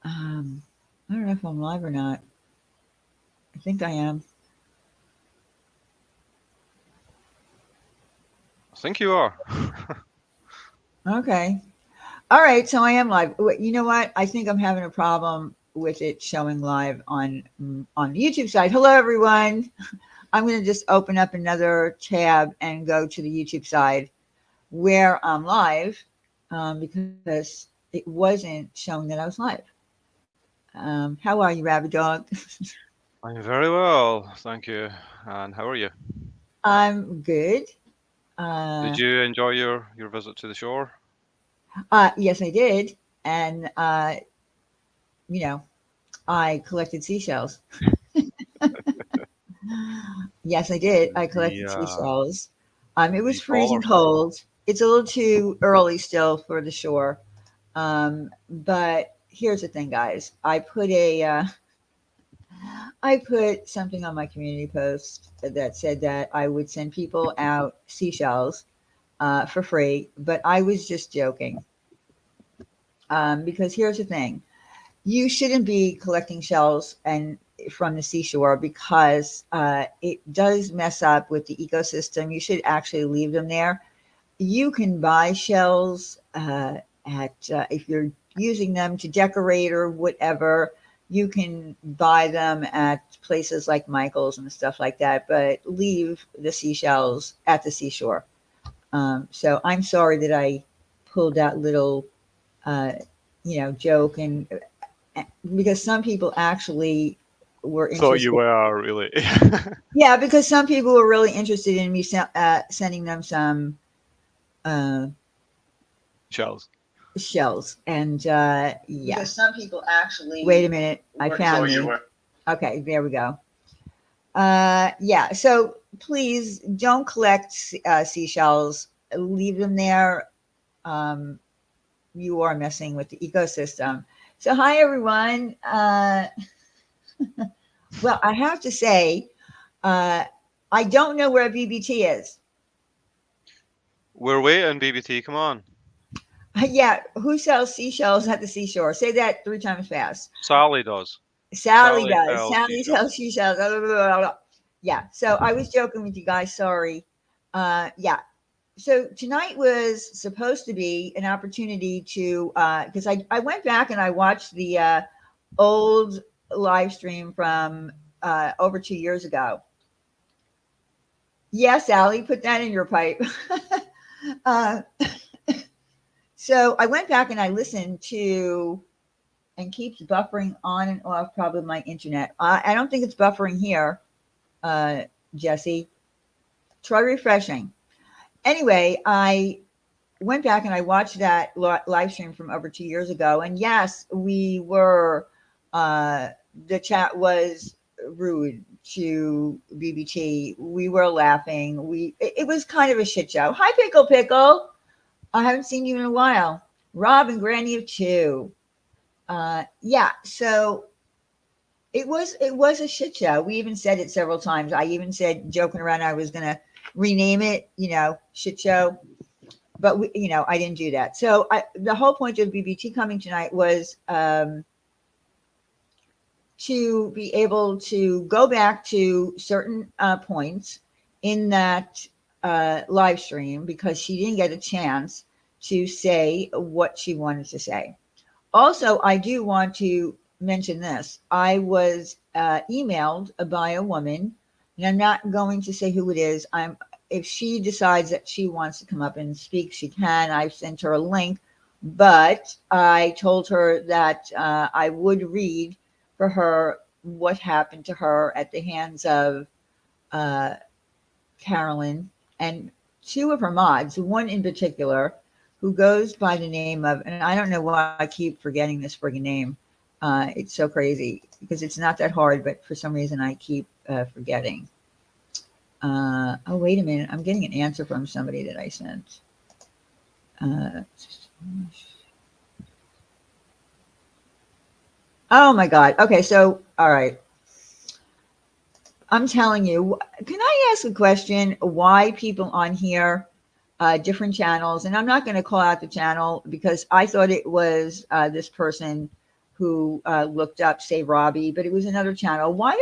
I don't know if I'm live or not. I think I am. I think you are. Okay. All right. So I am live. You know what? I think I'm having a problem with it showing live on the YouTube side. Hello, everyone. I'm going to just open up another tab and go to the YouTube side where I'm live because it wasn't showing that I was live. How are you, Rabbit Dog? I'm very well, thank you. And how are you? I'm good. Uh, Did you enjoy your visit to the shore? yes, I did. And, you know, I collected seashells. Yes, I did. I collected The seashells. It was the freezing colors. cold. It's a little too early still for the shore. But here's the thing, guys. I put something on my community post that said that I would send people out seashells for free, but I was just joking. Because here's the thing: you shouldn't be collecting shells and from the seashore because it does mess up with the ecosystem. You should actually leave them there. You can buy shells at if you're using them to decorate or whatever. You can buy them at places like Michael's and stuff like that, but leave the seashells at the seashore. So I'm sorry that I pulled that little, uh, joke and because some people actually were Thought you interested. were really Yeah, because some people were really interested in me sending them some uh, shells. shells, and yeah. Because some people actually. Wait a minute, I found you. Okay, there we go. Yeah, so please don't collect seashells. Leave them there. Um, you are messing with the ecosystem. So, hi everyone. Well, I have to say, uh, I don't know where BBT is. We're waiting, BBT. Come on. Yeah, who sells seashells at the seashore? Say that three times fast. Sally does. Sally Sally does. sells Sally seashells. sells seashells. Blah, blah, blah, blah. Yeah, so I was joking with you guys. Sorry. Yeah, so tonight was supposed to be an opportunity to because I went back and I watched the old live stream from over 2 years ago. Yes, Allie, put that in your pipe. uh, so I went back and I listened to and keeps buffering on and off probably my internet. I don't think it's buffering here, uh, Jesse. Try refreshing. Anyway, I went back and I watched that live stream from over 2 years ago. And yes, we were, uh, the chat was rude to BBT. We were laughing. It was kind of a shit show. Hi, Pickle Pickle. I haven't seen you in a while. Rob and Granny of Two. Yeah, so it was a shit show. We even said it several times. I even said joking around I was gonna rename it, shit show, but I didn't do that. So the whole point of BBT coming tonight was to be able to go back to certain points in that live stream because she didn't get a chance to say what she wanted to say. Also, I do want to mention this. I was emailed by a woman, and I'm not going to say who it is. If she decides that she wants to come up and speak, she can. I've sent her a link, but I told her that I would read for her what happened to her at the hands of uh, Carolyn and two of her mods, one in particular who goes by the name of, and I don't know why I keep forgetting this friggin' name. It's so crazy because it's not that hard, but for some reason I keep forgetting. Oh, wait a minute. I'm getting an answer from somebody that I sent. Uh, oh my God. Okay, so, all right. I'm telling you, can I ask a question? Why people on here, different channels, and I'm not going to call out the channel because I thought it was this person who looked up Save Robbie, but it was another channel. Why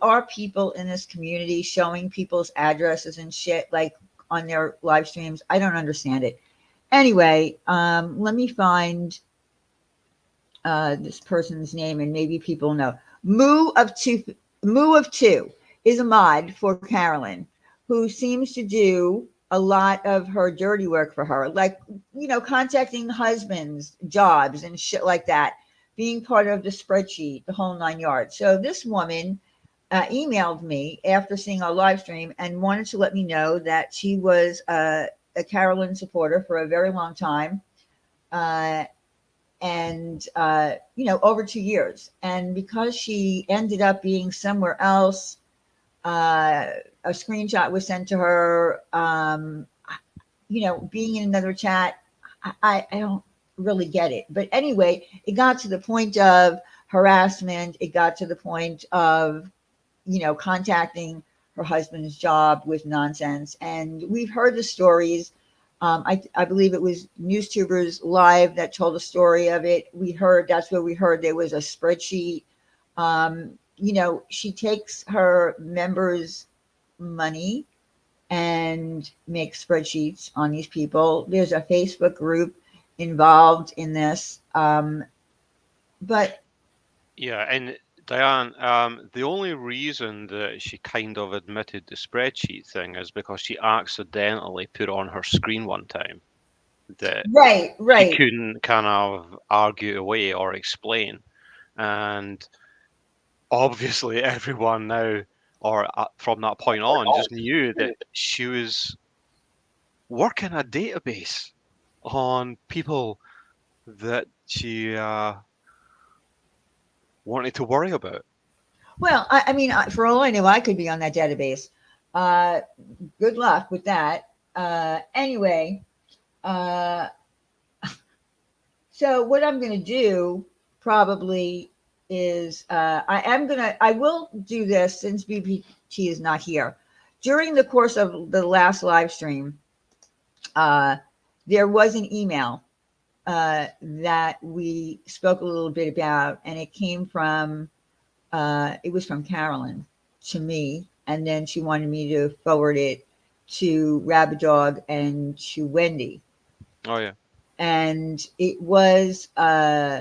are people in this community showing people's addresses and shit like on their live streams? I don't understand it. Anyway, let me find this person's name, and maybe people know. Moo of Two is a mod for Carolyn, who seems to do a lot of her dirty work for her, like, contacting husbands, jobs, and shit like that, being part of the spreadsheet, the whole 9 yards. So this woman emailed me after seeing our live stream and wanted to let me know that she was a Carolyn supporter for a very long time. And over 2 years. And because she ended up being somewhere else, a screenshot was sent to her, being in another chat. I don't really get it. But anyway, it got to the point of harassment. It got to the point of, contacting her husband's job with nonsense. And we've heard the stories. I believe it was NewsTubers Live that told the story of it. That's where we heard there was a spreadsheet. She takes her members' money and makes spreadsheets on these people. There's a Facebook group involved in this. But yeah, and Diane, the only reason that she kind of admitted the spreadsheet thing is because she accidentally put on her screen one time that right. she couldn't kind of argue away or explain. And obviously everyone now, or from that point on, just knew that she was working a database on people that she wanted to worry about. Well, I mean, for all I know, I could be on that database. Good luck with that. Anyway, so what I'm going to do probably is I will do this since BBT is not here. During the course of the last live stream, there was an email that we spoke a little bit about, and it came from, it was from Carolyn to me, and then she wanted me to forward it to Rabbit Dog and to Wendy. Oh, yeah. And it was about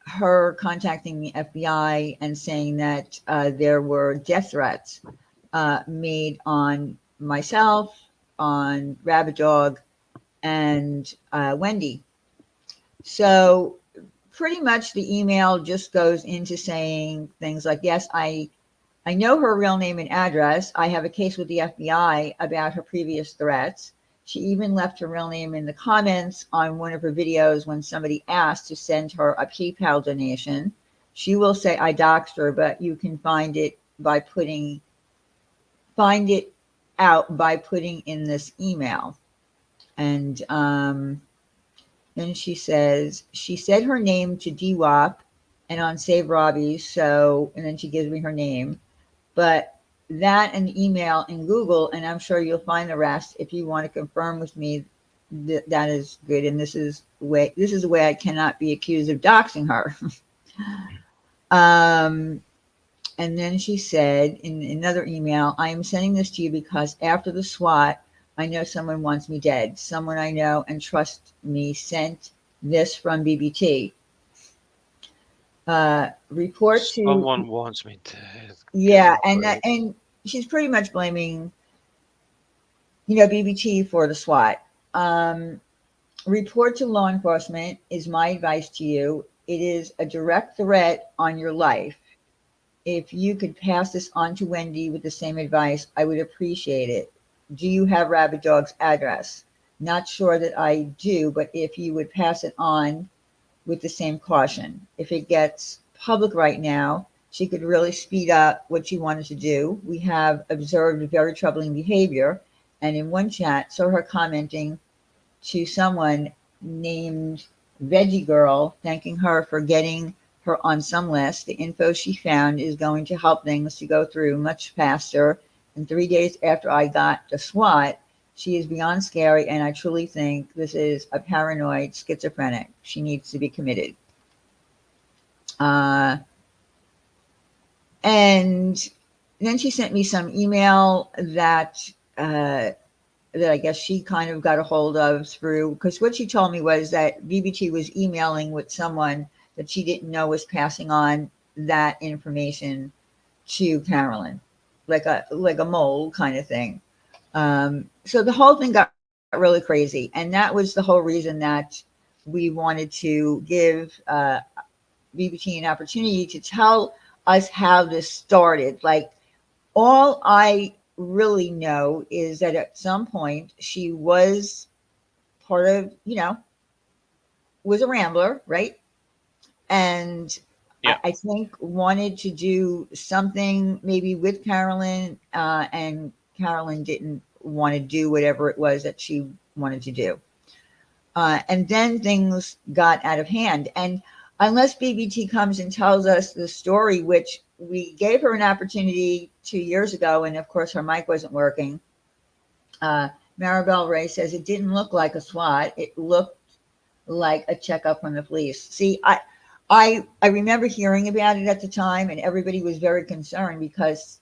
her contacting the FBI and saying that there were death threats made on myself, on Rabbit Dog, and Wendy. So pretty much the email just goes into saying things like, yes, I know her real name and address. I have a case with the FBI about her previous threats. She even left her real name in the comments on one of her videos when somebody asked to send her a PayPal donation. She will say I doxed her, but you can find it out by putting in this email. And then she says she said her name to DWAP and on Save Robbie. So, and then she gives me her name. But that and email in Google, and I'm sure you'll find the rest if you want to confirm with me that is good. And this is the way I cannot be accused of doxing her. And then she said in another email, I am sending this to you because after the SWAT, I know someone wants me dead. Someone I know and trust me sent this from BBT. Report to someone wants me dead. Yeah, and she's pretty much blaming, BBT for the SWAT. Report to law enforcement is my advice to you. It is a direct threat on your life. If you could pass this on to Wendy with the same advice, I would appreciate it. Do you have Rabbit Dog's address? Not sure that I do, but if you would pass it on with the same caution. If it gets public right now, she could really speed up what she wanted to do. We have observed very troubling behavior. And in one chat, saw her commenting to someone named Veggie Girl, thanking her for getting her on some list. The info she found is going to help things to go through much faster. And 3 days after I got the SWAT, She is beyond scary, and I truly think this is a paranoid schizophrenic. She needs to be committed. Uh, and then she sent me some email that I guess she kind of got a hold of through, because what she told me was that BBT was emailing with someone that she didn't know was passing on that information to Carolyn, like a mole kind of thing. So the whole thing got really crazy, and that was the whole reason that we wanted to give BBT an opportunity to tell us how this started. Like, all I really know is that at some point she was part of, was a rambler, right? And Yeah. I think wanted to do something maybe with Carolyn, and Carolyn didn't want to do whatever it was that she wanted to do. And then things got out of hand. And unless BBT comes and tells us the story, which we gave her an opportunity 2 years ago, and of course her mic wasn't working. Maribel Ray says it didn't look like a SWAT. It looked like a checkup from the police. See, I remember hearing about it at the time, and everybody was very concerned because,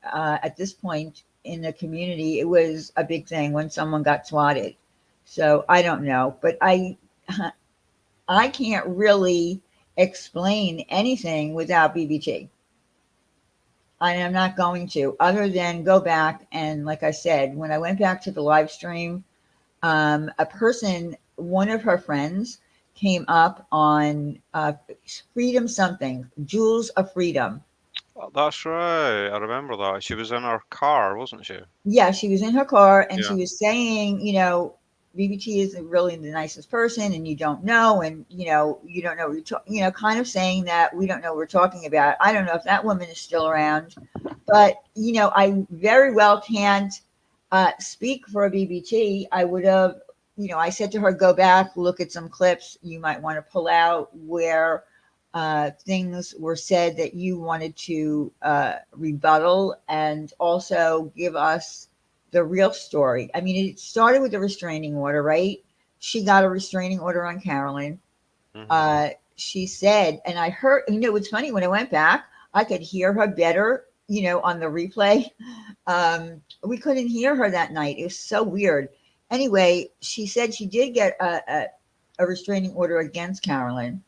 at this point in the community, it was a big thing when someone got swatted. So I don't know, but I can't really explain anything without BBT. I'm not going to, other than go back and, like I said, when I went back to the live stream, a person, one of her friends, came up on Freedom something, Jewels of Freedom. That's right. I remember that. She was in her car, wasn't she? Yeah, she was in her car and Yeah. she was saying, BBT isn't really the nicest person, and you don't know, and you don't know what you're talking, kind of saying that we don't know what we're talking about. I don't know if that woman is still around, but I very well can't speak for a BBT. I would have, I said to her, go back, look at some clips you might want to pull out where things were said that you wanted to rebuttal, and also give us the real story. I mean, it started with the restraining order, right? She got a restraining order on Carolyn. Hmm. She said, and I heard, it's funny, when I went back, I could hear her better, on the replay. We couldn't hear her that night. It was so weird. Anyway, she said she did get a restraining order against Carolyn.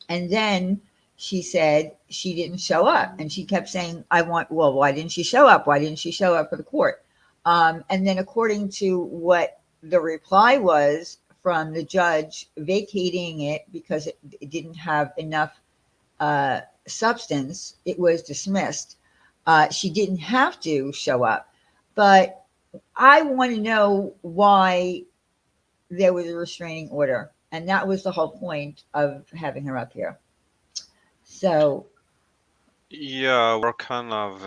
And then she said she didn't show up. And she kept saying, well, why didn't she show up? Why didn't she show up for the court? And then, according to what the reply was from the judge vacating it because it didn't have enough substance, it was dismissed. She didn't have to show up. But I want to know why there was a restraining order. And that was the whole point of having her up here. So, Yeah, we're kind of.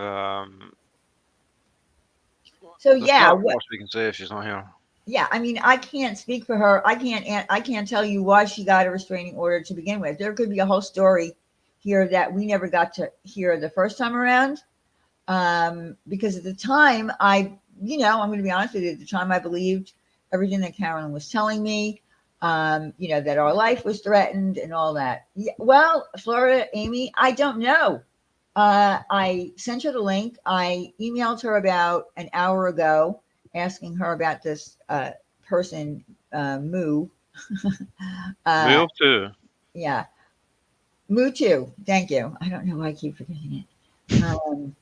There's yeah, not much we can say if she's not here. yeah. I mean, I can't speak for her. I can't tell you why she got a restraining order to begin with. There could be a whole story here that we never got to hear the first time around. Because at the time, I'm going to be honest with you. At the time, I believed everything that Carolyn was telling me. That our life was threatened and all that. Yeah, well, Florida Amy, I don't know. I sent her the link. I emailed her about an hour ago asking her about this person, Moo. Move too. Yeah, Moo too. Thank you. I don't know why I keep forgetting it.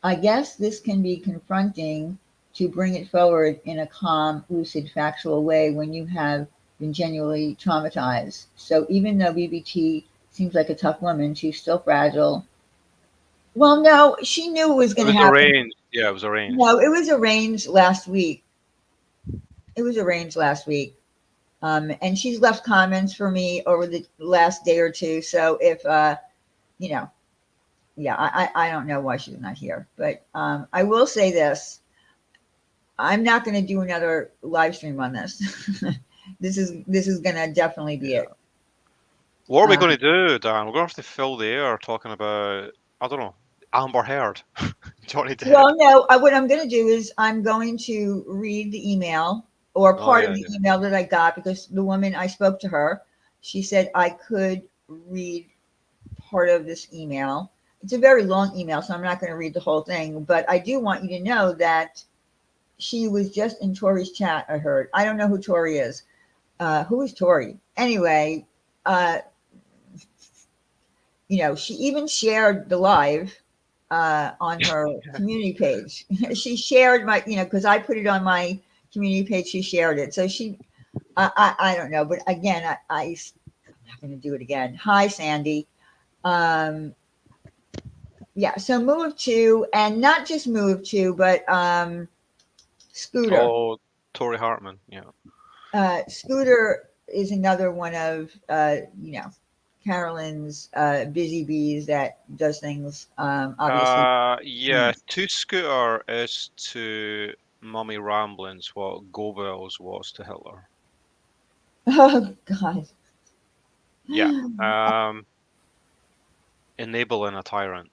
I guess this can be confronting to bring it forward in a calm, lucid, factual way when you have been genuinely traumatized. So even though BBT seems like a tough woman, she's still fragile. Well, no, she knew it was It going to was happen. arranged. Yeah, it was arranged. No, it was arranged last week. It was arranged last week. And she's left comments for me over the last day or two. So if, yeah, I don't know why she's not here. But I will say this. I'm not going to do another live stream on this. This is going to definitely be it. What are we going to do, Dan? We're going to have to fill the air talking about, I don't know, Amber Heard, Johnny Depp. Well, no, what I'm going to do is I'm going to read the email or Oh part of yeah, the yeah. email that I got because the woman I spoke to her, she said I could read part of this email. It's a very long email, so I'm not going to read the whole thing, but I do want you to know that she was just in Tori's chat, I heard. I don't know who Tori is. Who is Tori? Anyway, uh, she even shared the live on her community page. She shared my, because I put it on my community page. She shared it. So I don't know, but again, I'm not going to do it again. Hi, Sandy. Um, yeah. So move to, and not just move to, but Scooter. Oh, Tori Hartman. Yeah. Scooter is another one of, Carolyn's busy bees that does things obviously. Yeah. To Scooter is to Mummy Ramblings what Goebbels was to Hitler. Oh God. Yeah. Enabling a tyrant.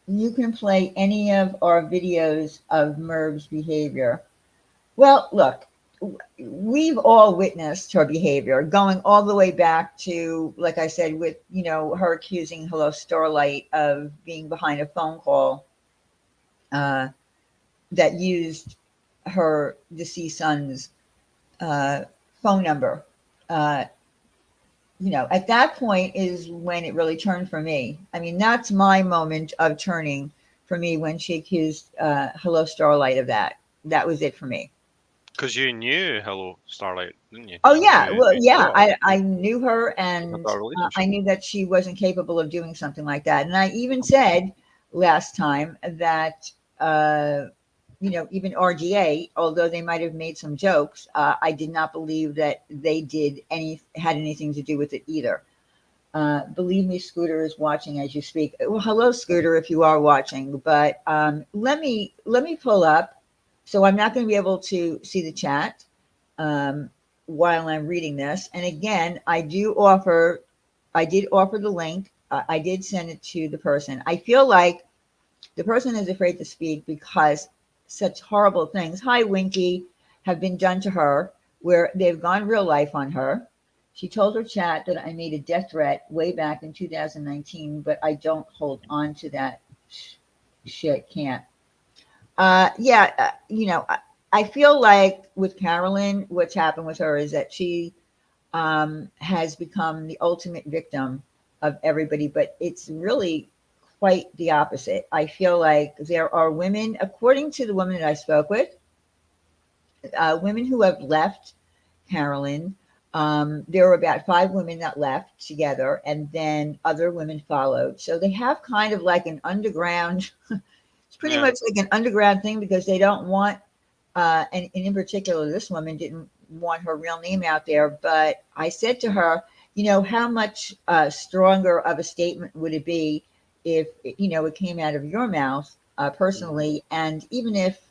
You can play any of our videos of Merv's behavior. Well, look, we've all witnessed her behavior going all the way back to, like I said, with, her accusing Hello Starlight of being behind a phone call uh, that used her deceased son's uh, phone number. Uh, at that point is when it really turned for me. I mean, that's my moment of turning for me when she accused Hello Starlight of that. That was it for me. Because you knew Hello Starlight, didn't you? Oh You yeah, knew well who she yeah, was. I knew her, You had and that I relationship. knew that she wasn't capable of doing something like that. And I even said last time that even RGA, although they might have made some jokes, I did not believe that they had anything to do with it either. Believe me, Scooter is watching as you speak. Well, hello, Scooter, if you are watching. But let me pull up. So I'm not going to be able to see the chat um, while I'm reading this. And again, I did offer the link. I did send it to the person. I feel like the person is afraid to speak because such horrible things, hi Winky, have been done to her where they've gone real life on her. She told her chat that I made a death threat way back in 2019, but I don't hold on to that shit. Can't. Yeah, I feel like with Carolyn, what's happened with her is that she has become the ultimate victim of everybody, but it's really quite the opposite. I feel like there are women, according to the woman that I spoke with, women who have left Carolyn. There were about 5 women that left together, and then other women followed. So they have kind of like an underground, it's pretty Yeah. much like an underground thing because they don't want, and in particular, this woman didn't want her real name out there. But I said to her, how much stronger of a statement would it be if, it came out of your mouth Mhm. personally? And even if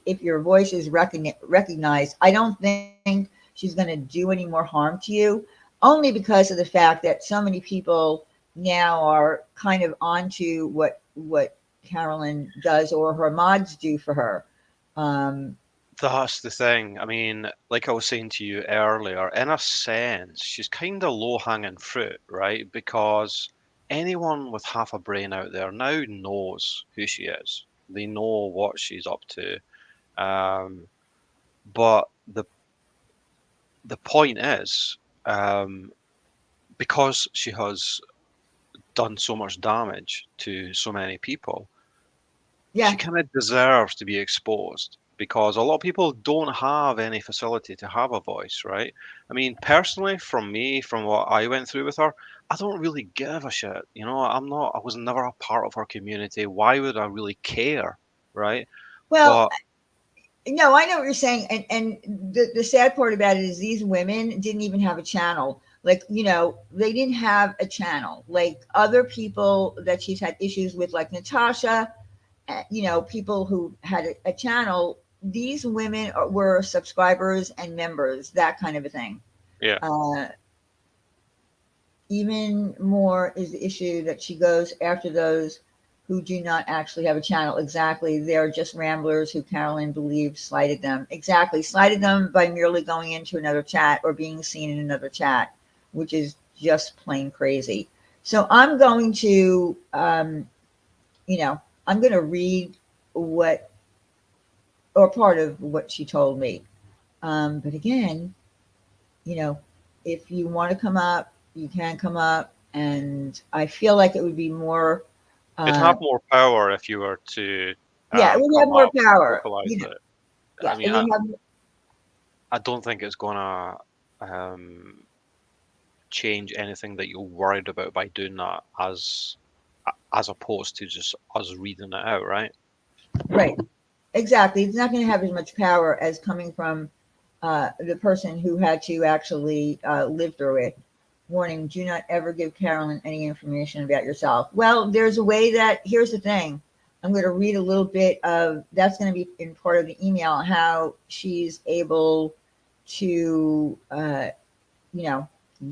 your voice is recognized, I don't think she's going to do any more harm to you, only because of the fact that so many people now are kind of onto what Carolyn does or her mods do for her. Um, That's the thing. I mean, like I was saying to you earlier, in a sense, she's kind of low-hanging fruit, right? Because anyone with half a brain out there now knows who she is. They know what she's up to. Um, but the point is, um, because she has done so much damage to so many people, she yeah. kind of deserves to be exposed because a lot of people don't have any facility to have a voice, right? I mean, personally, from me, from what I went through with her, I don't really give a shit. I was never a part of her community. Why would I really care, right? Well, But no, I know what you're saying, and the sad part about it is these women didn't even have a channel. Like, they didn't have a channel. Like other people that she's had issues with, like Natasha, people who had a channel. These women were subscribers and members, that kind of a thing. yeah, Uh, even more is the issue that she goes after those who do not actually have a channel. Exactly. They're just ramblers who Carolyn believes slighted them. Exactly. Slighted them by merely going into another chat or being seen in another chat, which is just plain crazy. So I'm going to, I'm going to read what, or part of what she told me. But again, you know, if you want to come up, you can come up. And I feel like it would be more, It'd have more power if you were to yeah, it would have come more up and power. vocalize it. I Yeah, it mean, would have. I don't think it's gonna um, change anything that you're worried about by doing that, as opposed to just us reading it out, right? Right, exactly. It's not going to have as much power as coming from the person who had to actually live through it. Warning: do not ever give Carolyn any information about yourself. Well, there's a way that, here's the thing. I'm going to read a little bit of, that's going to be in part of the email, how she's able to,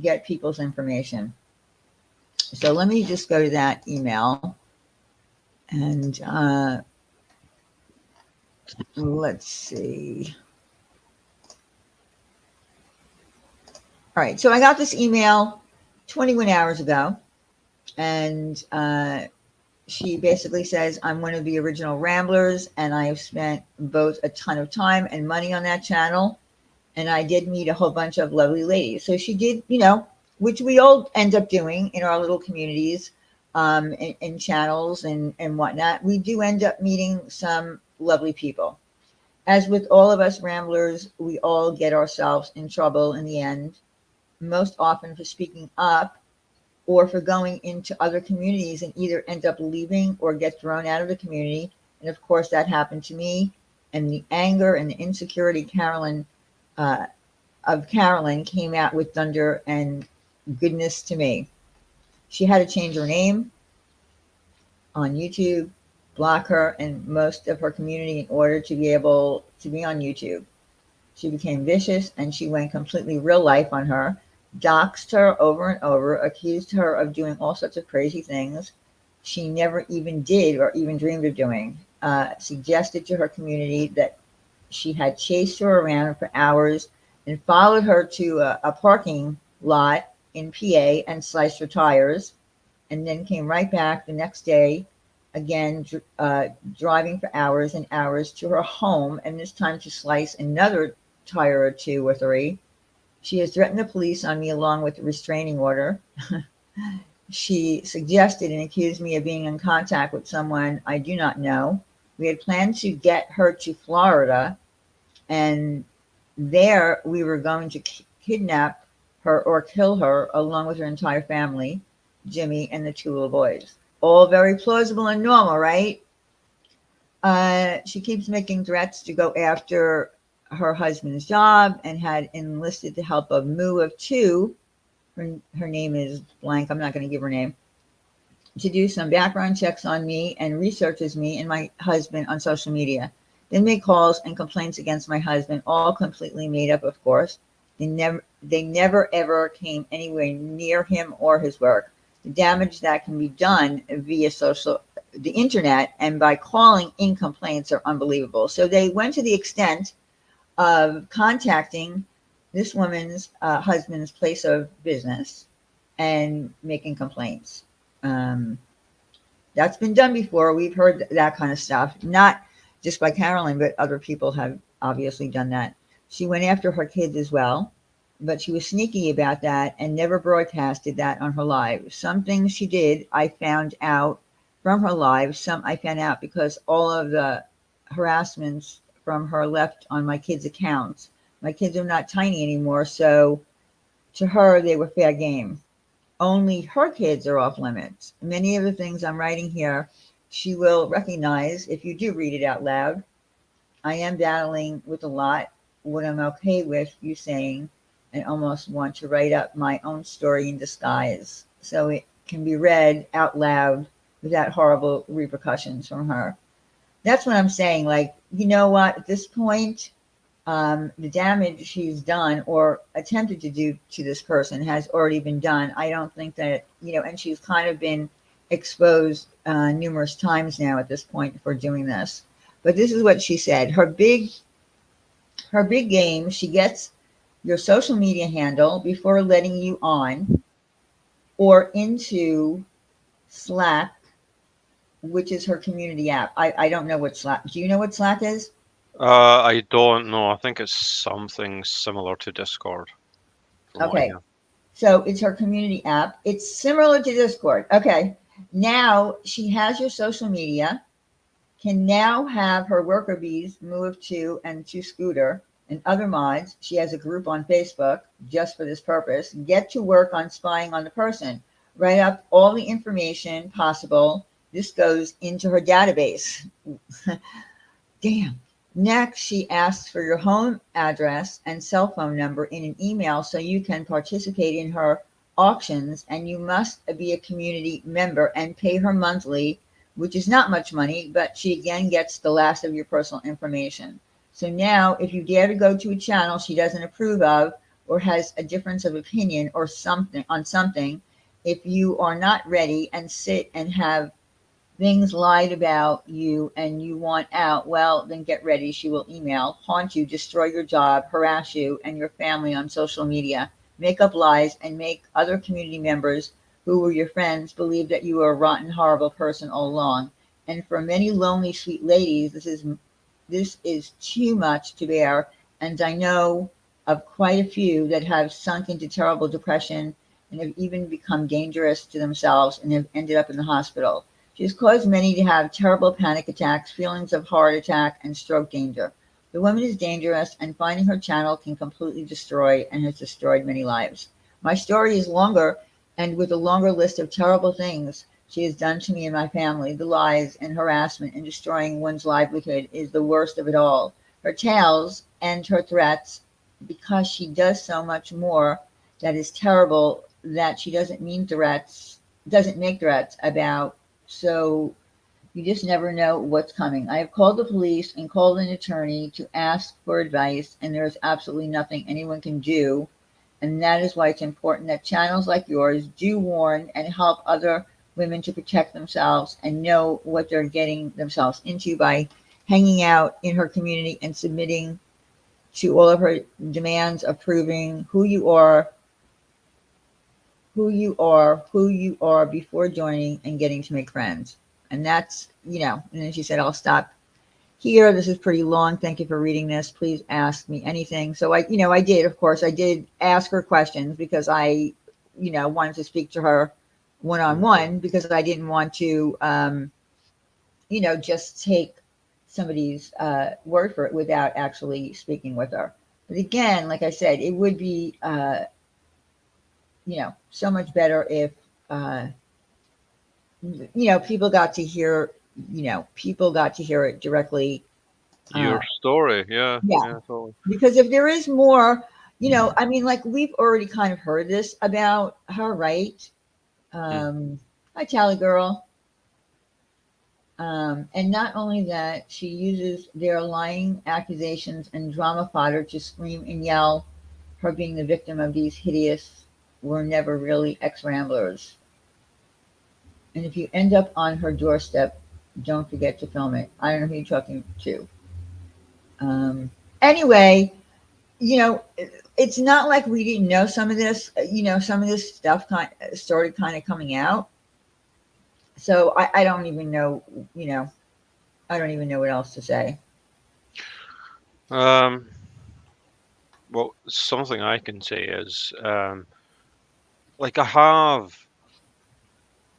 get people's information. So let me just go to that email and let's see. All right, so I got this email 21 hours ago, and she basically says, I'm one of the original Ramblers, and I have spent both a ton of time and money on that channel, and I did meet a whole bunch of lovely ladies. So she did, which we all end up doing in our little communities, in channels and whatnot. We do end up meeting some lovely people. As with all of us Ramblers, we all get ourselves in trouble in the end, most often for speaking up or for going into other communities and either end up leaving or get thrown out of the community. And of course, that happened to me. And the anger and the insecurity uh, of Carolyn came out with thunder and goodness to me. She had to change her name on YouTube, block her and most of her community in order to be able to be on YouTube. She became vicious and she went completely real life on her, doxed her over and over, accused her of doing all sorts of crazy things she never even did or even dreamed of doing. Suggested to her community that she had chased her around for hours and followed her to a parking lot in PA and sliced her tires, and then came right back the next day, again driving for hours and hours to her home, and this time to slice another tire or two or three. She has threatened the police on me along with a restraining order. She suggested and accused me of being in contact with someone I do not know. We had planned to get her to Florida, and there we were going to kidnap her or kill her along with her entire family, Jimmy and the two little boys. All very plausible and normal, right? She keeps making threats to go after her husband's job and had enlisted the help of Moo of Two. Her name is blank. I'm not going to give her name. To do some background checks on me and researches me and my husband on social media. Then make calls and complaints against my husband, all completely made up, of course. They never ever came anywhere near him or his work. The damage that can be done via the internet and by calling in complaints are unbelievable. So they went to the extent of contacting this woman's husband's place of business and making complaints. That's been done before. We've heard that kind of stuff, not just by Carolyn, but other people have obviously done that. She went after her kids as well, but she was sneaky about that and never broadcasted that on her live. Some things she did, I found out from her live. Some I found out because all of the harassments from her left on my kids' accounts. My kids are not tiny anymore, so to her, they were fair game. Only her kids are off limits. Many of the things I'm writing here, she will recognize if you do read it out loud. I am battling with a lot. What I'm okay with you saying, and almost want to write up my own story in disguise so it can be read out loud without horrible repercussions from her. That's what I'm saying. Like, you know what? At this point, the damage she's done or attempted to do to this person has already been done. I don't think that, and she's kind of been exposed numerous times now at this point for doing this. But this is what she said. Her big game, she gets your social media handle before letting you on or into Slack, which is her community app. I don't know what Slack. Do you know what Slack is? I don't know. I think it's something similar to Discord, from what I Okay. hear. So it's her community app. It's similar to Discord. Okay. Now she has your social media, can now have her worker bees move to and to Scooter and other mods. She has a group on Facebook just for this purpose. Get to work on spying on the person. Write up all the information possible. This goes into her database. Damn. Next, she asks for your home address and cell phone number in an email so you can participate in her auctions. And you must be a community member and pay her monthly, which is not much money, but she again gets the last of your personal information. So now, if you dare to go to a channel she doesn't approve of or has a difference of opinion or something on something, if you are not ready and sit and have things lied about you and you want out, well, then get ready. She will email, haunt you, destroy your job, harass you and your family on social media, make up lies, and make other community members who were your friends believe that you were a rotten, horrible person all along. And for many lonely, sweet ladies, this is too much to bear. And I know of quite a few that have sunk into terrible depression and have even become dangerous to themselves and have ended up in the hospital. She has caused many to have terrible panic attacks, feelings of heart attack, and stroke danger. The woman is dangerous, and finding her channel can completely destroy and has destroyed many lives. My story is longer and with a longer list of terrible things she has done to me and my family. The lies and harassment and destroying one's livelihood is the worst of it all. Her tales and her threats, because she does so much more that is terrible that she doesn't make threats about. So you just never know what's coming. I have called the police and called an attorney to ask for advice, and there is absolutely nothing anyone can do. And that is why it's important that channels like yours do warn and help other women to protect themselves and know what they're getting themselves into by hanging out in her community and submitting to all of her demands of proving who you are before joining and getting to make friends. And that's, and then she said, I'll stop here. This is pretty long. Thank you for reading this. Please ask me anything. So I did, of course, I did ask her questions because I, wanted to speak to her one on one because I didn't want to, just take somebody's word for it without actually speaking with her. But again, like I said, it would be, so much better if, people got to hear it directly. Your story, yeah, Yeah, yeah, totally. because if there is more, I mean, like we've already kind of heard this about her, right? Mm. Hi, Tally Girl. And not only that, she uses their lying accusations and drama fodder to scream and yell, her being the victim of these hideous, were never really ex-ramblers. And if you end up on her doorstep, don't forget to film it. I don't know who you're talking to. Anyway, it's not like we didn't know some of this. Some of this stuff started kind of coming out. So I don't even know. I don't even know what else to say. Um, well, something I can say is, like I have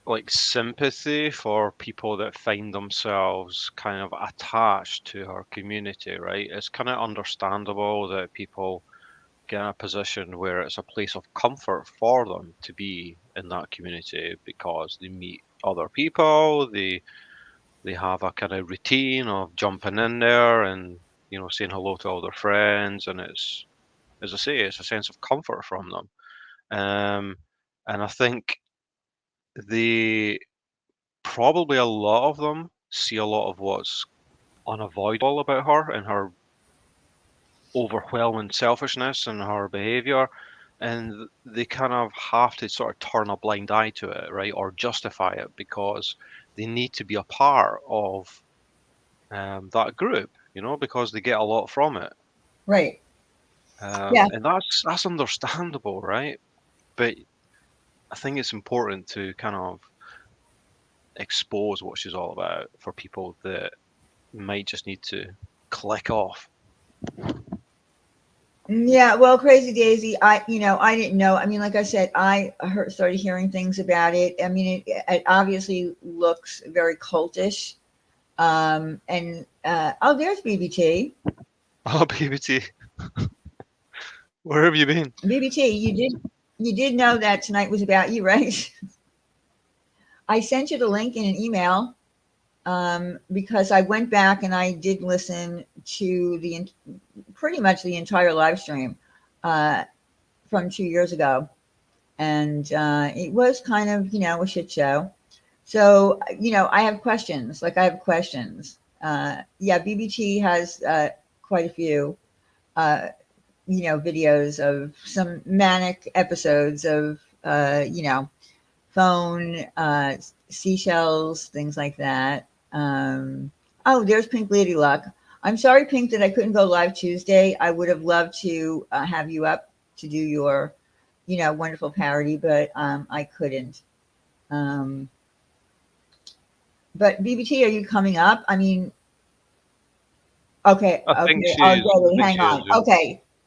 like sympathy for people that find themselves kind of attached to her community, right? It's kind of understandable that people get in a position where it's a place of comfort for them to be in that community because they meet other people, they have a kind of routine of jumping in there and saying hello to all their friends, and it's, as I say, it's a sense of comfort from them. And I think they probably, a lot of them see a lot of what's unavoidable about her and her overwhelming selfishness in her behavior, and they kind of have to sort of turn a blind eye to it, right, or justify it because they need to be a part of that group, because they get a lot from it. Right. Yeah. And that's understandable, right? But I think it's important to kind of expose what she's all about for people that might just need to click off. Yeah, well, Crazy Daisy, I didn't know. I mean, like I said, started hearing things about it. I mean, it obviously looks very cultish. And oh, there's BBT. Oh, BBT, where have you been? BBT, you did know that tonight was about you, right? I sent you the link in an email because I went back and I did listen to pretty much the entire live stream from 2 years ago, and it was kind of a shit show. So I have questions. Like I have questions. Yeah, BBT has quite a few videos of some manic episodes of phone seashells, things like that. Oh, there's Pink Lady Luck. I'm sorry, Pink, that I couldn't go live Tuesday. I would have loved to have you up to do your wonderful parody, but I couldn't. But BBT, are you coming up? I mean, okay. I think Oh, she's. I yeah, think hang she is. on.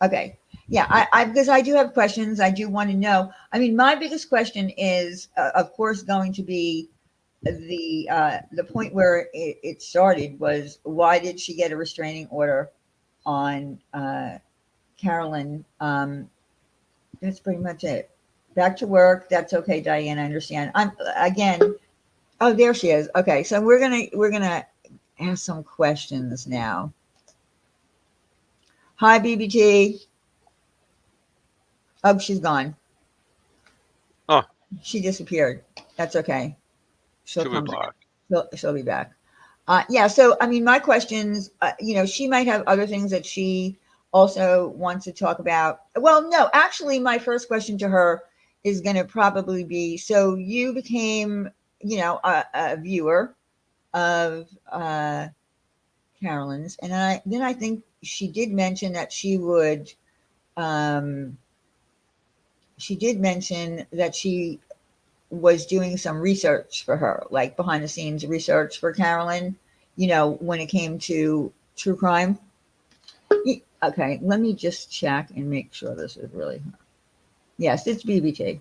Okay. Yeah, I because I do have questions. I do want to know. I mean, my biggest question is, of course, going to be the point where it started was, why did she get a restraining order on Carolyn? That's pretty much it. Back to work. That's okay, Diane. I understand. I'm again. Oh, there she is. Okay, so we're gonna ask some questions now. Hi, BBT. Oh, she's gone. Oh, She disappeared. That's okay. She'll come back. She'll be back. Yeah. So, I mean, my questions. She might have other things that she also wants to talk about. Well, no, actually, my first question to her is going to probably be: so you became, a viewer of Carolyn's, and then I think she did mention that she would. She did mention that she was doing some research for her, like behind the scenes research for Carolyn. When it came to true crime. Okay, let me just check and make sure this is really her. Yes, it's BBT.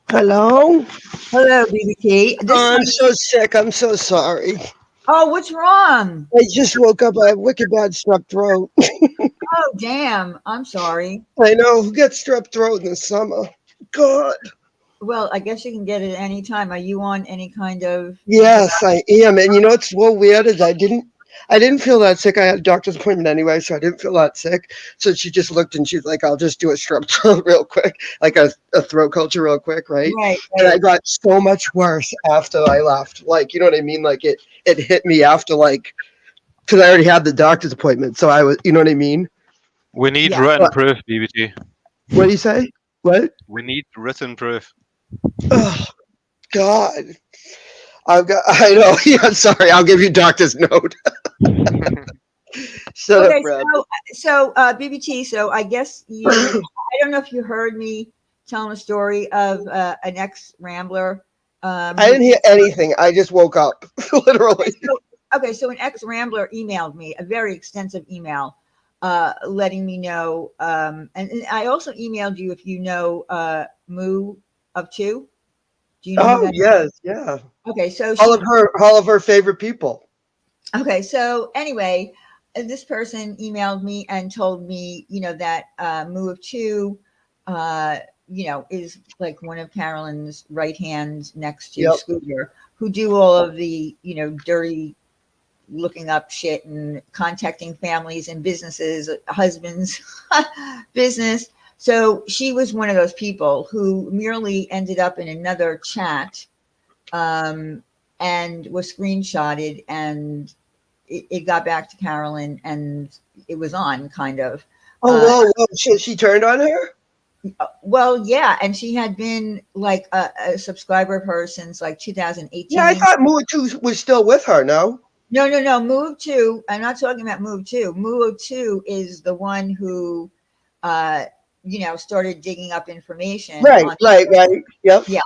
Hello? Hello, BBT. I'm so sick. I'm so sorry. Oh, what's wrong? I just woke up. I have wicked bad strep throat. Oh, damn. I'm sorry. I know. Who gets strep throat in the summer? God. Well, I guess you can get it at any time. Are you on any kind of? Yes, I am. And what's so weird is I didn't feel that sick. I had a doctor's appointment anyway, so I didn't feel that sick. So she just looked and she's like, I'll just do a strep throat real quick, like a throat culture real quick, right? Right. And I got so much worse after I left. Like, you know what I mean? Like it hit me after, like, because I already had the doctor's appointment. So I was, you know what I mean? We need written proof, BBT. What do you say? What? We need written proof. Oh, God. I know. Yeah, sorry. I'll give you doctor's note. Shut up, Brad. So BBT, so I guess I don't know if you heard me telling a story of an ex-Rambler. I didn't hear anything. I just woke up, literally. So an ex-Rambler emailed me, a very extensive email, letting me know, and I also emailed you if you know Moo of Two. Do you know? Oh, yes, yeah. Okay, so all of her favorite people. Okay, so anyway, this person emailed me and told me, that Moo of Two, is like one of Carolyn's right hands next to Scooter, who do all of the, dirty looking up shit and contacting families and businesses, husbands, business. So she was one of those people who merely ended up in another chat and was screenshotted and it got back to Carolyn, and it was on kind of. Oh, whoa. She turned on her? Well, yeah, and she had been like a subscriber of hers since like 2018. Yeah, I thought Moo 2 was still with her, no? No. Move 2. I'm not talking about Move 2. Move 2 is the one who, started digging up information. Right. Yep. Yeah.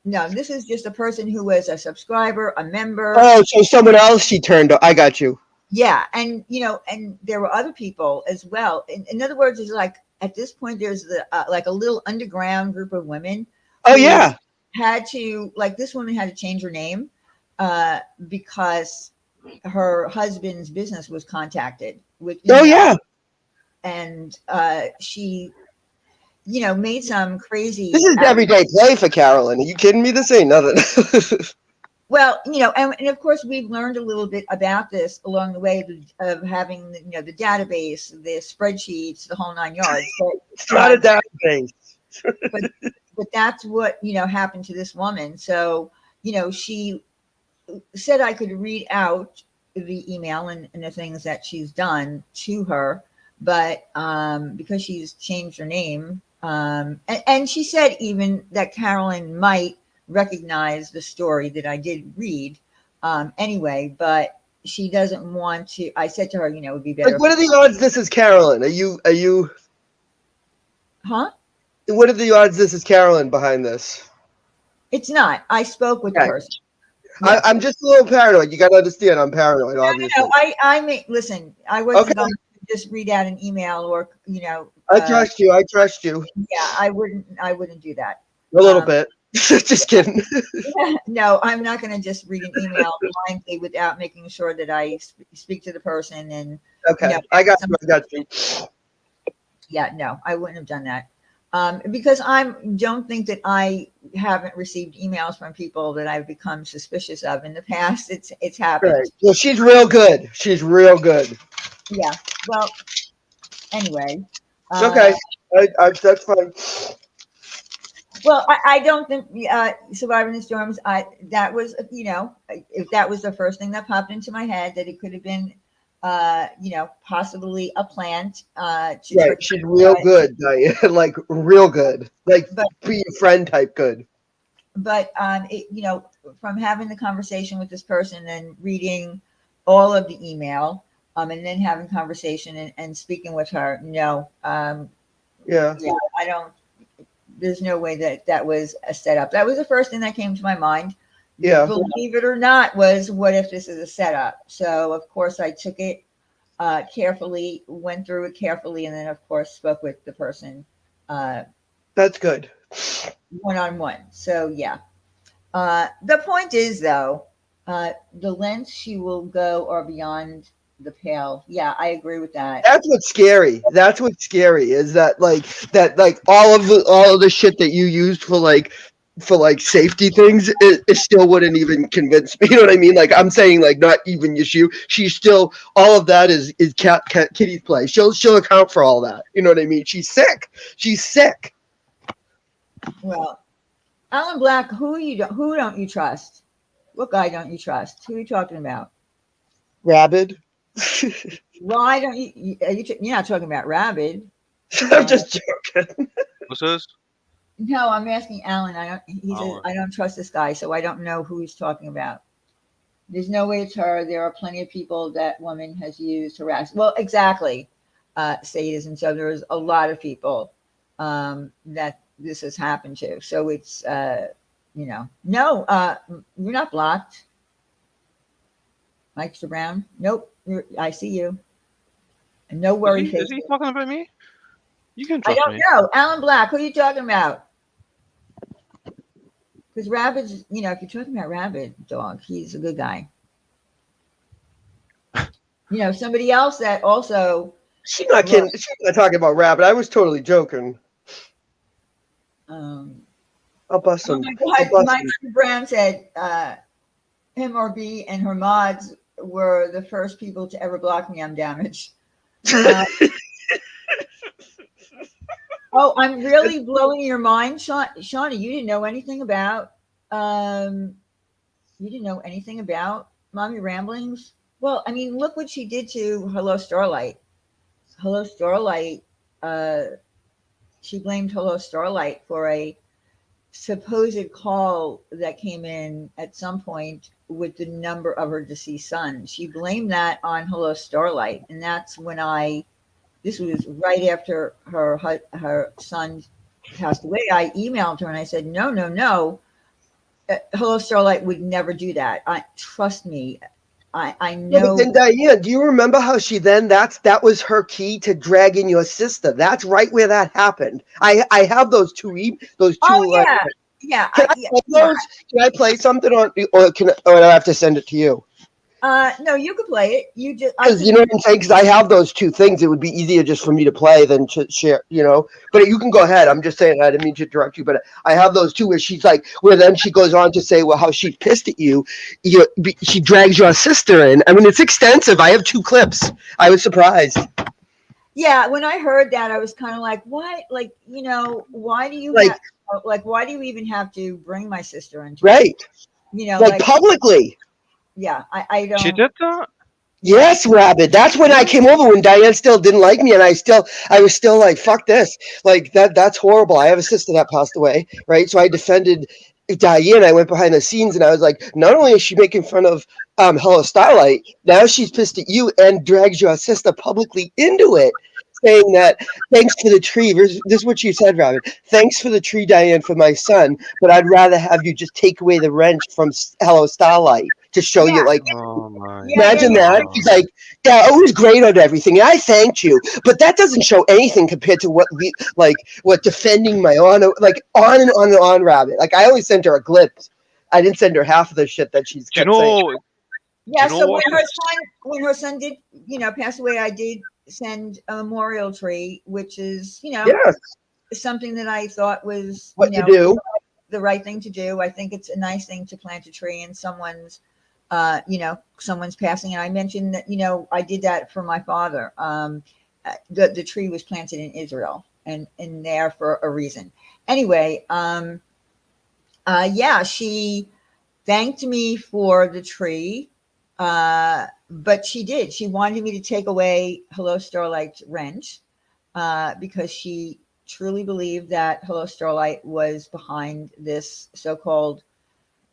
No, this is just a person who was a subscriber, a member. Oh, so someone else she turned on. I got you. Yeah, and and there were other people as well. In other words, it's like at this point there's like a little underground group of women. Oh yeah. Had to this woman had to change her name because her husband's business was contacted with email. Oh yeah. And she made some crazy. This is everyday play for Carolyn. Are you kidding me? This ain't nothing. Well, and of course we've learned a little bit about this along the way of having the database, the spreadsheets, the whole 9 yards. It's not a database. but that's what happened to this woman. So she said I could read out the email and the things that she's done to her, but because she's changed her name, and she said even that Carolyn might recognize the story that I did read anyway, but she doesn't want to. I said to her, it would be better. Like, what are the odds this is Carolyn? Are you? Huh? What are the odds this is Carolyn behind this? It's not. I spoke with the person. Yeah. I'm just a little paranoid. You got to understand, I'm paranoid. Obviously. No, I may listen. I wasn't going to just read out an email or I trust you. I trust you. Yeah, I wouldn't do that. A little bit. Just kidding. No, I'm not going to just read an email blindly without making sure that I speak to the person and. Okay, I got you. Yeah, no, I wouldn't have done that because I don't think that I haven't received emails from people that I've become suspicious of in the past. It's happened. Right. Well, she's real good. She's real good. Yeah. Well. Anyway. Okay. That's fine. Well, I don't think Surviving the Storms. That was if that was the first thing that popped into my head, that it could have been possibly a plant. Right, she's real good, Diane. Like real good, like be a friend type good. But from having the conversation with this person and reading all of the email, and then having conversation and speaking with her, yeah, I don't. There's no way that was a setup. That was the first thing that came to my mind. Yeah. Believe it or not, was what if this is a setup? So of course I took it carefully, went through it carefully, and then of course spoke with the person. That's good. One-on-one. So yeah. The point is though, the lengths she will go are beyond the pale. Yeah, I agree with that. That's what's scary. That's what's scary is that all of the shit that you used for safety things, it still wouldn't even convince me. You know what I mean? Like I'm saying, like not even issue. She's still all of that is Kitty's play. She'll account for all that. You know what I mean? She's sick. She's sick. Well, Alan Black, who don't you trust? What guy don't you trust? Who are you talking about? Rabid. Why don't you? You're not talking about Rabid. I'm just joking. What's this? No, I'm asking Alan. He says Oh. I don't trust this guy, so I don't know who he's talking about. There's no way it's her. There are plenty of people that woman has used harass. Well, exactly, sadism. So there's a lot of people that this has happened to. So it's no, you're not blocked. Mike Brown. Nope. I see you. And no worry face. Is he talking about me? You can I trust don't me. know. Alan Black, who are you talking about? Because Rabbit's, if you're talking about Rabbit Dog, he's a good guy. Somebody else that also. She's not kidding. She's not talking about Rabbit. I was totally joking. I'll bust him. Mike Brown said MRB and her mods were the first people to ever block me on damage. Oh, I'm really blowing your mind, Shauna. You didn't know anything about Mommy Ramblings? Well, I mean, look what she did to Hello Starlight. Hello Starlight, uh, she blamed Hello Starlight for a supposed call that came in at some point with the number of her deceased son. She blamed that on Hello Starlight, and that's when this was right after her son passed away. I emailed her and I said, no, no, no. Hello Starlight would never do that. Trust me. I Yeah, but know. then Diane, do you remember how she then that was her key to dragging your sister? That's right where that happened. I have those those Oh two. yeah, yeah, Can I yeah, play yeah. those? Can I play something on, or do I have to send it to you? No, you could play it. I Because just you know what I'm saying. Because I have those two things. It would be easier just for me to play than to share. But you can go ahead. I'm just saying. I didn't mean to interrupt you, but I have those two where she's like, where then she goes on to say, well, how she's pissed at you. She drags your sister in. I mean, it's extensive. I have two clips. I was surprised. yeah. When I heard that, I was kind of like, what? Like, why do you Like, have like why do you even have to bring my sister into it? right? Like Like publicly. yeah, I She don't. did that? Yeah, Yes, Rabbit. That's when I Really? came over when Diane still didn't like me, and I was still like, fuck this. Like that's horrible. I have a sister that passed away, right? So I defended Diane. I went behind the scenes and I was like, not only is she making fun of Hello Starlight, now she's pissed at you and drags your sister publicly into it. Saying that thanks for the tree. This is what she said, Rabbit. Thanks for the tree, Diane, for my son. But I'd rather have you just take away the wrench from Hello Starlight to show yeah, you like Oh my imagine that. god. He's like, yeah, it was great on everything. And I thanked you. But that doesn't show anything compared to what defending my honor, like on and on and on, Rabbit. Like I only sent her a glimpse. I didn't send her half of the shit that she's Do you kept saying. know? Do yeah. you know So what? when her son did pass away, I did send a memorial tree, which is Yes, something that I thought was what you do. the right thing to do. I think it's a nice thing to plant a tree in someone's passing. And I mentioned that, I did that for my father. The tree was planted in Israel and in there for a reason. Anyway, yeah, she thanked me for the tree. But she wanted me to take away Hello Starlight's wrench, because she truly believed that Hello Starlight was behind this so-called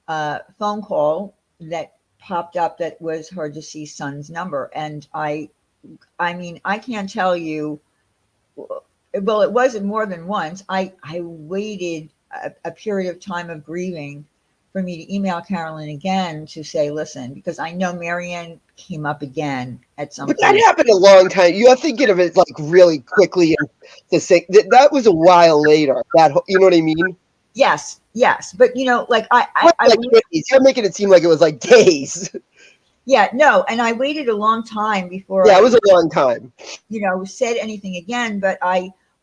phone call that popped up that was her deceased son's number. And I mean, I can't tell you. Well, it wasn't more than once. I waited a period of time of grieving for me to email Carolyn again to say, listen, because I know Marianne came up again at some But that point. happened a long time. You're thinking of it like really quickly, and to say that was a while later. You know what I mean? Yes, yes, but like What, like days? You're making it seem like it was like days. yeah, no, and I waited a long time before Yeah, it I, was a long time. said anything again. But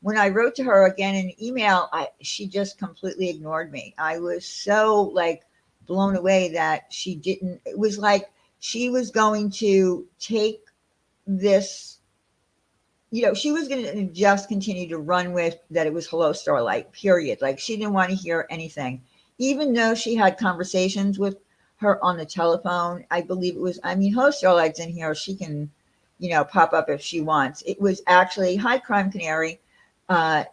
when I wrote to her again in an email, she just completely ignored me. I was so like blown away that she didn't. It was like she was going to take this. She was going to just continue to run with that. It was Hello Starlight, period. Like she didn't want to hear anything, even though she had conversations with her on the telephone. I believe it was, I mean, Hello Starlight's in here. She can, pop up if she wants. It was actually, hi, Crime Canary. I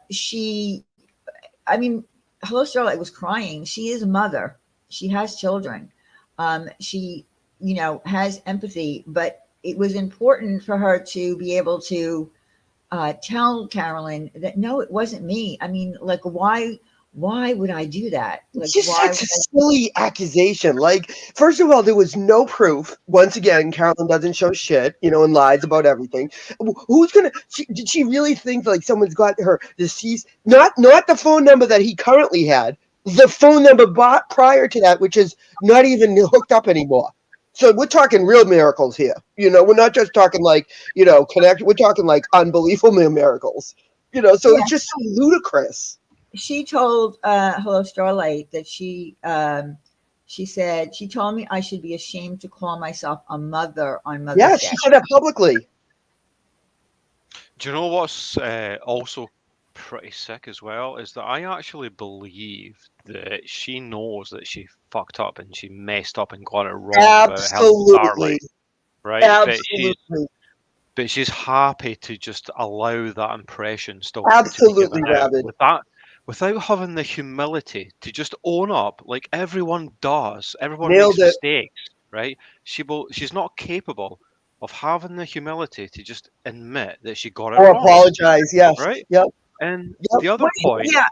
mean, Hello Starlight was crying. She is a mother. She has children. She, has empathy, but it was important for her to be able to tell Carolyn that no, it wasn't me. I mean, like, why would I do that? Like, It's just why such a would I? silly accusation. Like, first of all, there was no proof. Once again, Carolyn doesn't show shit, and lies about everything. Who's gonna? Did she really think like someone's got her deceased? Not the phone number that he currently had. The phone number bought prior to that, which is not even hooked up anymore. So we're talking real miracles here. We're not just talking like connect. We're talking like unbelievable miracles. So Yeah, it's just so ludicrous. she told Hello Starlight that she said she told me I should be ashamed to call myself a mother on Yeah, Mother's Day. she said that publicly. Do you know what's also pretty sick as well? Is that I actually believe that she knows that she fucked up and she messed up and got it wrong about Helen Absolutely. Starlight, right? Absolutely. But she's happy to just allow that impression still to be Absolutely given out rabid. without having the humility to just own up, like everyone does. Everyone makes Nailed it. mistakes, right? She's not capable of having the humility to just admit that she got it Or wrong, apologize. Yes. right? Yep. And Yep. the other point, Yeah.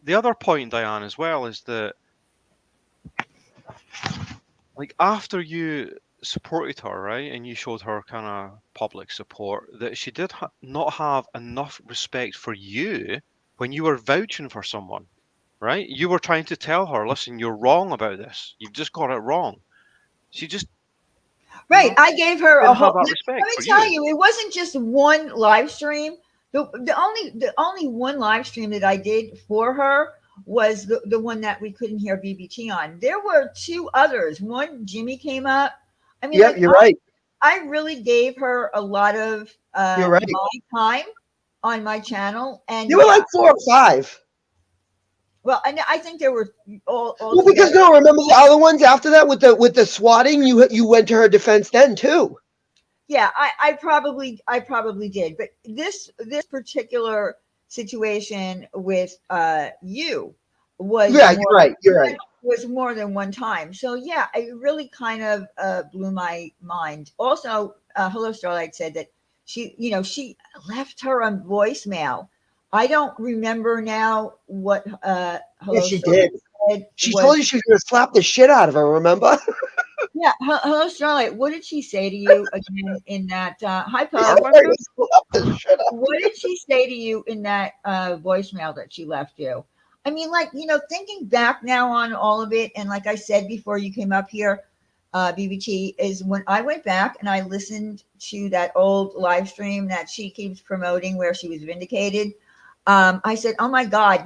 the other point, Diane, as well, is that like after you supported her, right, and you showed her kind of public support, that she did not have enough respect for you when you were vouching for someone, right? You were trying to tell her, listen, you're wrong about this. You've just got it wrong. She just, you Right. know, I gave her a didn't have whole. that Let respect me for tell you. you, it wasn't just one live stream. The only one live stream that I did for her was the one that we couldn't hear BBT on. There were two others. One, Jimmy came up. I mean, Yep. like You're right. I really gave her a lot of You're right. my time on my channel, and You were like 4 or 5. well, and I think there were all Well, because together. no, remember the other ones after that with the swatting. You went to her defense then too. Yeah, I probably did, but this particular situation with you was Yeah, you're right. You're right. more than one time. So yeah, it really kind of blew my mind. Also, Hello Starlight said that she left her on voicemail. I don't remember now what Yeah, Hello she Starlight did. said She was. told you she was gonna slap the shit out of her. Remember? Yeah, Hello Starlight. What did she say to you again in that? Hi, Pug. Carolyn did? Slap the shit out. What did she say to you in that voicemail that she left you? I mean, like, thinking back now on all of it, and like I said before you came up here, BBT, is when I went back and I listened to that old live stream that she keeps promoting where she was vindicated. I said, oh my God,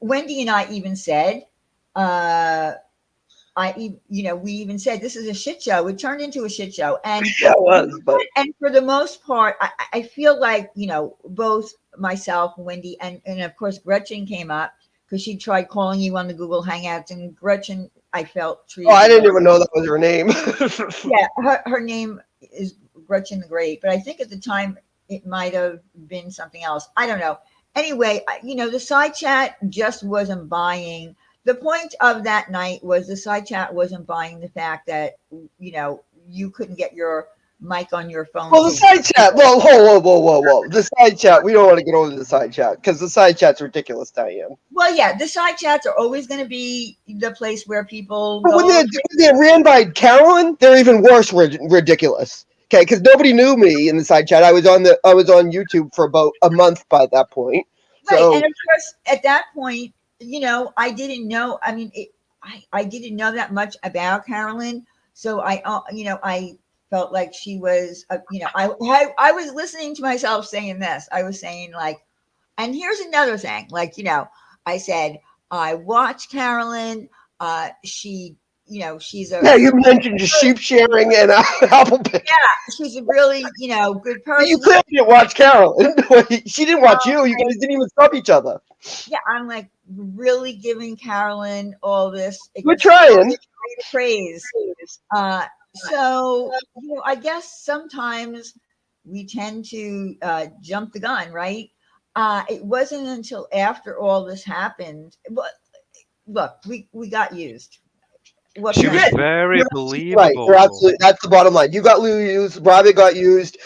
Wendy and I even said, we even said this is a shit show. It turned into a shit show, and Yeah, it was, but for the most part, I feel like both myself, Wendy, and of course Gretchen came up because she tried calling you on the Google Hangouts, and Gretchen, I felt treated. I didn't even know that was her name. Yeah, her name is Gretchen the Great, but I think at the time it might have been something else. I don't know. Anyway, the side chat just wasn't buying. The point of that night was the side chat wasn't buying the fact that you couldn't get your mic on your phone. Well, the side chat. Well, whoa. The side chat. We don't want to get over the side chat because the side chat's ridiculous, Diane. Well, yeah, the side chats are always going to be the place where people But go. when they're ran by Carolyn, they're even worse. Ridiculous. Okay, because nobody knew me in the side chat. I was on YouTube for about a month by that point. Right, So, and of course, at that point, I didn't know. I mean, I didn't know that much about Carolyn, so I felt like she was. I was listening to myself saying this. I was saying like, and here's another thing. Like, I said I watch Carolyn. She, she's a yeah, you mentioned just sheep sharing and apple picking. she's a really good person. You clearly didn't watch Carolyn. She didn't watch you. You guys didn't even sub each other. Yeah, I'm like really giving Carolyn all this. We're trying. Praise. So I guess sometimes we tend to jump the gun, right? It wasn't until after all this happened. But look, we got used. What She can I was say? very Right, believable. you're absolutely. That's the bottom line. You got used. Robbie got used.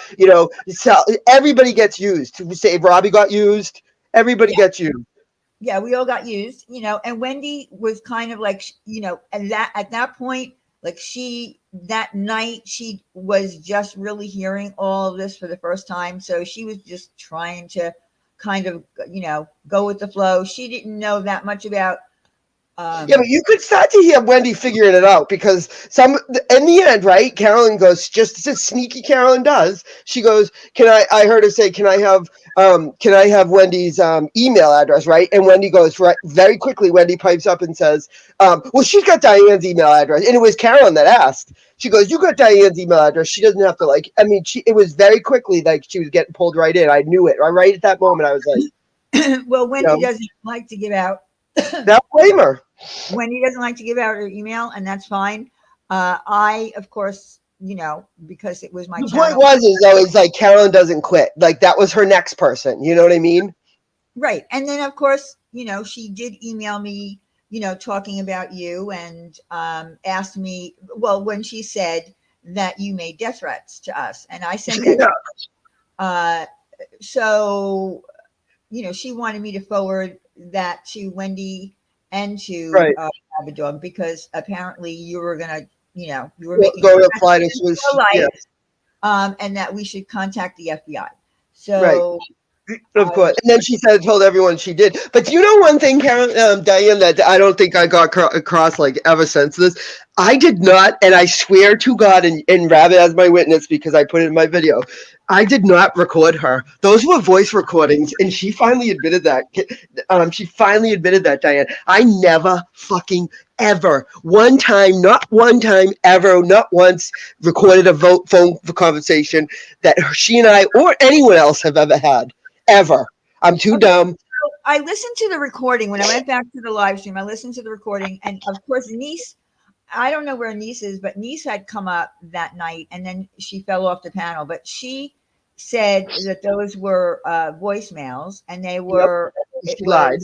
Everybody gets used. We say Robbie got used. Everybody gets used. Yeah, we all got used, and Wendy was kind of like, at that point, like that night, she was just really hearing all of this for the first time. So she was just trying to kind of, go with the flow. She didn't know that much about. Yeah, but you could start to hear Wendy figuring it out because in the end, right? Carolyn goes, just as sneaky Carolyn does. She goes, I heard her say, can I have Wendy's email address, right? And Wendy goes, right, very quickly, Wendy pipes up and says, well, she's got Diane's email address. And it was Carolyn that asked. She goes, you got Diane's email address. She doesn't have to it was very quickly like she was getting pulled right in. I knew it. Right at that moment, I was like, well, Wendy doesn't like to give out. That blame her. Wendy doesn't like to give out her email, and that's fine. I, of course, because it was my The point channel. was like Carolyn doesn't quit. Like that was her next person. You know what I mean? Right. And then, of course, she did email me, talking about you and asked me, well, when she said that you made death threats to us. And I sent that. So, she wanted me to forward that to Wendy and to Right. Abadog, because apparently you were going to, you were making Go to apply to Swiss. Yeah. and that we should contact the FBI. Right. So Of course. And then she told everyone she did. But you know one thing, Carolyn, Diane, that I don't think I got across like ever since this? I did not, and I swear to God, and Rabbit as my witness because I put it in my video, I did not record her. Those were voice recordings, and she finally admitted that. Diane. I never fucking ever, not one time ever, not once recorded a phone conversation that she and I or anyone else have ever had. Ever. I'm too dumb. So I listened to the recording when I went back to the live stream. I listened to the recording, and of course, Niece, I don't know where Niece is, but Niece had come up that night, and then she fell off the panel. But she said that those were voicemails, and they were. She lied.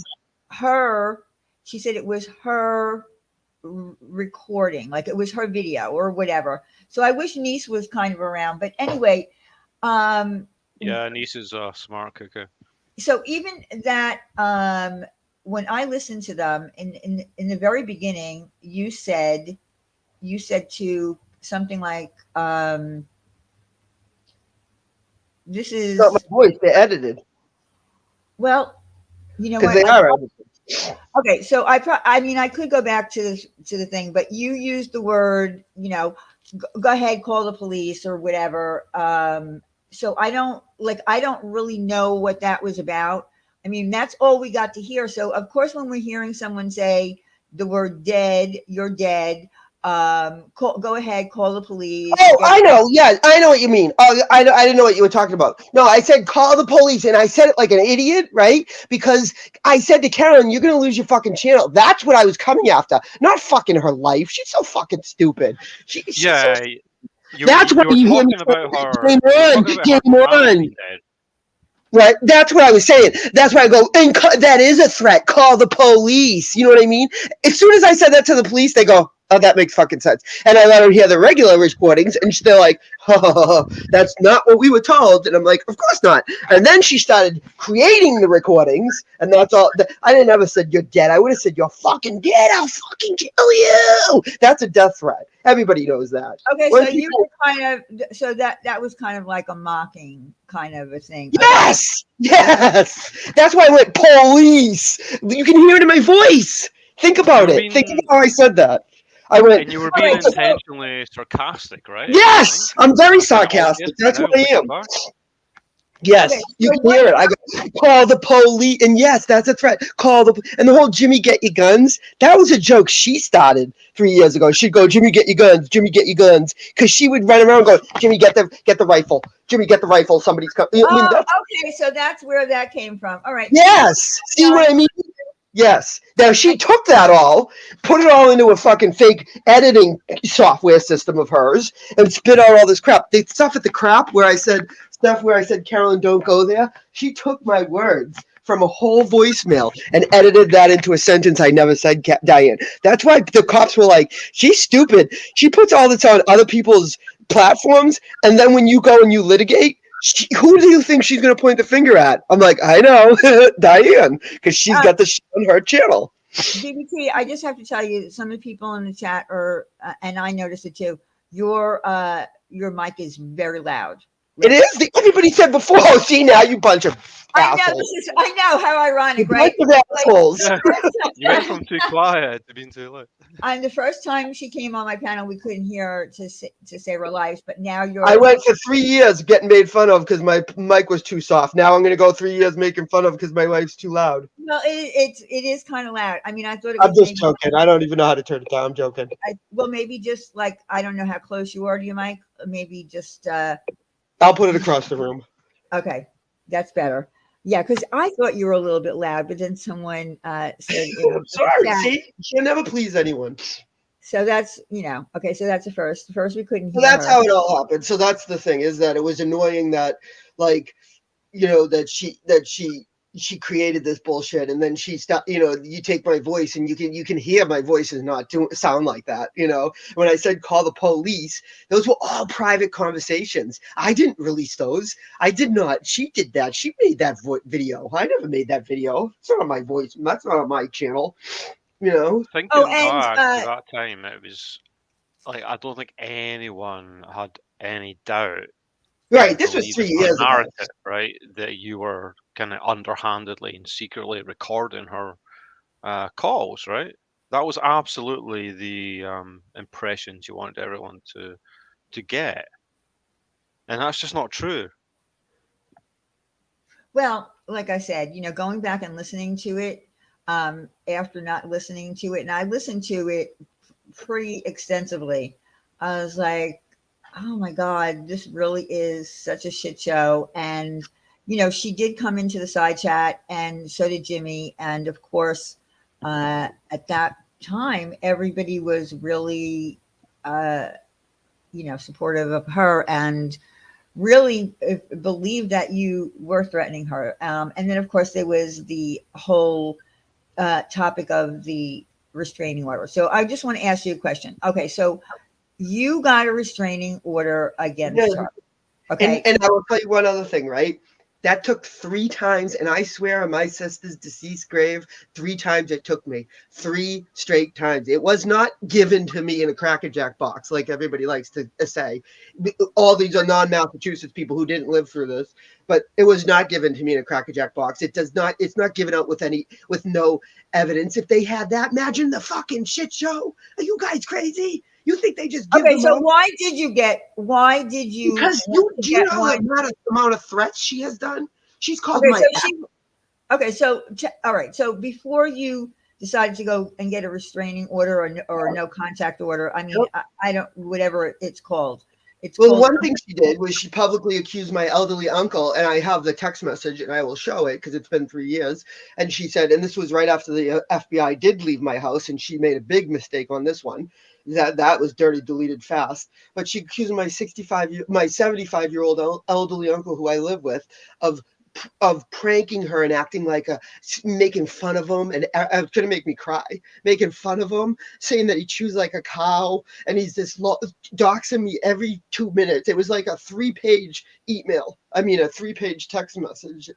Her. She said it was her recording, like it was her video or whatever. So I wish Niece was kind of around. But anyway. Yeah, Niece is a smart cooker. So even that, when I listened to them in the very beginning, you said to something like, "This is not my voice. They edited." Well, you know because what? they are edited. Okay, so I mean, I could go back to the thing, but you used the word, go ahead, call the police or whatever. So I don't really know what that was about. I mean, that's all we got to hear. So of course, when we're hearing someone say the word dead, you're dead, go ahead, call the police. Oh, I know. Yeah, I know what you mean. Oh, I didn't know what you were talking about. No, I said call the police, and I said it like an idiot, right? Because I said to Carolyn, "You're gonna lose your fucking channel." That's what I was coming after, not fucking her life. She's so fucking stupid. She's Yeah, so... you That's why were you hear me talking about her. Game You were on, talking about game her channel on. being dead. Right, that's what I was saying. That's why I go, and that is a threat. Call the police. You know what I mean? As soon as I said that to the police, they go, "Oh, that makes fucking sense." And I let her hear the regular recordings, and they're like, "Oh, that's not what we were told." And I'm like, "Of course not." And then she started creating the recordings, and that's all. I didn't ever said you're dead. I would have said you're fucking dead. I'll fucking kill you. That's a death threat. Everybody knows that. Okay, When so you people- were kind of, so that was kind of like a mocking kind of a thing. Yes, yes. That's why I went police. You can hear it in my voice. Think about You were it. Think being- about how I said that. I went. And you were being intentionally sarcastic, right? Yes, I'm very That's kinda sarcastic. obvious That's now, what I looking am. back. Yes, Okay, you so can hear it. I go, call the police, and yes, that's a threat. Call the and the whole Jimmy get your guns. That was a joke she started 3 years ago. She'd go, "Jimmy get your guns, Jimmy get your guns," because she would run around and go, "Jimmy get the rifle, Jimmy get the rifle. Somebody's coming." Okay, so that's where that came from. All right. Yes, see what I mean? Yes. Now she took that all, put it all into a fucking fake editing software system of hers, and spit out all this crap. The stuff at the crap where I said Carolyn, don't go there. She took my words from a whole voicemail and edited that into a sentence I never said, Diane. That's why the cops were like, "She's stupid. She puts all this on other people's platforms, and then when you go and you litigate, who do you think she's going to point the finger at?" I'm like, "I know, Diane, because she's got the shit on her channel." BBT, I just have to tell you, some of the people in the chat are, and I noticed it too. Your mic is very loud. It is. Everybody said before. Oh, see now, you bunch of assholes. I know how ironic, You right? bunch of assholes. You went from too quiet to being too loud. And the first time she came on my panel, we couldn't hear her to save her life. But now you're. I went for 3 years getting made fun of because my mic was too soft. Now I'm going to go 3 years making fun of because my wife's too loud. No, it is kind of loud. I mean, I thought it was. I'm just joking. I don't even know how to turn it down. I'm joking. Well, maybe just like, I don't know how close you are to your mic. Maybe just. I'll put it across the room. Okay, that's better. Yeah, because I thought you were a little bit loud, but then someone said, I'm sorry. See, you can never please anyone. So that's, okay, so that's the first. The first we couldn't So hear that's her. how it all happened. So that's the thing, is that it was annoying that, like, that she created this bullshit, and then she stopped. You take my voice, and you can hear my voice is not sound like that. When I said call the police, those were all private conversations. I didn't release those. I did not. She did that. She made that video. I never made that video. It's not on my voice. That's not on my channel. Oh, Thinking and back to that time, it was like I don't think anyone had any doubt in Right. This was 3 believing her years ago. narrative, right? That you were kind of underhandedly and secretly recording her calls, right? That was absolutely the impressions you wanted everyone to get, and that's just not true. well, like I said, going back and listening to it, after not listening to it, and I listened to it pretty extensively, I was like, oh my God, this really is such a shit show. And, she did come into the side chat, and so did Jimmy. And of course, at that time, everybody was really, uh, supportive of her, and really believed that you were threatening her. And then, of course, there was the whole topic of the restraining order. So I just want to ask you a question. Okay, so you got a restraining order against her. Okay. And I will tell you one other thing, right? That took 3 times, and I swear on my sister's deceased grave, 3 times it took me. 3 straight times. It was not given to me in a Cracker Jack box, like everybody likes to say. All these are non-Massachusetts people who didn't live through this, but it was not given to me in a Cracker Jack box. It's not given out with no evidence. If they had that, imagine the fucking shit show. Are you guys crazy? You think they just give Okay, them so out? why did you Because do you know the amount of threats she has done? She's called Okay, my so all right. So before you decided to go and get a restraining order or no contact order, I mean, I don't, whatever it's called. Well, one thing she did was she publicly accused my elderly uncle, and I have the text message, and I will show it because it's been 3 years. And she said, and this was right after the FBI did leave my house, and she made a big mistake on this one. That was dirty, deleted fast. But she accused my 75-year-old elderly uncle who I live with of pranking her and acting like making fun of him, and it's gonna make me cry, making fun of him, saying that he chews like a cow, and he's doxing me every 2 minutes. It was like a 3-page email, a 3-page text message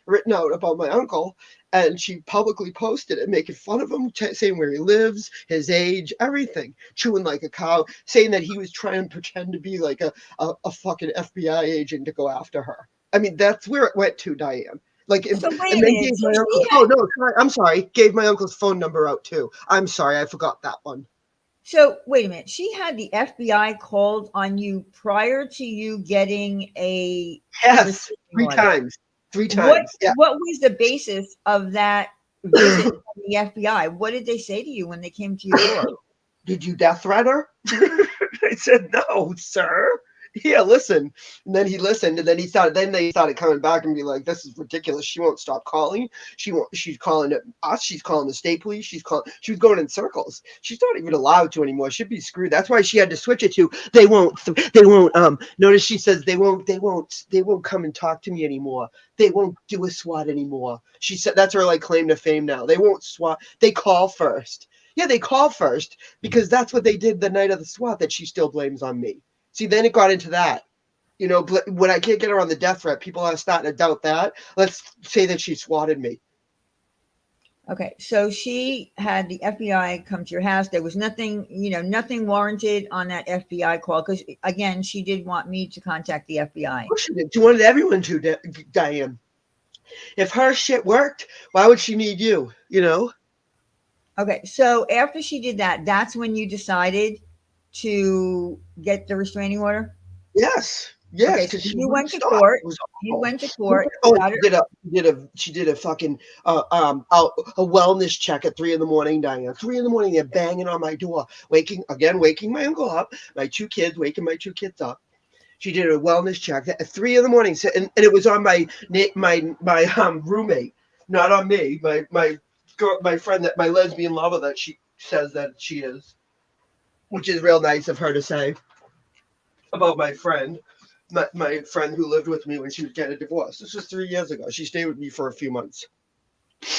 written out about my uncle, and she publicly posted it, making fun of him, saying where he lives, his age, everything, chewing like a cow, saying that he was trying to pretend to be like a fucking FBI agent to go after her. I mean, that's where it went to, Diane. Like, So wait and a then minute. gave So my uncle. Oh no, sorry, I'm sorry. Gave my uncle's phone number out too. I'm sorry, I forgot that one. So wait a minute. She had the FBI called on you prior to you getting a Yes, restraining 3 order. times. 3 times. Yeah. What was the basis of that visit from the FBI? What did they say to you when they came to your door? Did you death threat her? I said, no, sir. Yeah, listen. And then he listened, and then they started coming back and be like, this is ridiculous. She won't stop calling. She's calling us, she's calling the state police, she was going in circles. She's not even allowed to anymore. She'd be screwed. That's why she had to switch it to they won't notice she says they won't come and talk to me anymore. They won't do a SWAT anymore. She said that's her like claim to fame now. They won't SWAT, they call first. Yeah, they call first because that's what they did the night of the SWAT that she still blames on me. See, then it got into that. When I can't get her on the death threat, people are starting to doubt that. Let's say that she swatted me. Okay, so she had the FBI come to your house. There was nothing warranted on that FBI call because, again, she did want me to contact the FBI. Of course she did. She wanted everyone to, Diane. If her shit worked, why would she need you, Okay, so after she did that, that's when you decided to get the restraining order? Yes. Okay, so you went to court. You went to court. Oh, she did a fucking a wellness check at 3 a.m, Diane. 3 a.m, they're banging on my door, waking my uncle up, waking my 2 kids up. She did a wellness check at 3 a.m, and it was on my roommate, not on me. My friend, that my lesbian lover that she says that she is. which is real nice of her to say about my friend. My friend who lived with me when she was getting a divorce. This was 3 years ago. She stayed with me for a few months.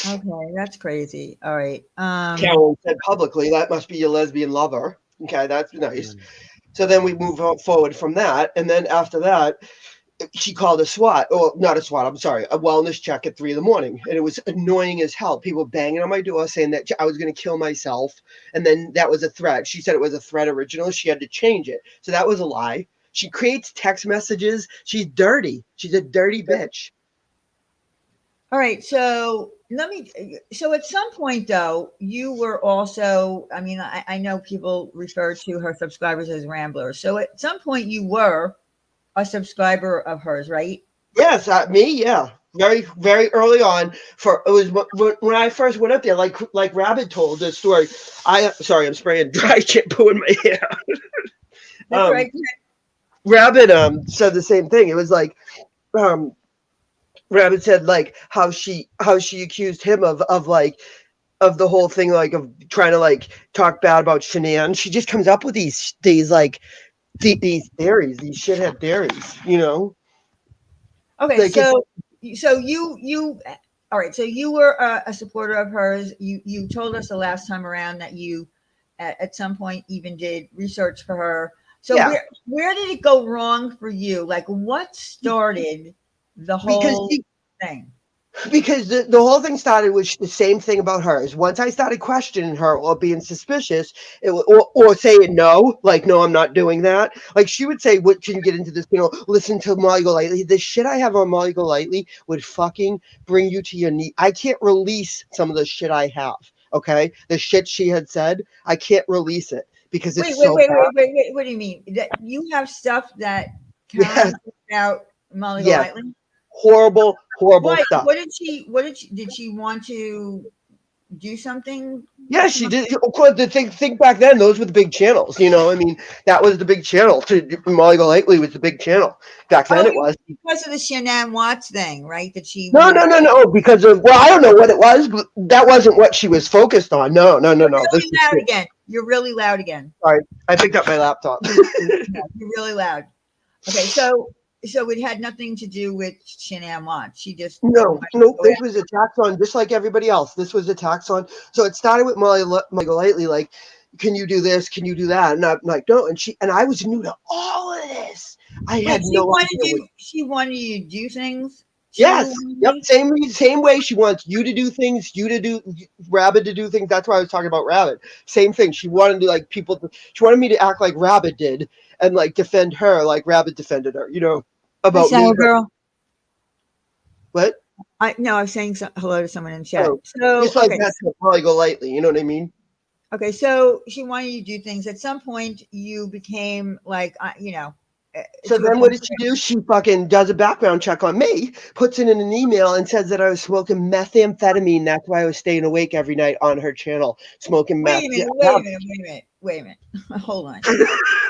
Okay, that's crazy. All right. Carolyn said publicly, that must be your lesbian lover. Okay, that's nice. Mm. So then we move forward from that. And then after that, she called a SWAT, or not a SWAT, I'm sorry, a wellness check at 3 in the morning. And it was annoying as hell. People banging on my door saying that I was going to kill myself. And then that was a threat. She said it was a threat originally. She had to change it. So that was a lie. She creates text messages. She's dirty. She's a dirty bitch. All right. So so at some point though, you were also, I mean, I know people refer to her subscribers as ramblers. So at some point you were a subscriber of hers, right? Yes, me, yeah. Very, very early on. It was when I first went up there, like Rabbit told the story. Sorry, I'm spraying dry shampoo in my hair. That's right. Rabbit said the same thing. It was like Rabbit said like how she accused him of the whole thing, like of trying to like talk bad about Shanann. She just comes up with these like these theories, these shithead theories, you know. Okay, Like so you all right. So you were a supporter of hers. You told us the last time around that you at some point even did research for her. So Yeah. where did it go wrong for you? Like what started the whole thing? Because the whole thing started with the same thing about hers. Once I started questioning her or being suspicious, or saying no, like no, I'm not doing that. Like she would say, "What can you get into this? You know, listen to Molly Golightly. The shit I have on Molly Golightly would fucking bring you to your knee. I can't release some of the shit I have. Okay, the shit she had said, I can't release it because it's Wait. bad. What do you mean? That you have stuff that Yes, Carolyn put out Molly yes, Golightly? horrible Why? stuff. Did she want to do something? Yeah, she did. Of course, think back then, those were the big channels. You know, I mean, that was the big channel. Molly Golightly was the big channel back then. Oh, It was because of the Shanann Watts thing, right? That she no. Because of I don't know what it was, but that wasn't what she was focused on. No. This Really is loud again. You're really loud again. sorry. I picked up my laptop. You're really loud. Okay, so it had nothing to do with Shanann Watts. She just No. This was a tax on just like everybody else. This was a tax on. So it started with Molly Golightly, like, can you do this? Can you do that? And I'm like, no. And I was new to all of this. I had no idea. She wanted you to do things. Yes. Yep. Same way she wants you to do things, you to do Rabbit to do things. That's why I was talking about Rabbit. Same thing. She wanted to like she wanted me to act like Rabbit did and like defend her like Rabbit defended her, you know, about me. Girl. What? I was saying hello to someone in chat. Oh, So just like that's probably Golightly, you know what I mean? Okay, so she wanted you to do things. At some point, you became like, you know. So then what did she do? She fucking does a background check on me, puts it in an email and says that I was smoking methamphetamine. That's why I was staying awake every night on her channel, smoking meth. Wait a minute. Hold on.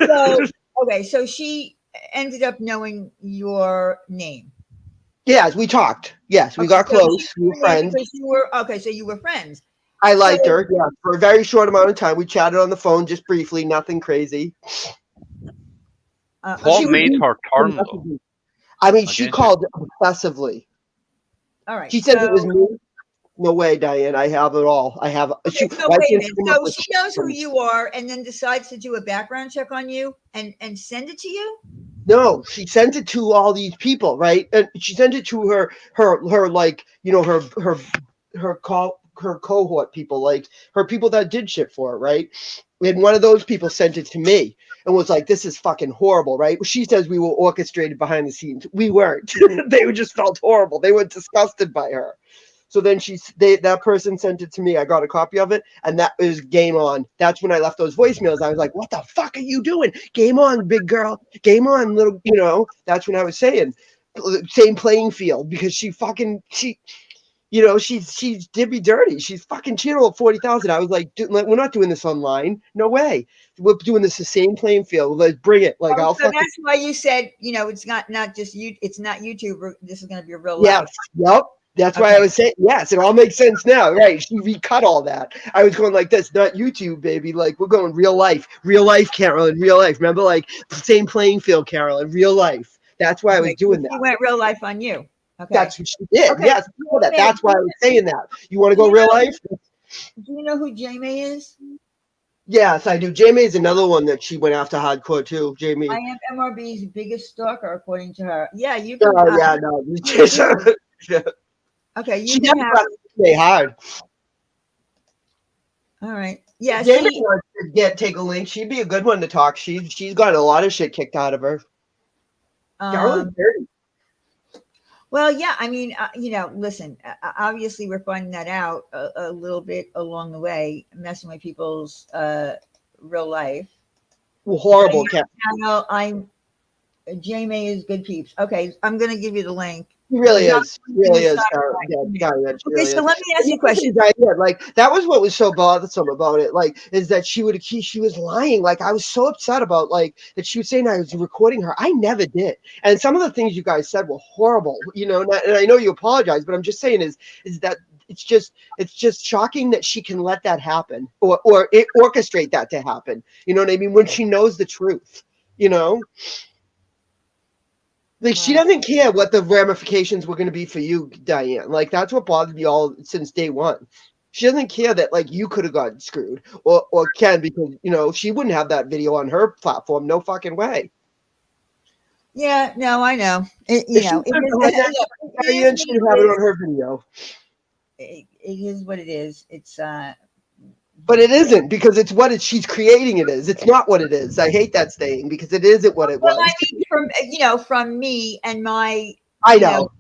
So, okay, so she ended up knowing your name. Yes, we talked. Yes, we got close. We were friends. So you were friends. I liked her, yeah, for a very short amount of time. We chatted on the phone just briefly, nothing crazy. What made her turn, though? I mean, she called obsessively. All right. She said it was me. No way, Diane. I have it all. I have. Okay, so wait a minute. So she knows who you are, and then decides to do a background check on you and send it to you. No, she sent it to all these people, right? And she sent it to her like, you know, her cohort people, like her people that did shit for her, right? And one of those people sent it to me and was like, this is fucking horrible, right? She says we were orchestrated behind the scenes. We weren't. They just felt horrible. They were disgusted by her. So then that person sent it to me. I got a copy of it, and that was game on. That's when I left those voicemails. I was like, what the fuck are you doing? Game on, big girl. Game on, little, you know. That's when I was saying, same playing field, because she you know, she did me dirty. She's fucking cheated 40,000. I was like, we're not doing this online. No way. We're doing this the same playing field. Let's bring it. Like, so that's why you said, you know, it's not just you. It's not YouTube. This is going to be a real life. Yep. That's why I was saying, yes, it all makes sense now. Right. She recut all that. I was going like this, not YouTube, baby. Like, we're going real life, Carolyn, real life. Remember, like, same playing field, Carolyn, real life. That's why I was Okay, doing she that. went real life on you. Okay. That's what she did. Okay. Yes, I know that. That's why I was saying that. You want to Do go you real know- life? Do you know who Jamie is? Yes, I do. Jamie is another one that she went after hardcore too. Jamie. I am MRB's biggest stalker, according to her. Yeah, you can. Oh yeah, no. Okay, you She can never have. got to stay hard. All right. Yeah, Jamie she. wants to take a link. She'd be a good one to talk. She's got a lot of shit kicked out of her. Carolyn's dirty. Well, yeah, I mean, listen, obviously we're finding that out a little bit along the way, messing with people's real life. Well, horrible cat. Jamie is good peeps. Okay, I'm going to give you the link. He really is. He really is. Okay, so let me ask you a question. Like, that was what was so bothersome about it. Like, is that she was lying. Like, I was so upset about, like, that she was saying I was recording her. I never did. And some of the things you guys said were horrible, and I know you apologize, but I'm just saying is that it's just shocking that she can let that happen or orchestrate that to happen. You know what I mean? When she knows the truth, Like, she doesn't care what the ramifications were going to be for you, Diane. Like, that's what bothered me all since day one. She doesn't care that, like, you could have gotten screwed or can, because, she wouldn't have that video on her platform. No fucking way. Yeah, no, I know. Diane should have it on her video. It is what it is. It's But it isn't, because it's what she's creating it is. It's not what it is. I hate that saying, because it isn't what it was. I mean, from me and my. I know.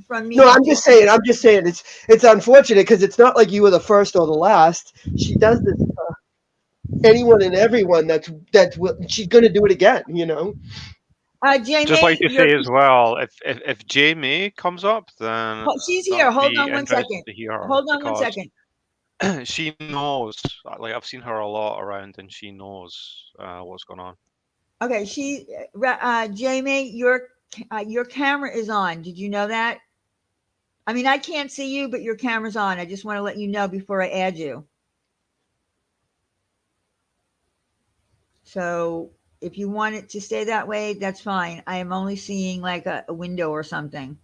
From me. No, I'm just saying. It's unfortunate, because it's not like you were the first or the last. She does this to anyone and everyone. She's going to do it again. Jamie, just like to say as well, if Jamie comes up, then she's here. Hold on one second. Hold on 1 second. She knows. Like, I've seen her a lot around, and she knows what's going on. Okay, Jamie, your camera is on. Did you know that? I mean, I can't see you, but your camera's on. I just want to let you know before I add you. So if you want it to stay that way, that's fine. I am only seeing like a window or something.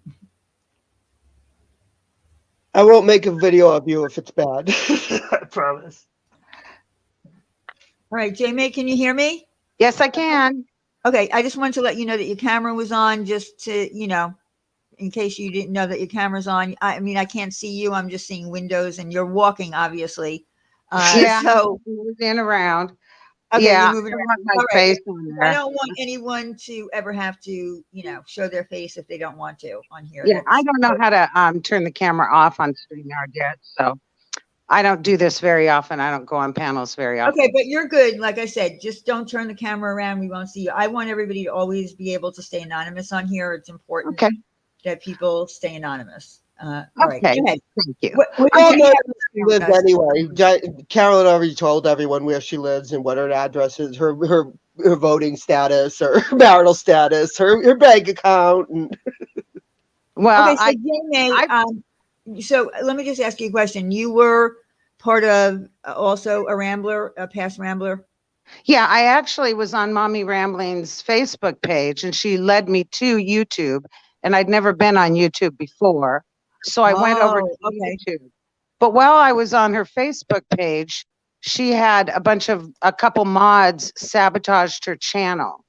I won't make a video of you if it's bad. I promise. All right, Jamie, can you hear me? Yes, I can. Okay, I just wanted to let you know that your camera was on, just to, in case you didn't know that your camera's on. I mean, I can't see you. I'm just seeing windows, and you're walking, obviously. Yeah, so moving around. Okay, yeah, you're moving around. my face on there. I don't want anyone to ever have to, show their face if they don't want to on here. Yeah, I don't know how to turn the camera off on StreamYard yet, so I don't do this very often. I don't go on panels very often. Okay, but you're good. Like I said, just don't turn the camera around. We won't see you. I want everybody to always be able to stay anonymous on here. It's important that people stay anonymous. All right, go ahead. Thank you. She lives anyway. Carolyn already told everyone where she lives and what her address is, her voting status, her marital status, her bank account. And well, okay, so Jamie, so let me just ask you a question. You were part of also a Rambler, a past Rambler? Yeah, I actually was on Mommy Rambling's Facebook page, and she led me to YouTube, and I'd never been on YouTube before. So I went over to YouTube. But while I was on her Facebook page, she had a couple mods sabotaged her channel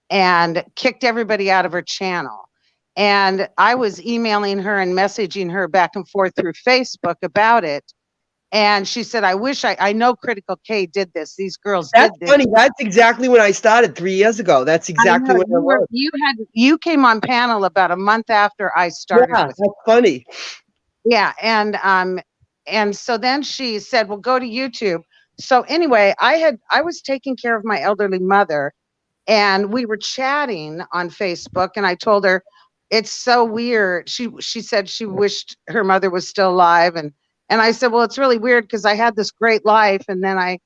and kicked everybody out of her channel. And I was emailing her and messaging her back and forth through Facebook about it. And she said, I know Critical K did this. These girls did this. That's funny. That's exactly when I started 3 years ago. That's exactly what it was. You came on panel about a month after I started. Yeah, that's funny. Yeah. And so then she said, well, go to YouTube. So anyway, I was taking care of my elderly mother, and we were chatting on Facebook, and I told her, it's so weird. She said she wished her mother was still alive. And I said, well, it's really weird because I had this great life, and then I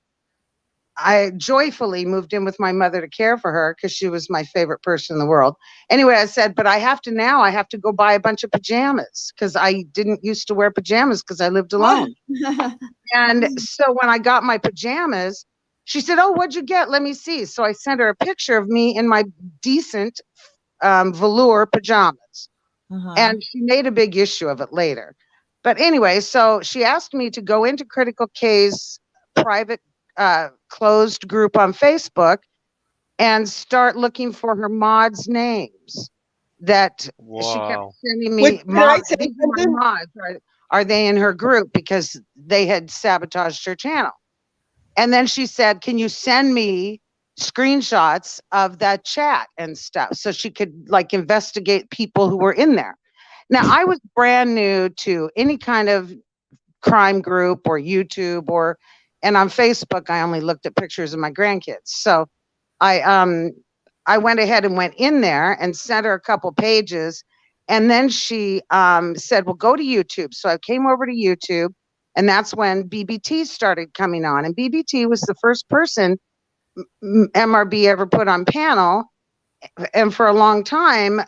I joyfully moved in with my mother to care for her because she was my favorite person in the world. Anyway, I said, but I have to go buy a bunch of pajamas because I didn't used to wear pajamas because I lived alone. And so when I got my pajamas, she said, oh, what'd you get? Let me see. So I sent her a picture of me in my decent velour pajamas. And she made a big issue of it later. But anyway, so she asked me to go into Critical K's private closed group on Facebook and start looking for her mods' names that she kept Wow. sending me. Wait, can I say These are my something? mods. Are they in her group? Because they had sabotaged her channel. And then she said, can you send me screenshots of that chat and stuff so she could like investigate people who were in there? Now, I was brand new to any kind of crime group or YouTube and on Facebook, I only looked at pictures of my grandkids. So I went ahead and went in there and sent her a couple pages. And then she said, well, go to YouTube. So I came over to YouTube, and that's when BBT started coming on. And BBT was the first person MRB ever put on panel. And for a long time,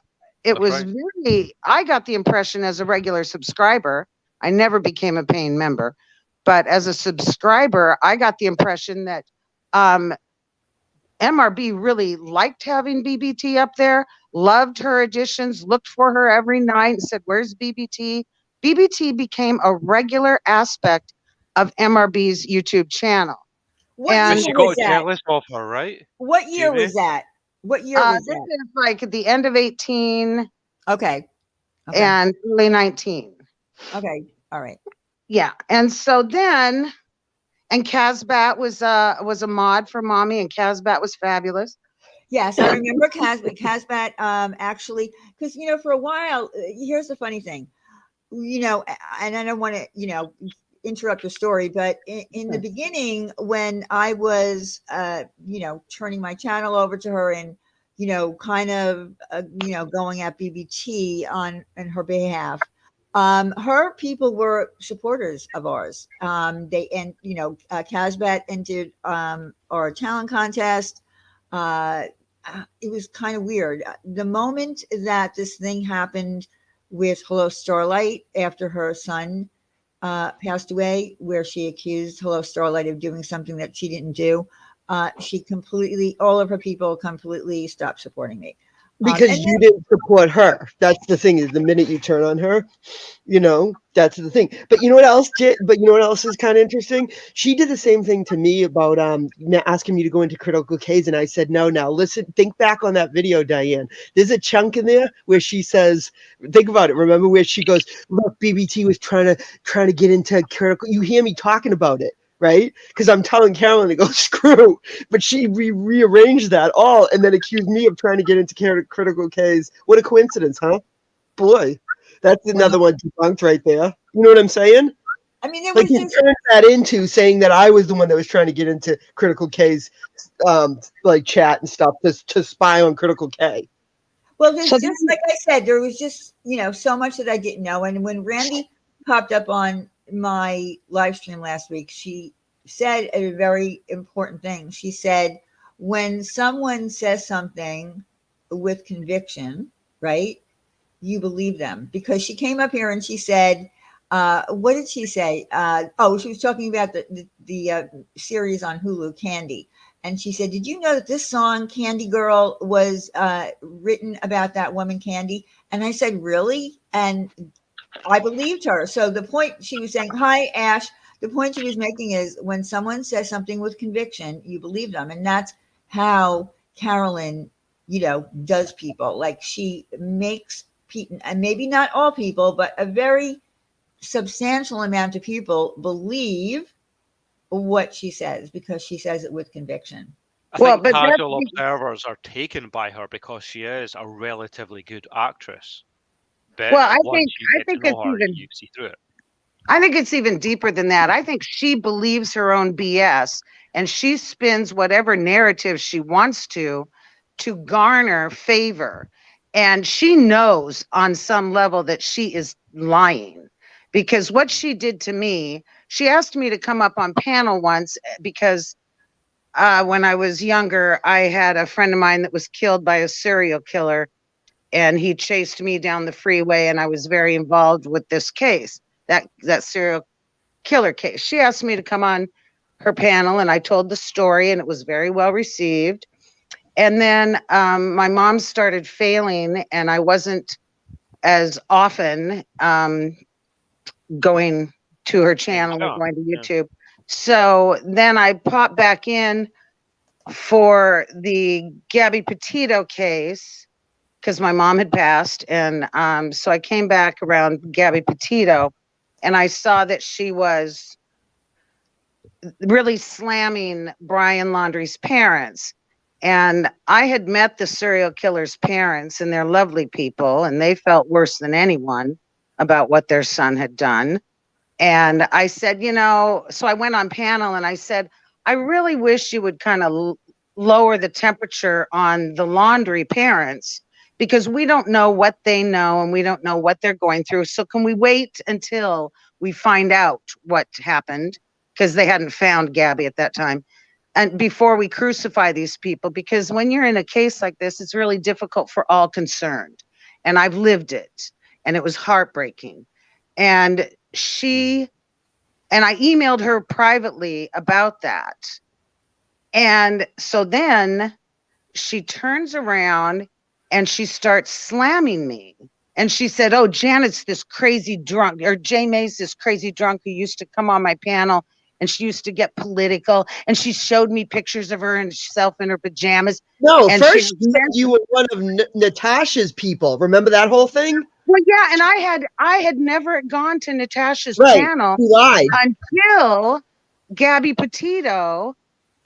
it That's was right. really, I got the impression as a regular subscriber, I never became a paying member, but as a subscriber, I got the impression that MRB really liked having BBT up there, loved her editions, looked for her every night and said, where's BBT? BBT became a regular aspect of MRB's YouTube channel. What And But year she was got that? jealous of her, right? What year Judy? was that? What year was this that? is like at the end of 18 Okay. and early 19. Okay. All right. Yeah. And so then, and Casbat was a mod for Mommy, and Casbat was fabulous. Yes, I remember Casbat. Casbat actually, because for a while, here's the funny thing, and I don't want to, interrupt your story, but in the beginning, when I was, turning my channel over to her and, kind of, going at BBT on her behalf, her people were supporters of ours. Casbat entered our talent contest. It was kind of weird. The moment that this thing happened with Hello Starlight after her son passed away, where she accused Hello Starlight of doing something that she didn't do, all of her people completely stopped supporting me. Because you didn't support her. That's the thing, is the minute you turn on her, that's the thing. But you know what else did? But you know what else is kind of interesting? She did the same thing to me about asking me to go into Critical K's, and I said no. Now listen, think back on that video, Diane. There's a chunk in there where she says, think about it. Remember where she goes, look, BBT was trying to get into Critical. You hear me talking about it, right? Because I'm telling Carolyn to go screw, but she rearranged that all and then accused me of trying to get into Critical K's. What a coincidence, huh? Boy, that's another one debunked right there. You know what I'm saying? I mean, it Like was he just turned that into saying that I was the one that was trying to get into Critical K's like chat and stuff to spy on Critical K. well, there's just like I said, there was just so much that I didn't know. And when Randy popped up on my live stream last week, she said a very important thing. She said, when someone says something with conviction, right, you believe them. Because she came up here and she said, what did she say? She was talking about the series on Hulu, Candy. And she said, did you know that this song, Candy Girl, was written about that woman, Candy? And I said, really? And I believed her. So the point she was saying, hi, Ash. The point she was making is when someone says something with conviction, you believe them. And that's how Carolyn, does people. Like she makes people, and maybe not all people, but a very substantial amount of people believe what she says because she says it with conviction. I think casual observers are taken by her because she is a relatively good actress. But I once think you get to know her, you see through it. I think it's even deeper than that. I think she believes her own BS and she spins whatever narrative she wants to garner favor. And she knows on some level that she is lying, because what she did to me, she asked me to come up on panel once because when I was younger, I had a friend of mine that was killed by a serial killer, and he chased me down the freeway, and I was very involved with this case, that serial killer case. She asked me to come on her panel, and I told the story, and it was very well received. And then my mom started failing, and I wasn't as often going to her channel or going to YouTube. So then I popped back in for the Gabby Petito case because my mom had passed. And so I came back around Gabby Petito, and I saw that she was really slamming Brian Laundrie's parents. And I had met the serial killer's parents, and they're lovely people, and they felt worse than anyone about what their son had done. And I said, so I went on panel and I said, I really wish you would kind of lower the temperature on the Laundrie parents, because we don't know what they know and we don't know what they're going through. So can we wait until we find out what happened? Because they hadn't found Gabby at that time. And before we crucify these people, because when you're in a case like this, it's really difficult for all concerned. And I've lived it, and it was heartbreaking. And I emailed her privately about that. And so then she turns around and she starts slamming me. And she said, oh, Janet's this crazy drunk, or Jay May's this crazy drunk who used to come on my panel, and she used to get political. And she showed me pictures of herself in her pajamas. No, and first she said you were one of Natasha's people. Remember that whole thing? Well, yeah, and I had never gone to Natasha's channel until Gabby Petito.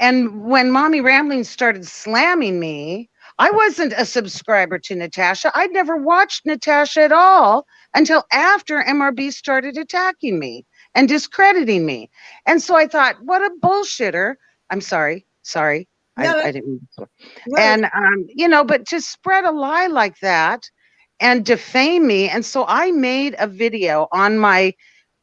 And when Mommy Rambling started slamming me, I wasn't a subscriber to Natasha. I'd never watched Natasha at all until after MRB started attacking me and discrediting me. And so I thought, what a bullshitter. I'm sorry. I didn't mean to. And, but to spread a lie like that and defame me. And so I made a video on my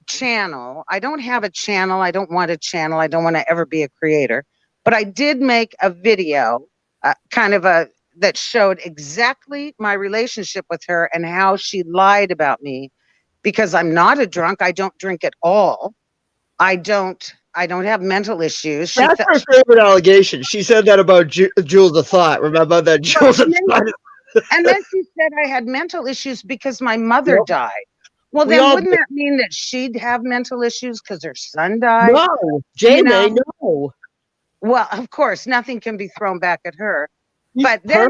channel. I don't have a channel. I don't want a channel. I don't want to ever be a creator. But I did make a video that showed exactly my relationship with her and how she lied about me, because I'm not a drunk. I don't drink at all. I don't have mental issues. That's her favorite allegation. She said that about Jules the Thought. Remember that Jules the Thought? And then she said I had mental issues because my mother died. Well, then wouldn't that mean that she'd have mental issues because her son died? No, Jamie, no. Well, of course, nothing can be thrown back at her. But then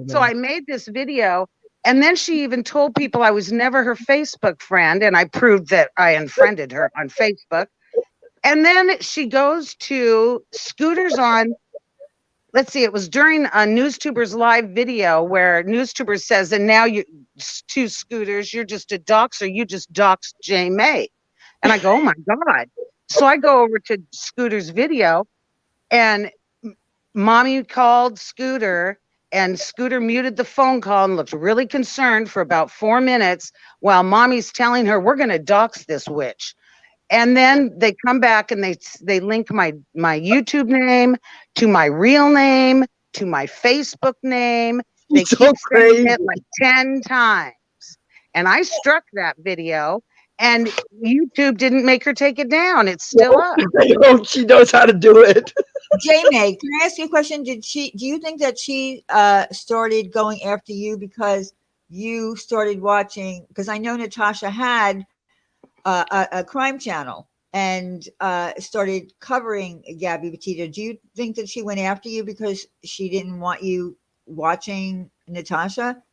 so I made this video, and then she even told people I was never her Facebook friend, and I proved that I unfriended her on Facebook. And then she goes to Scooters on, let's see, it was during a NewsTubers live video where NewsTubers says, and now you two Scooters, you're just a doxer, you just doxed Jay May. And I go, oh my God. So I go over to Scooter's video, and Mommy called Scooter, and Scooter muted the phone call and looked really concerned for about 4 minutes while Mommy's telling her, we're going to dox this witch. And then they come back and they link my YouTube name to my real name, to my Facebook name. They keep saying it like 10 times. And I struck that video, and YouTube didn't make her take it down. It's still up. She knows how to do it. Jamie, can I ask you a question? Do you think that she started going after you because you started watching? Because I know Natasha had a crime channel and started covering Gabby Petito. Do you think that she went after you because she didn't want you watching Natasha?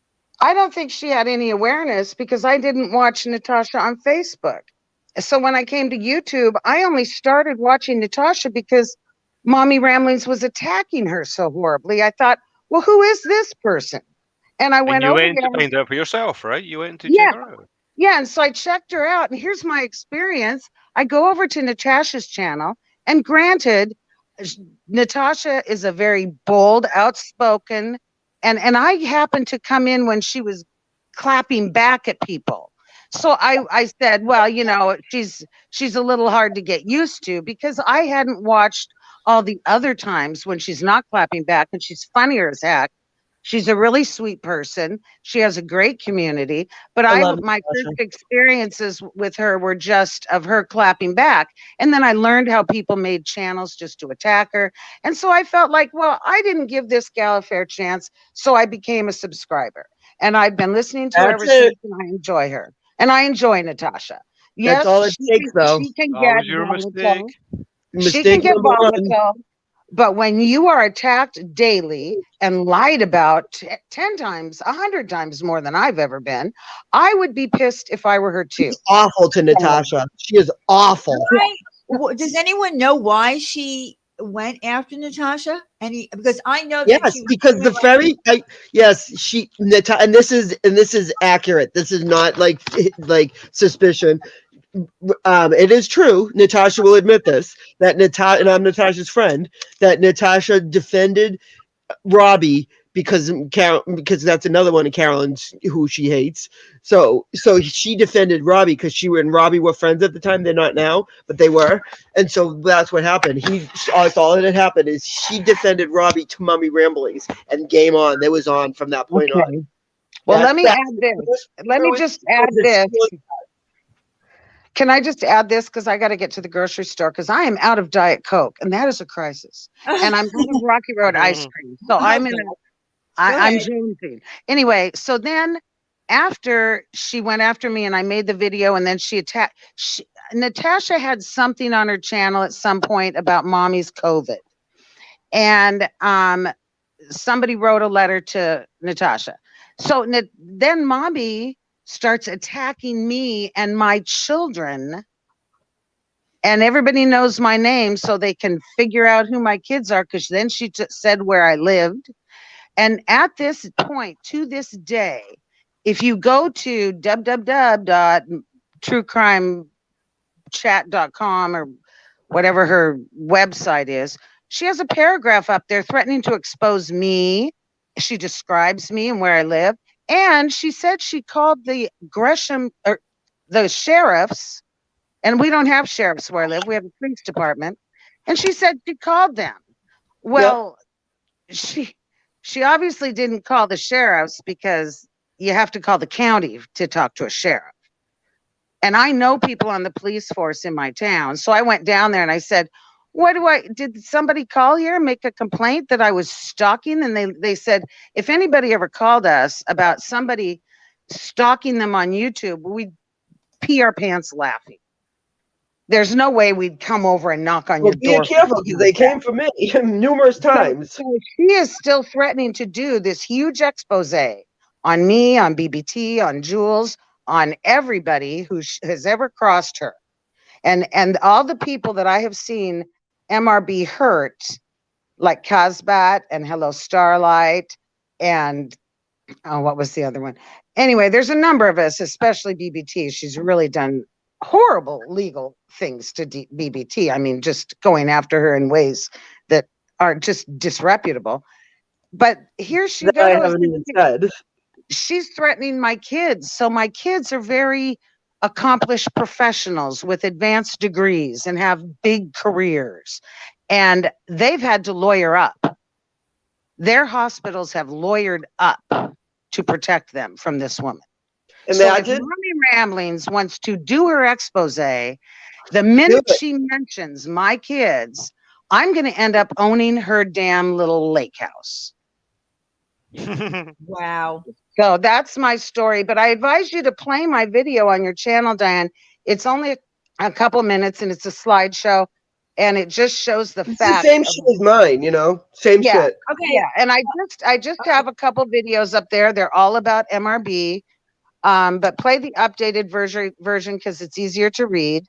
I don't think she had any awareness because I didn't watch Natasha on Facebook. So when I came to YouTube, I only started watching Natasha because Mommy Ramblings was attacking her so horribly. I thought, well, who is this person? And I went over there. You went to find out for yourself, right? You went to check her out. Yeah, and so I checked her out, and here's my experience. I go over to Natasha's channel, and granted, Natasha is a very bold, outspoken, and I happened to come in when she was clapping back at people. So I said, well, she's a little hard to get used to, because I hadn't watched all the other times when she's not clapping back, and she's funnier as heck. She's a really sweet person. She has a great community, but I love my Natasha. first experiences with her were just of her clapping back. And then I learned how people made channels just to attack her. And so I felt like, well, I didn't give this gal a fair chance. So I became a subscriber, and I've been listening to her That's ever since, and I enjoy her. And I enjoy Natasha. That's Yes, all it takes, though. she can That get was your volatile. mistake. She can Mistake get number one. volatile. But when you are attacked daily and lied about 10 times, 100 times more than I've ever been, I would be pissed if I were her too. She's awful to Natasha. She is awful. Does anyone know why she went after Natasha? Because I know that Yes, she was because the ferry. And this is accurate. This is not like suspicion. It is true. Natasha will admit this. That Natasha, and I'm Natasha's friend. That Natasha defended Robbie because that's another one of Carolyn's who she hates. So she defended Robbie because she and Robbie were friends at the time. They're not now, but they were. And so that's what happened. That's all that had happened is she defended Robbie to Mommy Ramblings, and game on. They was on from that point on. Well, let me add this. Let me just add this. Can I just add this? Because I got to get to the grocery store because I am out of Diet Coke, and that is a crisis. And I'm out of Rocky Road ice cream. So I'm I'm jonesing. Anyway, so then after she went after me and I made the video, and then she attacked, Natasha had something on her channel at some point about mommy's COVID. And somebody wrote a letter to Natasha. So then mommy starts attacking me and my children, and everybody knows my name so they can figure out who my kids are, because then she said where I lived. And at this point, to this day, if you go to www.truecrimechat.com or whatever her website is, she has a paragraph up there threatening to expose me. She describes me and where I live. And she said she called the Gresham or the sheriffs, and we don't have sheriffs where I live. We have a police department. And she said she called them. Well, she obviously didn't call the sheriffs, because you have to call the county to talk to a sheriff. And I know people on the police force in my town. So I went down there and I said, did somebody call here and make a complaint that I was stalking? And they said, if anybody ever called us about somebody stalking them on YouTube, we'd pee our pants laughing. There's no way we'd come over and knock on your door. Be careful, because they came for me numerous times. So she is still threatening to do this huge expose on me, on BBT, on Jules, on everybody who has ever crossed her. And all the people that I have seen MRB hurt, like Casbat and Hello Starlight, and what was the other one? Anyway, there's a number of us, especially BBT. She's really done horrible legal things to BBT. I mean, just going after her in ways that are just disreputable. But here she goes. I haven't even said. She's threatening my kids. So my kids are very accomplished professionals with advanced degrees and have big careers. And they've had to lawyer up. Their hospitals have lawyered up to protect them from this woman. So if Mommy Ramblings wants to do her expose, the minute she mentions my kids, I'm going to end up owning her damn little lake house. Wow. So that's my story. But I advise you to play my video on your channel, Diane. It's only a couple minutes, and it's a slideshow, and it just shows the fact. The same shit as mine, same shit. Okay. Yeah, and I just have a couple videos up there. They're all about MRB. But play the updated version because it's easier to read.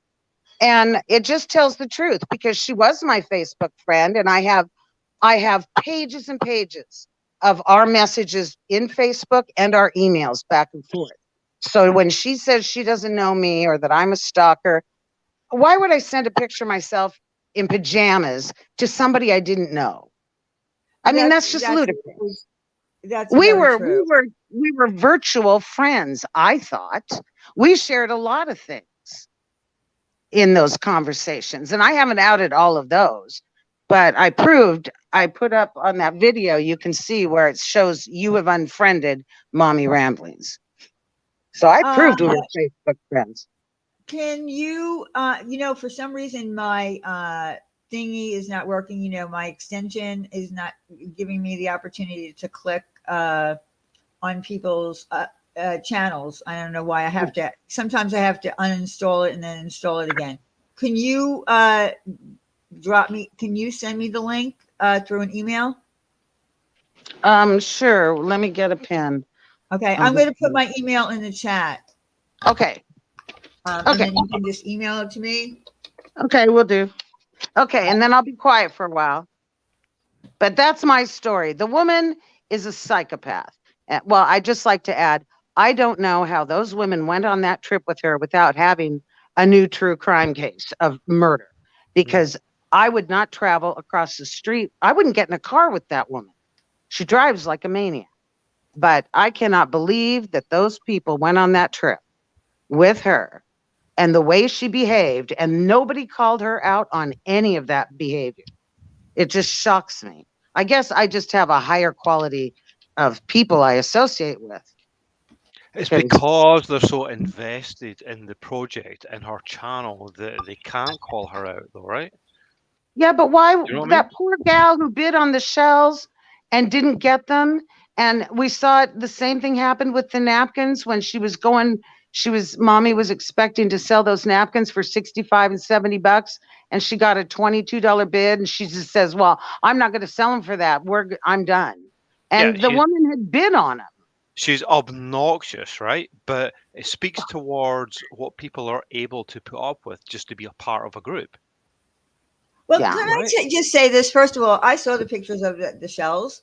And it just tells the truth, because she was my Facebook friend, and I have pages and pages of our messages in Facebook and our emails back and forth. So when she says she doesn't know me or that I'm a stalker, why would I send a picture of myself in pajamas to somebody I didn't know? I mean, that's just ludicrous. We were virtual friends. I thought we shared a lot of things in those conversations, and I haven't outed all of those. But I put up on that video, you can see where it shows you have unfriended Mommy Ramblings. So I proved we were Facebook friends. Can you, for some reason my thingy is not working. My extension is not giving me the opportunity to click on people's channels. I don't know why. Sometimes I have to uninstall it and then install it again. Can you can you send me the link through an email? Sure. Let me get a pen. Okay. I'm going to put my email in the chat. Okay. And then you can just email it to me. Okay, we'll do. Okay, and then I'll be quiet for a while. But that's my story. The woman is a psychopath. Well, I just like to add, I don't know how those women went on that trip with her without having a new true crime case of murder, because I would not travel across the street. I wouldn't get in a car with that woman. She drives like a maniac. But I cannot believe that those people went on that trip with her and the way she behaved, and nobody called her out on any of that behavior. It just shocks me. I guess I just have a higher quality of people I associate with. It's because they're so invested in the project and her channel that they can't call her out, though, right? Yeah, but why That poor gal who bid on the shells and didn't get them? And we saw the same thing happen with the napkins when mommy was expecting to sell those napkins for 65 and 70 bucks. And she got a $22 bid. And she just says, well, I'm not going to sell them for that. I'm done. And the woman had bid on them. She's obnoxious, right? But it speaks towards what people are able to put up with just to be a part of a group. Well, can I just say this? First of all, I saw the pictures of the shells.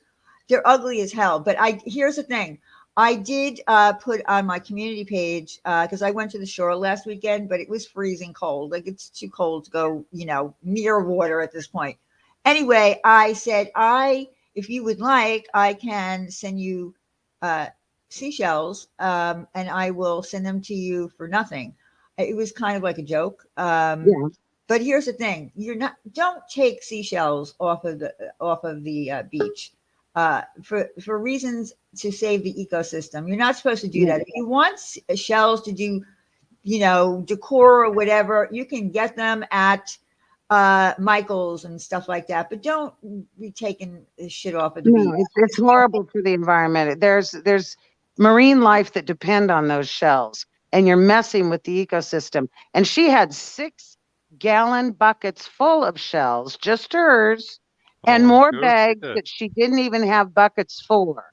They're ugly as hell. But here's the thing. I did put on my community page because I went to the shore last weekend, but it was freezing cold. Like, it's too cold to go, near water at this point. Anyway, I said, if you would like, I can send you seashells and I will send them to you for nothing. It was kind of like a joke. But here's the thing: don't take seashells off of the beach for reasons to save the ecosystem. You're not supposed to do that. If you want shells to do, decor or whatever, you can get them at Michael's and stuff like that. But don't be taking shit off of the beach. It's horrible for the environment. There's marine life that depend on those shells, and you're messing with the ecosystem. And she had 6-gallon buckets full of shells, just hers, and more bags that she didn't even have buckets for.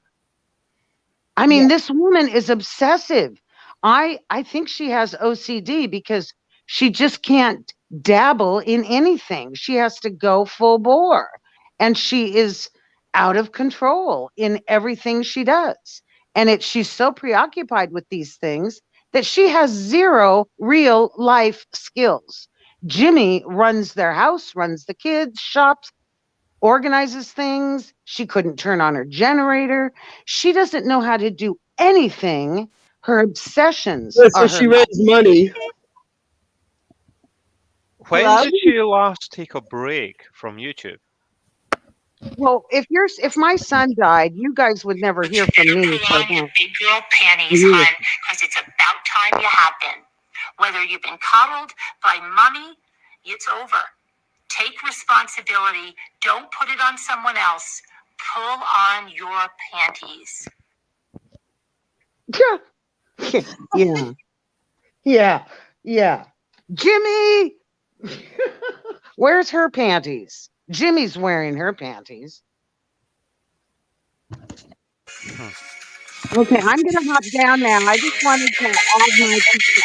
I mean, this woman is obsessive. I think she has OCD because she just can't dabble in anything. She has to go full bore, and she is out of control in everything she does. And she's so preoccupied with these things that she has zero real life skills. Jimmy runs their house, runs the kids, shops, organizes things. She couldn't turn on her generator. She doesn't know how to do anything. Her obsessions so she raised money. When did you last take a break from YouTube? Well, if my son died, you guys would never hear from me. Big girl panties, hon, because it's about time you have been. Whether you've been coddled by mommy, it's over. Take responsibility. Don't put it on someone else. Pull on your panties. Yeah. Jimmy, where's her panties? Jimmy's wearing her panties. Okay, I'm going to hop down now. I just wanted to add my picture.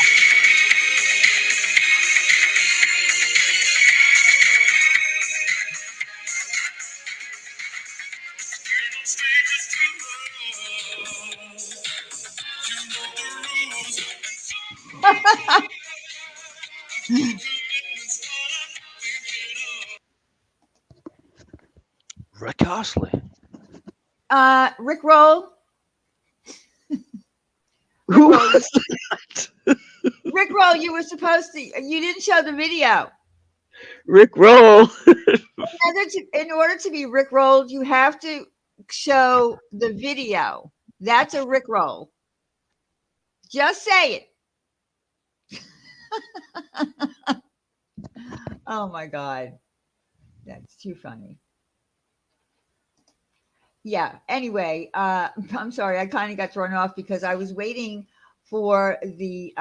Rick Astley. Rick Roll. Who was that? Rick Roll, you were supposed to. You didn't show the video. Rick roll. In order to be rickrolled, you have to show the video. That's a rickroll. Just say it. Oh my God. That's too funny. Yeah. Anyway, I'm sorry. I kind of got thrown off because I was waiting for the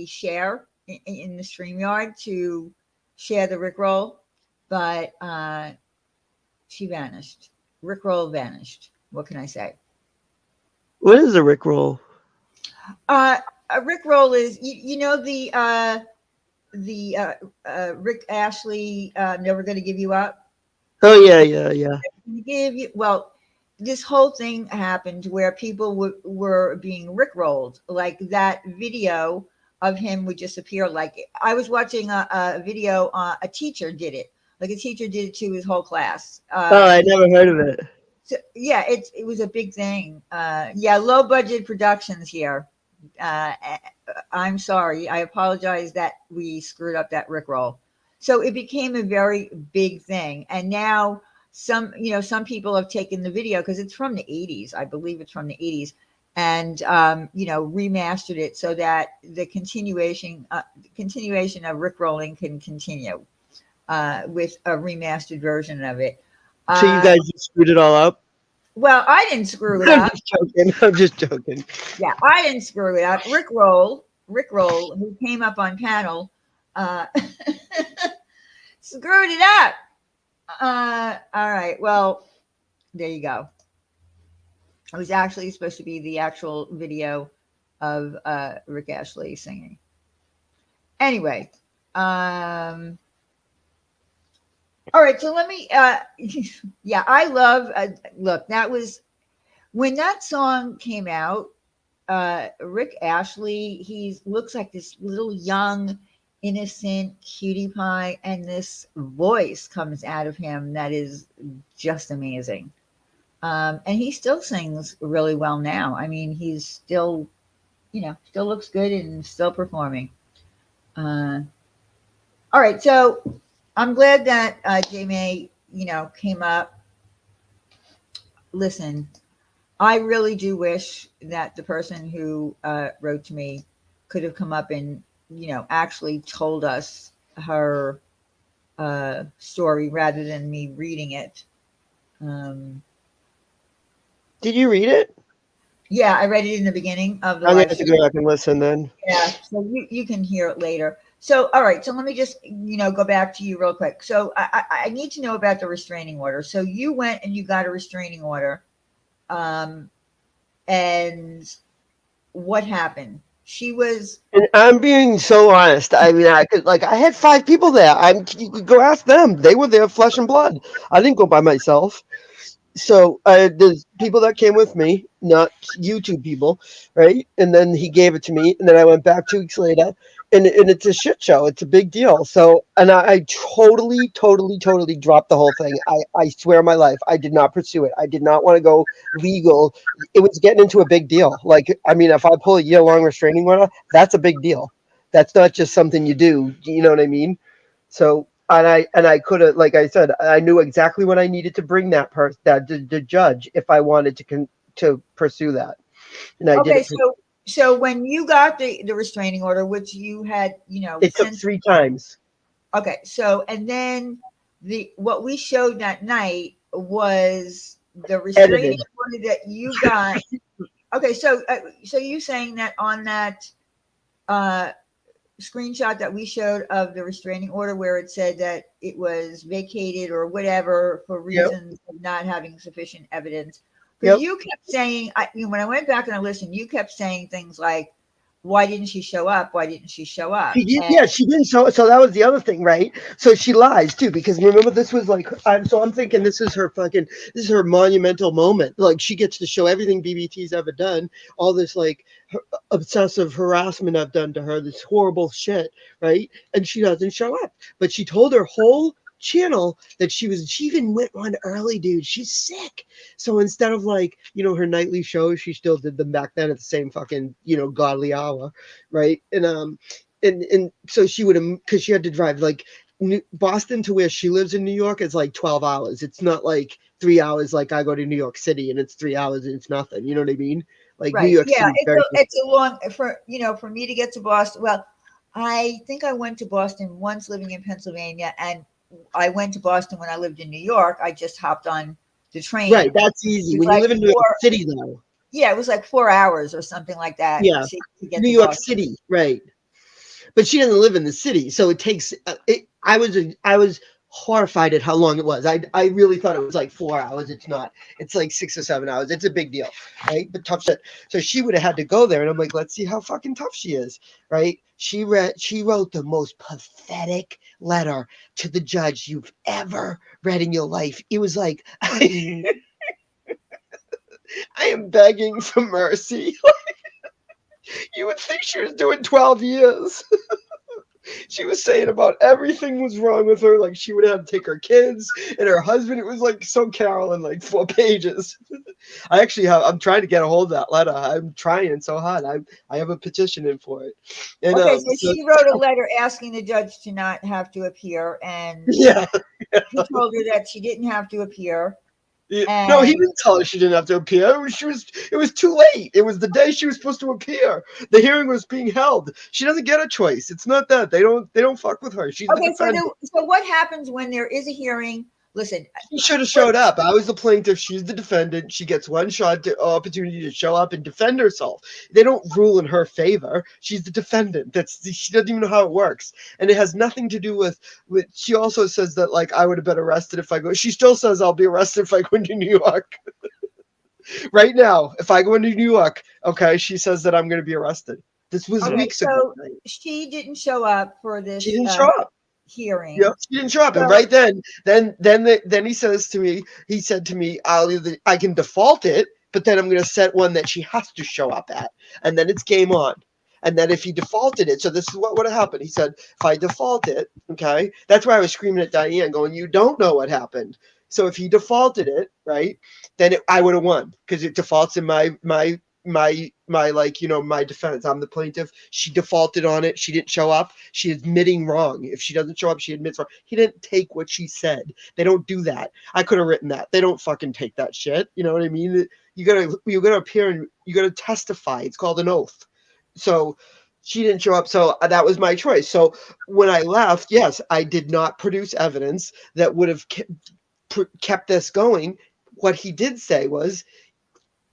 share in the StreamYard to share the Rickroll, but she vanished. Rickroll vanished. What can I say? What is a Rick roll? A Rickroll is you know the Rick Ashley never going to give you up. Oh yeah. Give you well. This whole thing happened where people were being rickrolled, like that video of him would just appear. Like I was watching a video, a teacher did it. Like a teacher did it to his whole class. Oh, I never heard of it. So, yeah, it was a big thing. Yeah, low budget productions here. I'm sorry. I apologize that we screwed up that rickroll. So it became a very big thing, and now some people have taken the video because it's from the 80s. I believe it's from the 80s, and remastered it so that the continuation of rickrolling can continue with a remastered version of it. So you guys just screwed it all up? Well, I didn't screw it I'm up. just joking. I'm just joking. Yeah, I didn't screw it up. Rickroll, who came up on panel, screwed it up. All right. Well, there you go. It was actually supposed to be the actual video of Rick Ashley singing. Anyway, all right. So let me. Yeah, I love. Look, that was when that song came out. Rick Ashley, he looks like this little young, innocent cutie pie, and this voice comes out of him that is just amazing. And he still sings really well now. I mean, he's still, still looks good and still performing. All right, so I'm glad that J May, came up. Listen, I really do wish that the person who wrote to me could have come up and, actually told us her story rather than me reading it. Did you read it? Yeah, I read it in the beginning of the I'm live going to stream. go back and listen then. Yeah, so you can hear it later. So, all right, so let me just, go back to you real quick. So I need to know about the restraining order. So you went and you got a restraining order. And what happened? She was. And I'm being so honest. I mean, I had 5 people there. You could go ask them. They were there, flesh and blood. I didn't go by myself. So there's people that came with me, not YouTube people, right? And then he gave it to me, and then I went back 2 weeks later, and it's a shit show. It's a big deal. So, and I totally dropped the whole thing. I swear on my life, I did not pursue it. I did not want to go legal. It was getting into a big deal. Like, I mean, if I pull a year-long restraining order, that's a big deal. That's not just something you do. You know what I mean? So. And I could have, like I said, I knew exactly what I needed to bring the judge if I wanted to pursue that, and I did. Okay, so when you got the restraining order, which you had, it took 3 times. Okay, so and then what we showed that night was the restraining order that you got. Okay, so you saying that on that screenshot that we showed of the restraining order where it said that it was vacated or whatever for reasons of not having sufficient evidence. Because you kept saying, when I went back and I listened, you kept saying things like, why didn't she show up? Why didn't she show up? She didn't. So that was the other thing, right? So she lies too, because remember this was like, I'm thinking this is her monumental moment. Like she gets to show everything BBT's ever done, all this like obsessive harassment I've done to her, this horrible shit, right? And she doesn't show up, but she told her whole channel that she even went on early, dude. She's sick. So instead of like, her nightly shows, she still did them back then at the same fucking, godly hour, right? And and so she would have, because she had to drive like Boston to where she lives in New York is like 12 hours. It's not like 3 hours like I go to New York City and it's 3 hours and it's nothing. You know what I mean? Like New Right. York Yeah, City. it's a long for for me to get to Boston. Well, I think I went to Boston once living in Pennsylvania, and I went to Boston when I lived in New York. I just hopped on the train. Right, that's easy. When you live in New York City, though. Yeah, it was like 4 hours or something like that. Yeah, to get New to York Boston. City, right? But she doesn't live in the city, so it takes. I was horrified at how long it was. I really thought it was like 4 hours. It's not. It's like 6 or 7 hours. It's a big deal, right? But tough shit. So she would have had to go there, and I'm like, let's see how fucking tough she is, right? She wrote the most pathetic letter to the judge you've ever read in your life. It was like, I am begging for mercy. You would think she was doing 12 years. She was saying about everything was wrong with her. Like she would have to take her kids and her husband. It was like so Carolyn, like 4 pages. I'm trying to get a hold of that letter. I'm trying so hard. I have a petition in for it. And, okay, so she wrote a letter asking the judge to not have to appear, and he told her that she didn't have to appear. Yeah. No, he didn't tell her she didn't have to appear. It was too late. It was the day she was supposed to appear. The hearing was being held. She doesn't get a choice. It's not that they don't fuck with her. She's okay. The defendant. So what happens when there is a hearing? Listen, she should have showed up. I was the plaintiff. She's the defendant. She gets one opportunity to show up and defend herself. They don't rule in her favor. She's the defendant. She doesn't even know how it works, and it has nothing to do with. She also says that like I would have been arrested if I go. She still says I'll be arrested if I go into New York. Right now, if I go into New York, okay, she says that I'm going to be arrested. This was weeks ago. She didn't show up for this. She didn't show up. Hearing. Yep, she didn't show up, and right then he says to me, he said to me, I can default it, but then I'm going to set one that she has to show up at, and then it's game on. And then if he defaulted it, so this is what would have happened. He said, if I default it, okay, that's why I was screaming at Diane, going, you don't know what happened. So if he defaulted it, right, then I would have won because it defaults in my like, my defense. I'm the plaintiff. She defaulted on it. She didn't show up. She admitting wrong. If she doesn't show up, she admits wrong. He didn't take what she said. They don't do that. I could have written that. They don't fucking take that shit. You know what I mean? You gotta appear and you gotta testify. It's called an oath. So she didn't show up. So that was my choice. So when I left, yes, I did not produce evidence that would have kept this going. What he did say was,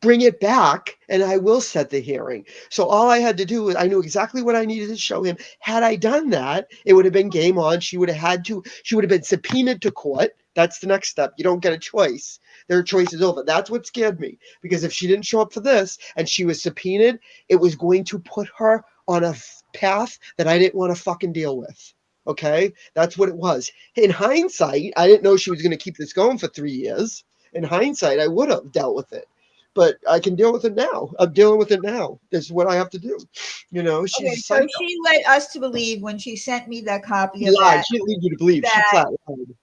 bring it back and I will set the hearing. So all I had to do was I knew exactly what I needed to show him. Had I done that, it would have been game on. She would have been subpoenaed to court. That's the next step. You don't get a choice. Their choice is over. That's what scared me, because if she didn't show up for this and she was subpoenaed, it was going to put her on a path that I didn't want to fucking deal with. Okay? That's what it was. In hindsight, I didn't know she was going to keep this going for 3 years. In hindsight, I would have dealt with it. But I can deal with it now. I'm dealing with it now. This is what I have to do. So she led us to believe when she sent me that copy of lied. that. She didn't lead you to believe. She flat lied.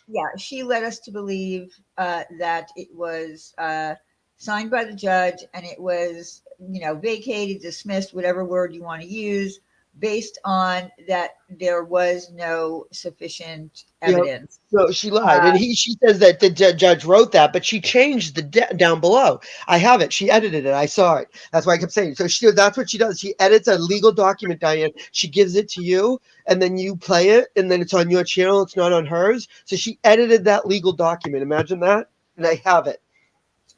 Yeah, she led us to believe that it was signed by the judge and it was, vacated, dismissed, whatever word you want to use, based on that there was no sufficient evidence. No, she lied, and she says that the judge wrote that, but she changed the down below. I have it. She edited it. I saw it. That's why I kept saying. So that's what she does. She edits a legal document, Diane. She gives it to you, and then you play it, and then it's on your channel. It's not on hers. So she edited that legal document. Imagine that, and I have it.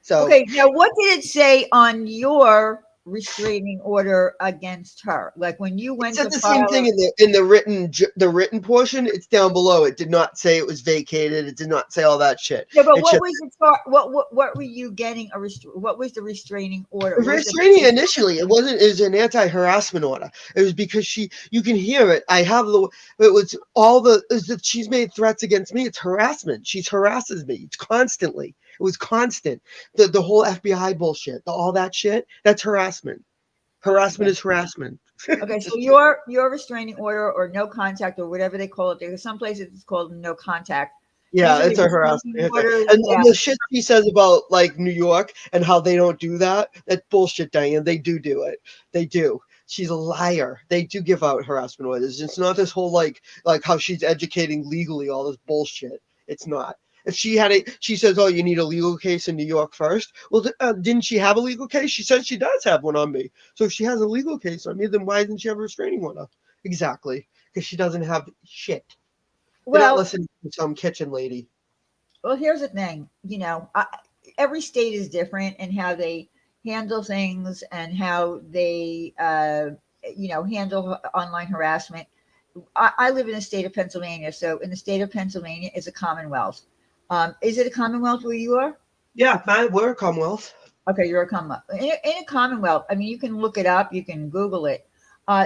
So okay, now what did it say on your restraining order against her? Like when you went to the same thing in the written portion. It's down below. It did not say it was vacated. It did not say all that shit. Yeah, but what were you getting what was the restraining order? Restraining initially, it was an anti-harassment order. It was because you can hear it. She's made threats against me. It's harassment. She harasses me. It's constantly. It was constant. The whole FBI bullshit, all that shit, that's harassment. Harassment is harassment. Okay, so your restraining order or no contact or whatever they call it, there's some places it's called no contact. Yeah, it's a harassment. And the shit she says about like New York and how they don't do that, that's bullshit, Diane. They do it. They do. she's a liar. They do give out harassment orders. It's not this whole like how she's educating legally all this bullshit. It's not. If she says, "Oh, you need a legal case in New York first." Well, didn't she have a legal case? She says she does have one on me. So if she has a legal case on me, then why doesn't she have a restraining order? Exactly, because she doesn't have shit. They're not Well, listening to some kitchen lady. well, here's the thing. Every state is different in how they handle things and how they, handle online harassment. I live in the state of Pennsylvania, so in the state of Pennsylvania, it's a Commonwealth. Is it a Commonwealth where you are? Yeah, we're a Commonwealth. Okay, you're a Commonwealth. In a Commonwealth, I mean, you can look it up, you can Google it.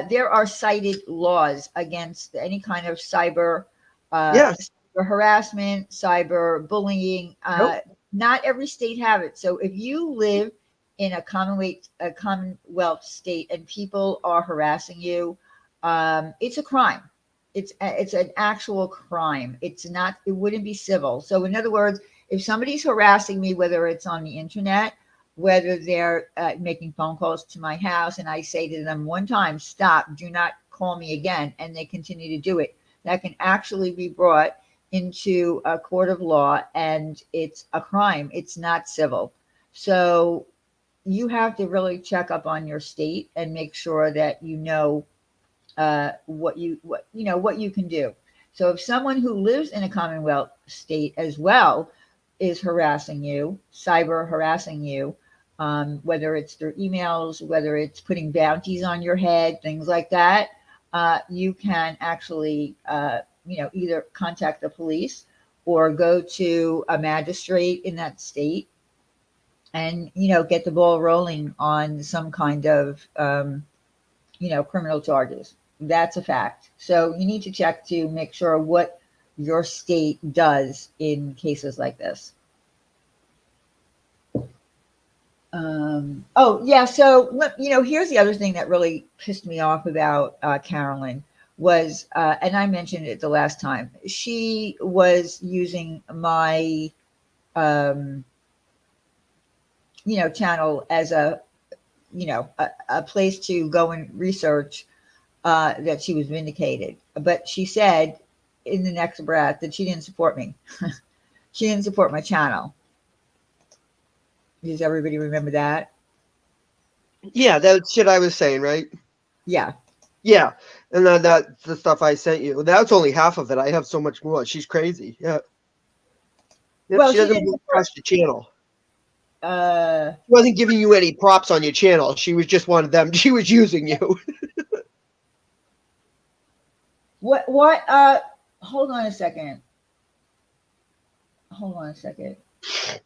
There are cited laws against any kind of cyber, Yes. cyber harassment, cyber bullying. Nope. Not every state have it. So if you live in a Commonwealth state and people are harassing you, it's a crime. It's an actual crime. It's not. It wouldn't be civil. So in other words, if somebody's harassing me, whether it's on the internet, whether they're making phone calls to my house, and I say to them one time, "Stop! Do not call me again," and they continue to do it, that can actually be brought into a court of law, and it's a crime. It's not civil. So you have to really check up on your state and make sure that you know what you can do. So if someone who lives in a Commonwealth state as well is harassing you, cyber harassing you, whether it's through emails, whether it's putting bounties on your head, things like that, you can actually, either contact the police or go to a magistrate in that state and, get the ball rolling on some kind of, criminal charges. That's a fact. So you need to check to make sure what your state does in cases like this. So here's the other thing that really pissed me off about Carolyn was, and I mentioned it the last time, she was using my, channel as a place to go and research that she was vindicated. But she said in the next breath that she didn't support me. She didn't support my channel. Does everybody remember that? Yeah, that's shit I was saying, right? Yeah. Yeah, and then that's the stuff I sent you. That's only half of it. I have so much more. She's crazy. Yeah. Yep, Well, she doesn't trust your channel. She wasn't giving you any props on your channel. She was just one of them. She was using you. What? Hold on a second.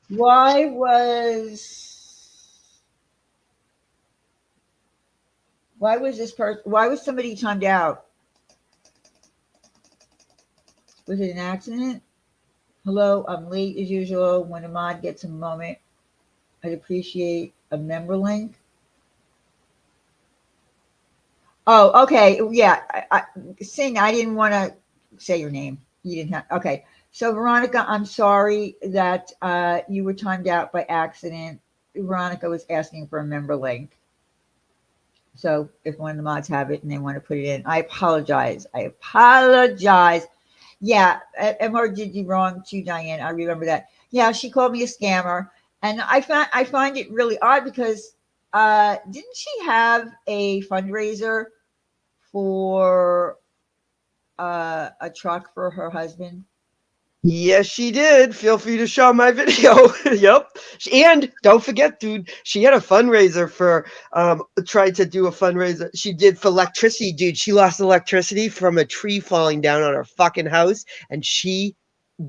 Why was somebody timed out? Was it an accident? Hello, I'm late as usual. When a mod gets a moment, I'd appreciate a member link. Oh, okay. Yeah. Sing, I didn't want to say your name. You didn't have. Okay. So, Veronica, I'm sorry that you were timed out by accident. Veronica was asking for a member link. So, if one of the mods have it and they want to put it in, I apologize. Yeah. MR did you wrong too, Diane. I remember that. Yeah. She called me a scammer. And I find it really odd because didn't she have a fundraiser for a truck for her husband? Yes, she did. Feel free to show my video. Yep. And don't forget, dude, she had a fundraiser for tried to do a fundraiser. She did for electricity, dude. She lost electricity from a tree falling down on her fucking house, and she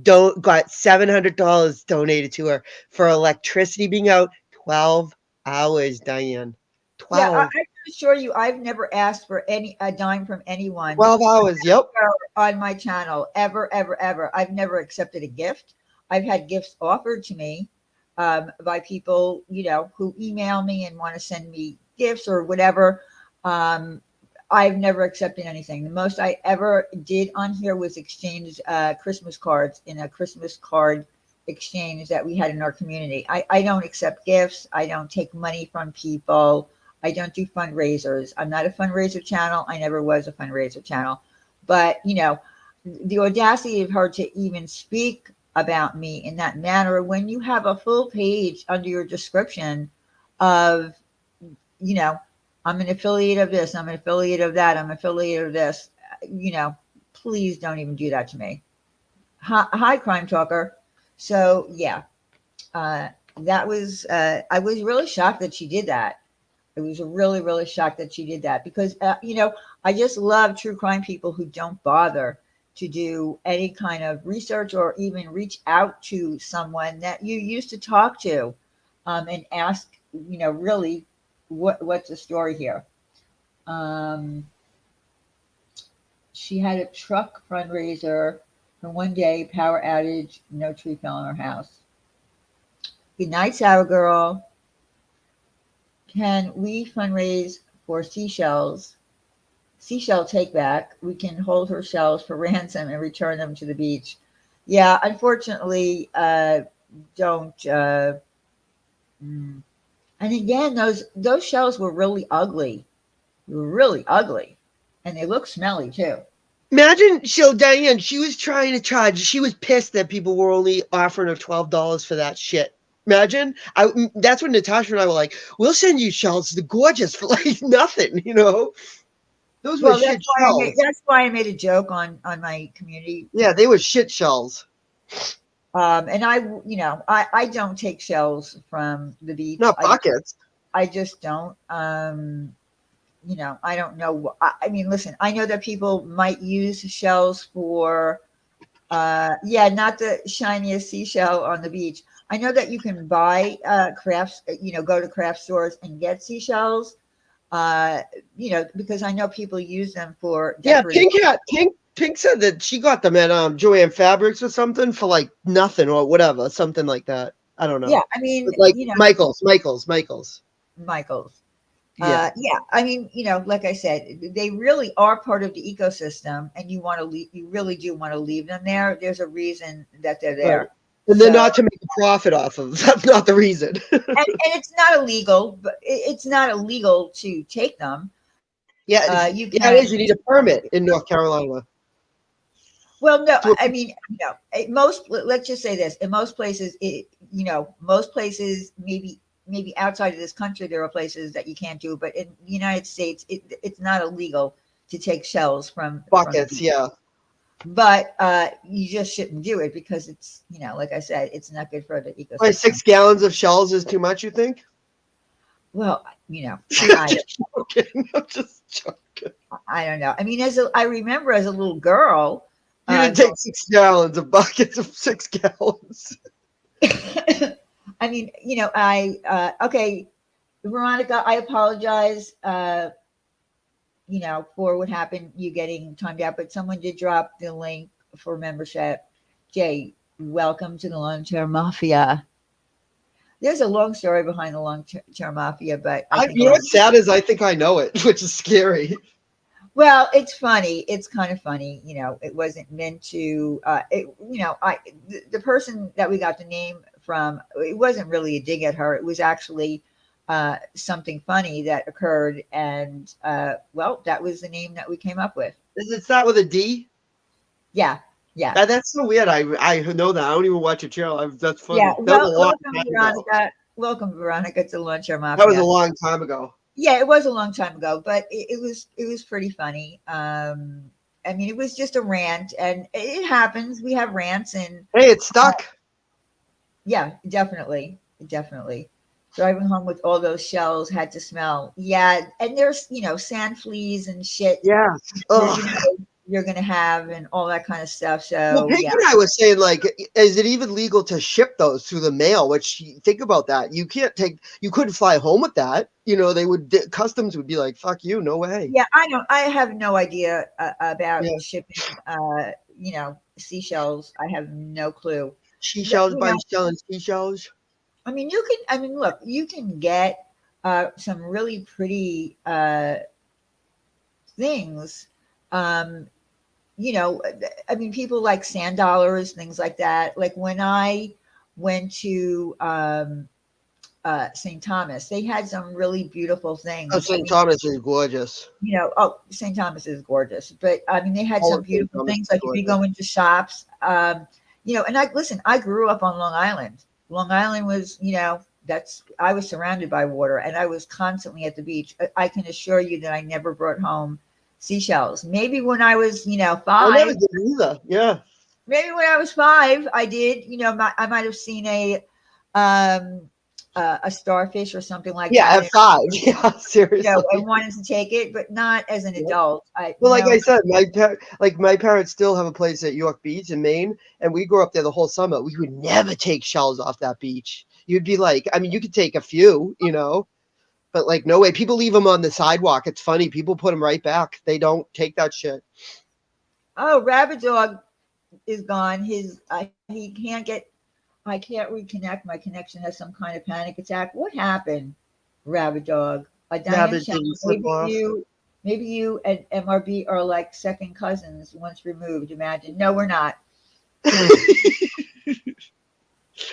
got $700 donated to her for electricity being out 12 hours, Diane. 12. Yeah, I can assure you, I've never asked for a dime from anyone. 12 hours, yep. On my channel, ever. I've never accepted a gift. I've had gifts offered to me by people, who email me and want to send me gifts or whatever. I've never accepted anything. The most I ever did on here was exchange Christmas cards in a Christmas card exchange that we had in our community. I don't accept gifts. I don't take money from people. I don't do fundraisers. I'm not a fundraiser channel. I never was a fundraiser channel. But, you know, the audacity of her to even speak about me in that manner when you have a full page under your description of, you know, I'm an affiliate of this, I'm an affiliate of that, I'm an affiliate of this, you know, please don't even do that to me. Hi, Crime Talker. So, yeah, that was, I was really shocked that she did that. I was really, really shocked that she did that because, you know, I just love true crime people who don't bother to do any kind of research or even reach out to someone that you used to talk to and ask, you know, really what's the story here. She had a truck fundraiser for one day, power outage, no tree fell on her house. Good night, Sour Girl. Can we fundraise for Seashell's Seashell take back? We can hold her shells for ransom and return them to the beach. Yeah, unfortunately, don't. And again, those shells were really ugly. They were really ugly, and they look smelly too. Imagine, so Diane, she was trying to charge. She was pissed that people were only offering her $12 for that shit. Imagine, that's when Natasha and I were like, "We'll send you shells. They're gorgeous for like nothing," you know. Those were Well, shit shells. that's why I made a joke on my community. Yeah, they were shit shells. And I don't take shells from the beach. Not buckets. I just don't. You know, I don't know. I mean, listen, I know that people might use shells for, not the shiniest seashell on the beach. I know that you can buy crafts, you know, go to craft stores and get seashells, you know, because I know people use them for decorating. Yeah, Pink said that she got them at Joanne Fabrics or something for like nothing or whatever, something like that. I don't know. Yeah, I mean, but like, you know, Michael's. Yeah. I mean, you know, like I said, they really are part of the ecosystem, and you want to leave. You really do want to leave them there. There's a reason that they're there, Right. And they're not to make a profit off of. That's not the reason. and it's not illegal. But it's not illegal to take them. Yeah, you it is. You need a permit in North Carolina. Well, no, I mean, you know, let's just say this: in most places, most places, maybe outside of this country, there are places that you can't do, but in the United States, it's not illegal to take shells from buckets. Yeah, but you just shouldn't do it because it's, you know, like I said, it's not good for the ecosystem. Like 6 gallons of shells is too much, you think? Well, you know, I'm just joking. I don't know. I mean, I remember as a little girl, you didn't take 6 gallons of buckets of 6 gallons. I mean, you know, okay, Veronica, I apologize, you know, for what happened, you getting timed out, but someone did drop the link for membership. Jay, welcome to the Long-Term Mafia. There's a long story behind the Long-Term Mafia, but you know what's sad is I think I know it, which is scary. Well, it's funny. It's kind of funny. You know, it wasn't meant to, the person that we got the name from, it wasn't really a dig at her. It was actually something funny that occurred. And, that was the name that we came up with. Does it start with a D? Yeah. Yeah. That's so weird. I know that. I don't even watch your channel. That's funny. Yeah. Welcome, Veronica. Welcome, Veronica, to Long-Term Mafia. That was a long time ago. Yeah, it was a long time ago, but it was pretty funny. I mean, it was just a rant, and it happens. We have rants, and hey, it's stuck. Yeah, definitely. Driving home with all those shells had to smell. Yeah, and there's, you know, sand fleas and shit. Yeah. You're gonna have and all that kind of stuff. So well, Pink and I was saying, like, is it even legal to ship those through the mail? Which, think about that. You couldn't fly home with that. You know, customs would be like, fuck you, no way. Yeah, I have no idea about shipping, you know, seashells. I have no clue. Seashells by selling seashells. I mean, look, you can get some really pretty things. You know, I mean, people like sand dollars, things like that. Like when I went to St. Thomas. They had some really beautiful things. Oh, St. Thomas is gorgeous. St. Thomas is gorgeous, but I mean, they had All some of St. beautiful Thomas things. is Like if you gorgeous. go into shops, and I grew up on Long Island. Long Island was, I was surrounded by water, and I was constantly at the beach. I can assure you that I never brought home seashells. Maybe when I was, I never 5, did either. Yeah. maybe when I was 5, I did, I might have seen a starfish or something like Yeah, that. at 5. Yeah, seriously. And wanted to take it, but not as an Yep. adult. Well, like I said, my parents still have a place at York Beach in Maine, and we grew up there the whole summer. We would never take shells off that beach. You'd be like, I mean, you could take a few, but like, no way. People leave them on the sidewalk. It's funny. People put them right back. They don't take that shit. Oh, Rabbit Dog is gone. He can't get. I can't reconnect. My connection has some kind of panic attack. What happened, Rabbit Dog? Diane Rabbit Shannon, didn't slip off. maybe you and MRB are like second cousins once removed. Imagine. No, we're not.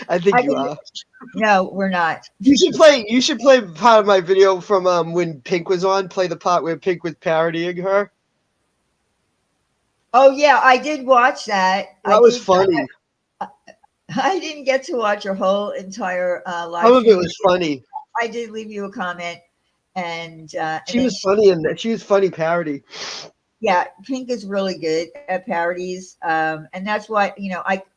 I think you are. No, we're not. You should play part of my video from when Pink was on. Play the part where Pink was parodying her. Oh yeah, I did watch that. That was funny. I didn't get to watch your whole entire live Some of it stream. was funny. I did leave you a comment, and She was funny, and she was funny parody. Yeah, Pink is really good at parodies, and that's why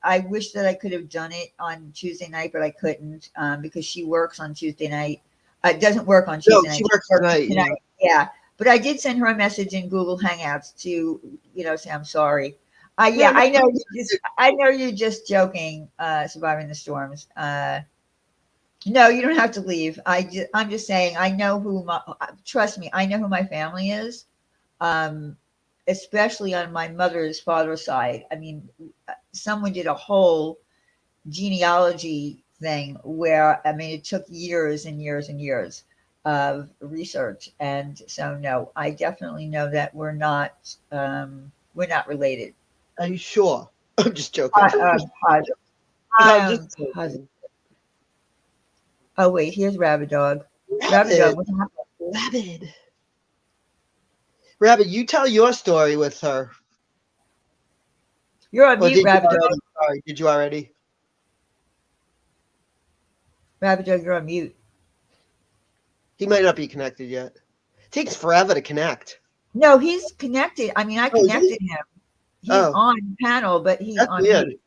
I wish that I could have done it on Tuesday night, but I couldn't because she works on Tuesday night. It doesn't work on Tuesday night. She works tonight. Yeah, but I did send her a message in Google Hangouts to say I'm sorry. I know you're just joking, surviving the storms. No, you don't have to leave. I'm just saying I know trust me, I know who my family is. Especially on my mother's father's side. I mean, someone did a whole genealogy thing where, it took years and years and years of research. And so, no, I definitely know that we're not related. Are you sure? I'm just joking. I'm positive. Oh, wait, here's Rabbit Dog. Rabbit Dog, what happened? Rabbit, you tell your story with her. You're on mute, Rabbit Dog. Sorry, did you already? Rabbit Dog, you're on mute. He might not be connected yet. It takes forever to connect. No, he's connected. I connected him. He's on panel, but he's That's on weird. mute.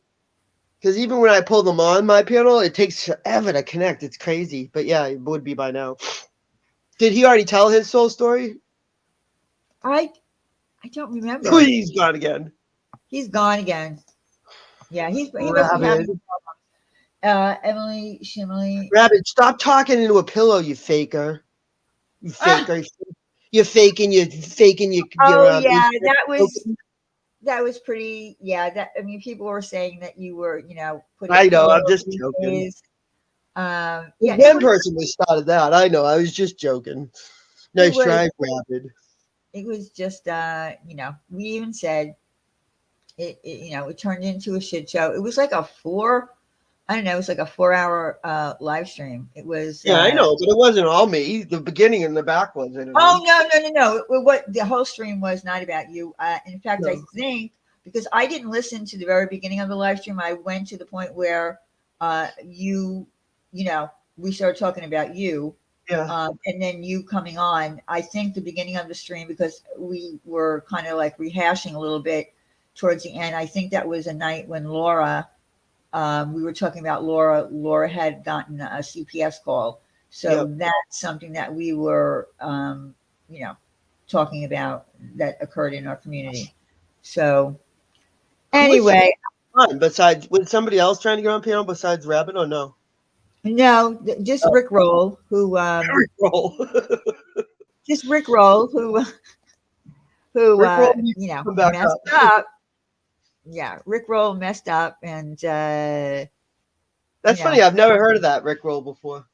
Because even when I pull them on my panel, it takes forever to connect. It's crazy. But yeah, it would be by now. Did he already tell his soul story? I don't remember. He's gone again. He's gone again. Yeah, he must be having Emily Shimley. Rabbit, stop talking into a pillow, you faker. You faker. You're faking. You're faking. Oh yeah, that was pretty. Yeah, people were saying that you were, putting. I know. I'm just joking. One person was started that. I know. I was just joking. Nice try, Rabbit. It was just, we even said it turned into a shit show. It was like it was like a 4-hour live stream. It was. Yeah, I know, but it wasn't all me. The beginning and the back was. Oh, no. What the whole stream was not about you. In fact, no. I think because I didn't listen to the very beginning of the live stream, I went to the point where we started talking about you. Yeah. And then you coming on, I think the beginning of the stream, because we were kind of like rehashing a little bit towards the end. I think that was a night when Laura, we were talking about Laura. Laura had gotten a CPS call. So that's something that we were, talking about that occurred in our community. So anyway. Besides, was somebody else trying to get on panel besides Rabbit or no? No, just Rick Roll, who just Rick Roll, who messed up. Yeah, Rick Roll messed up, and that's funny. I've never heard of that Rick Roll before.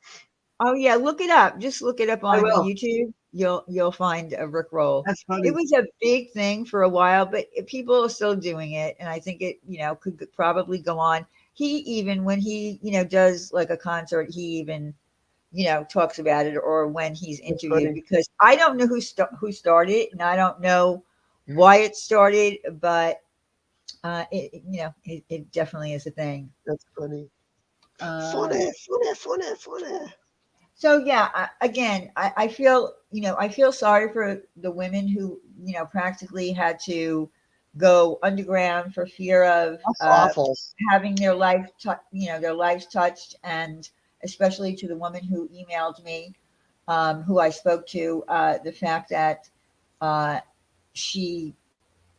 Oh yeah, look it up. Just look it up on YouTube. You'll find a Rick Roll. That's funny. It was a big thing for a while, but people are still doing it, and I think it could probably go on. He even when he does like a concert, he even talks about it or when he's That's interviewed, funny. because I don't know who started it, and I don't know why it started, but it definitely is a thing. That's funny. Uh, Funny. So yeah, I feel I feel sorry for the women who practically had to go underground for fear of That's awful. having their their lives touched, and especially to the woman who emailed me, who I spoke to, the fact that she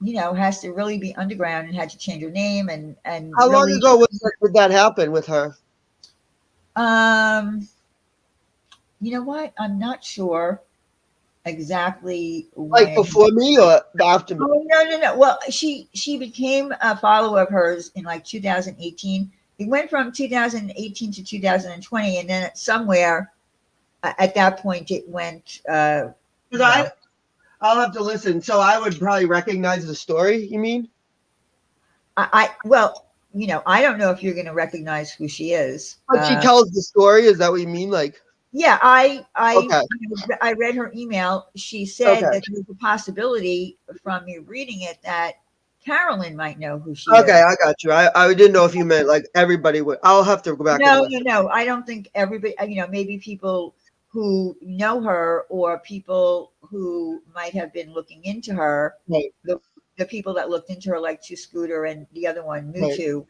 has to really be underground and had to change her name and How long really ago did that happen with her? you know what? I'm not sure exactly Like when. before me or after me? Oh, no. Well, she became a follower of hers in like 2018. It went from 2018 to 2020, and then somewhere at that point it went. Because I'll have to listen. So I would probably recognize the story. You mean? Well, I don't know if you're going to recognize who she is. But she tells the story. Is that what you mean? Like, Yeah, okay, I read her email. She said okay, that there's a possibility from me reading it that Carolyn might know who she okay. is. I got you. I didn't know if you meant like everybody would. I'll have to go back and listen. No. I don't think everybody, maybe people who know her or people who might have been looking into her, Right, the people that looked into her, like Two Scooter and the other one, right. Mutu,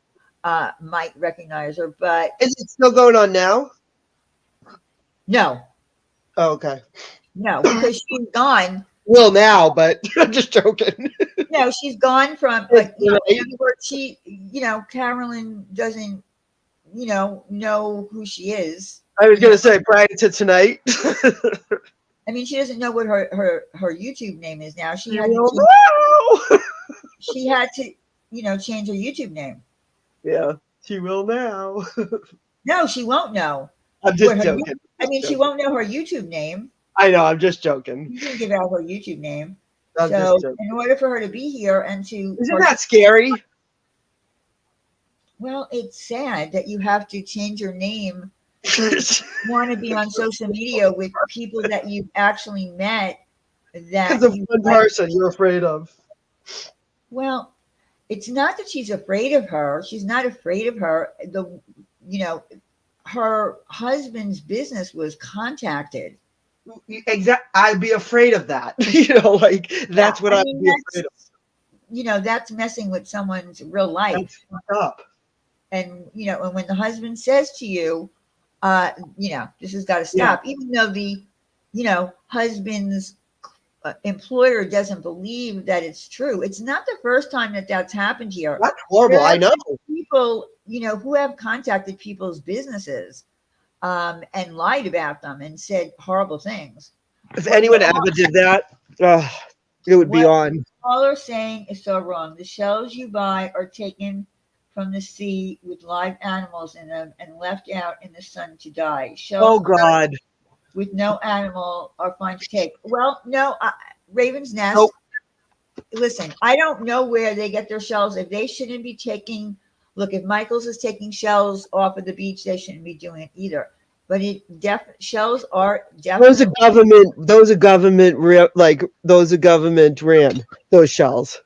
might recognize her. But Is it still going on now? no, Oh, okay. because she's gone. Well, now, but I'm just joking. No, she's gone from, Right. in other words, Carolyn doesn't, know who she is. I was gonna say prior to tonight. I mean, she doesn't know what her YouTube name is now. She had to, change her YouTube name. Yeah, she will now. No, she won't know. I'm just joking. She won't know her YouTube name. I know. I'm just joking. You didn't give out her YouTube name. I'm So, just joking. in order for her to be here and to, Isn't that scary? well, it's sad that you have to change your name. Want to be on social media with people that you've actually met. That Because of one person you're afraid of. Well, it's not that she's afraid of her. She's not afraid of her. Her husband's business was contacted. Exactly. I'd be afraid of that. That's what I'd be afraid of. That's messing with someone's real life. That's fucked up. And and when the husband says to you, this has got to stop, even though the, husband's employer doesn't believe that it's true. It's not the first time that that's happened here. That's horrible. I know. People, who have contacted people's businesses and lied about them and said horrible things. If anyone ever did that, it would be on. All they're saying is so wrong. The shells you buy are taken from the sea with live animals in them and left out in the sun to die. Shells God. with no animal are fine to take. Well, no, Raven's Nest. Nope. Listen, I don't know where they get their shells. If they shouldn't be taking, look, if Michael's is taking shells off of the beach, they shouldn't be doing it either. But shells are definitely. Those are government ran those shells.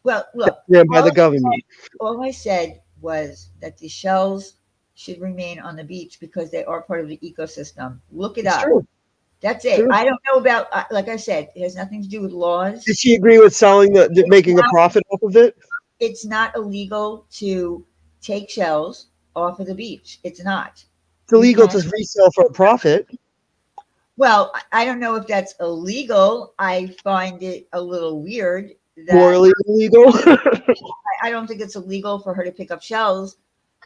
Well, look, ran by the government. All I said was that the shells should remain on the beach because they are part of the ecosystem. Look it up. True. That's it. True. I don't know about, like I said, it has nothing to do with laws. Did she agree with selling making a profit off of it? It's not illegal to take shells off of the beach. It's not. It's illegal to resell for a profit. Well, I don't know if that's illegal. I find it a little weird. Morally illegal. I don't think it's illegal for her to pick up shells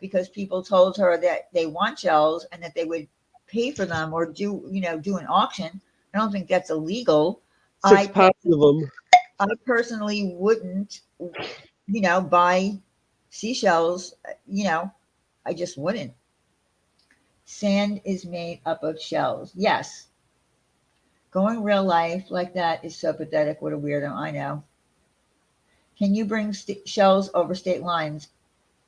because people told her that they want shells and that they would pay for them or do an auction. I don't think that's illegal. 6 pounds of them. I personally wouldn't, buy seashells. I just wouldn't. Sand is made up of shells. Yes. Going real life like that is so pathetic. What a weirdo. I know. Can you bring shells over state lines?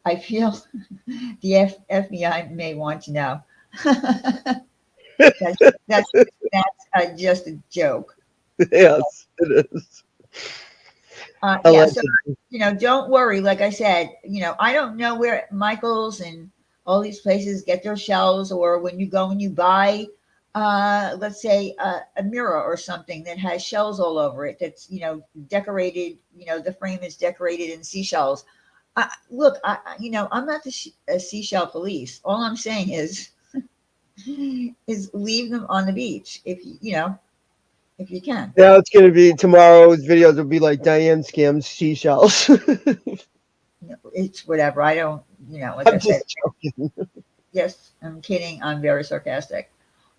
I feel the FBI may want to know. That's just a joke. Yes, it is. Yeah, so don't worry. Like I said, I don't know where Michaels and all these places get their shells, or when you go and you buy, let's say a mirror or something that has shells all over it. That's decorated. The frame is decorated in seashells. Look, I'm not the seashell police. All I'm saying is leave them on the beach if you can. Now it's going to be tomorrow's videos will be like Diane scams seashells. It's whatever. I don't, like I I'm said, just joking. yes, I'm kidding. I'm very sarcastic.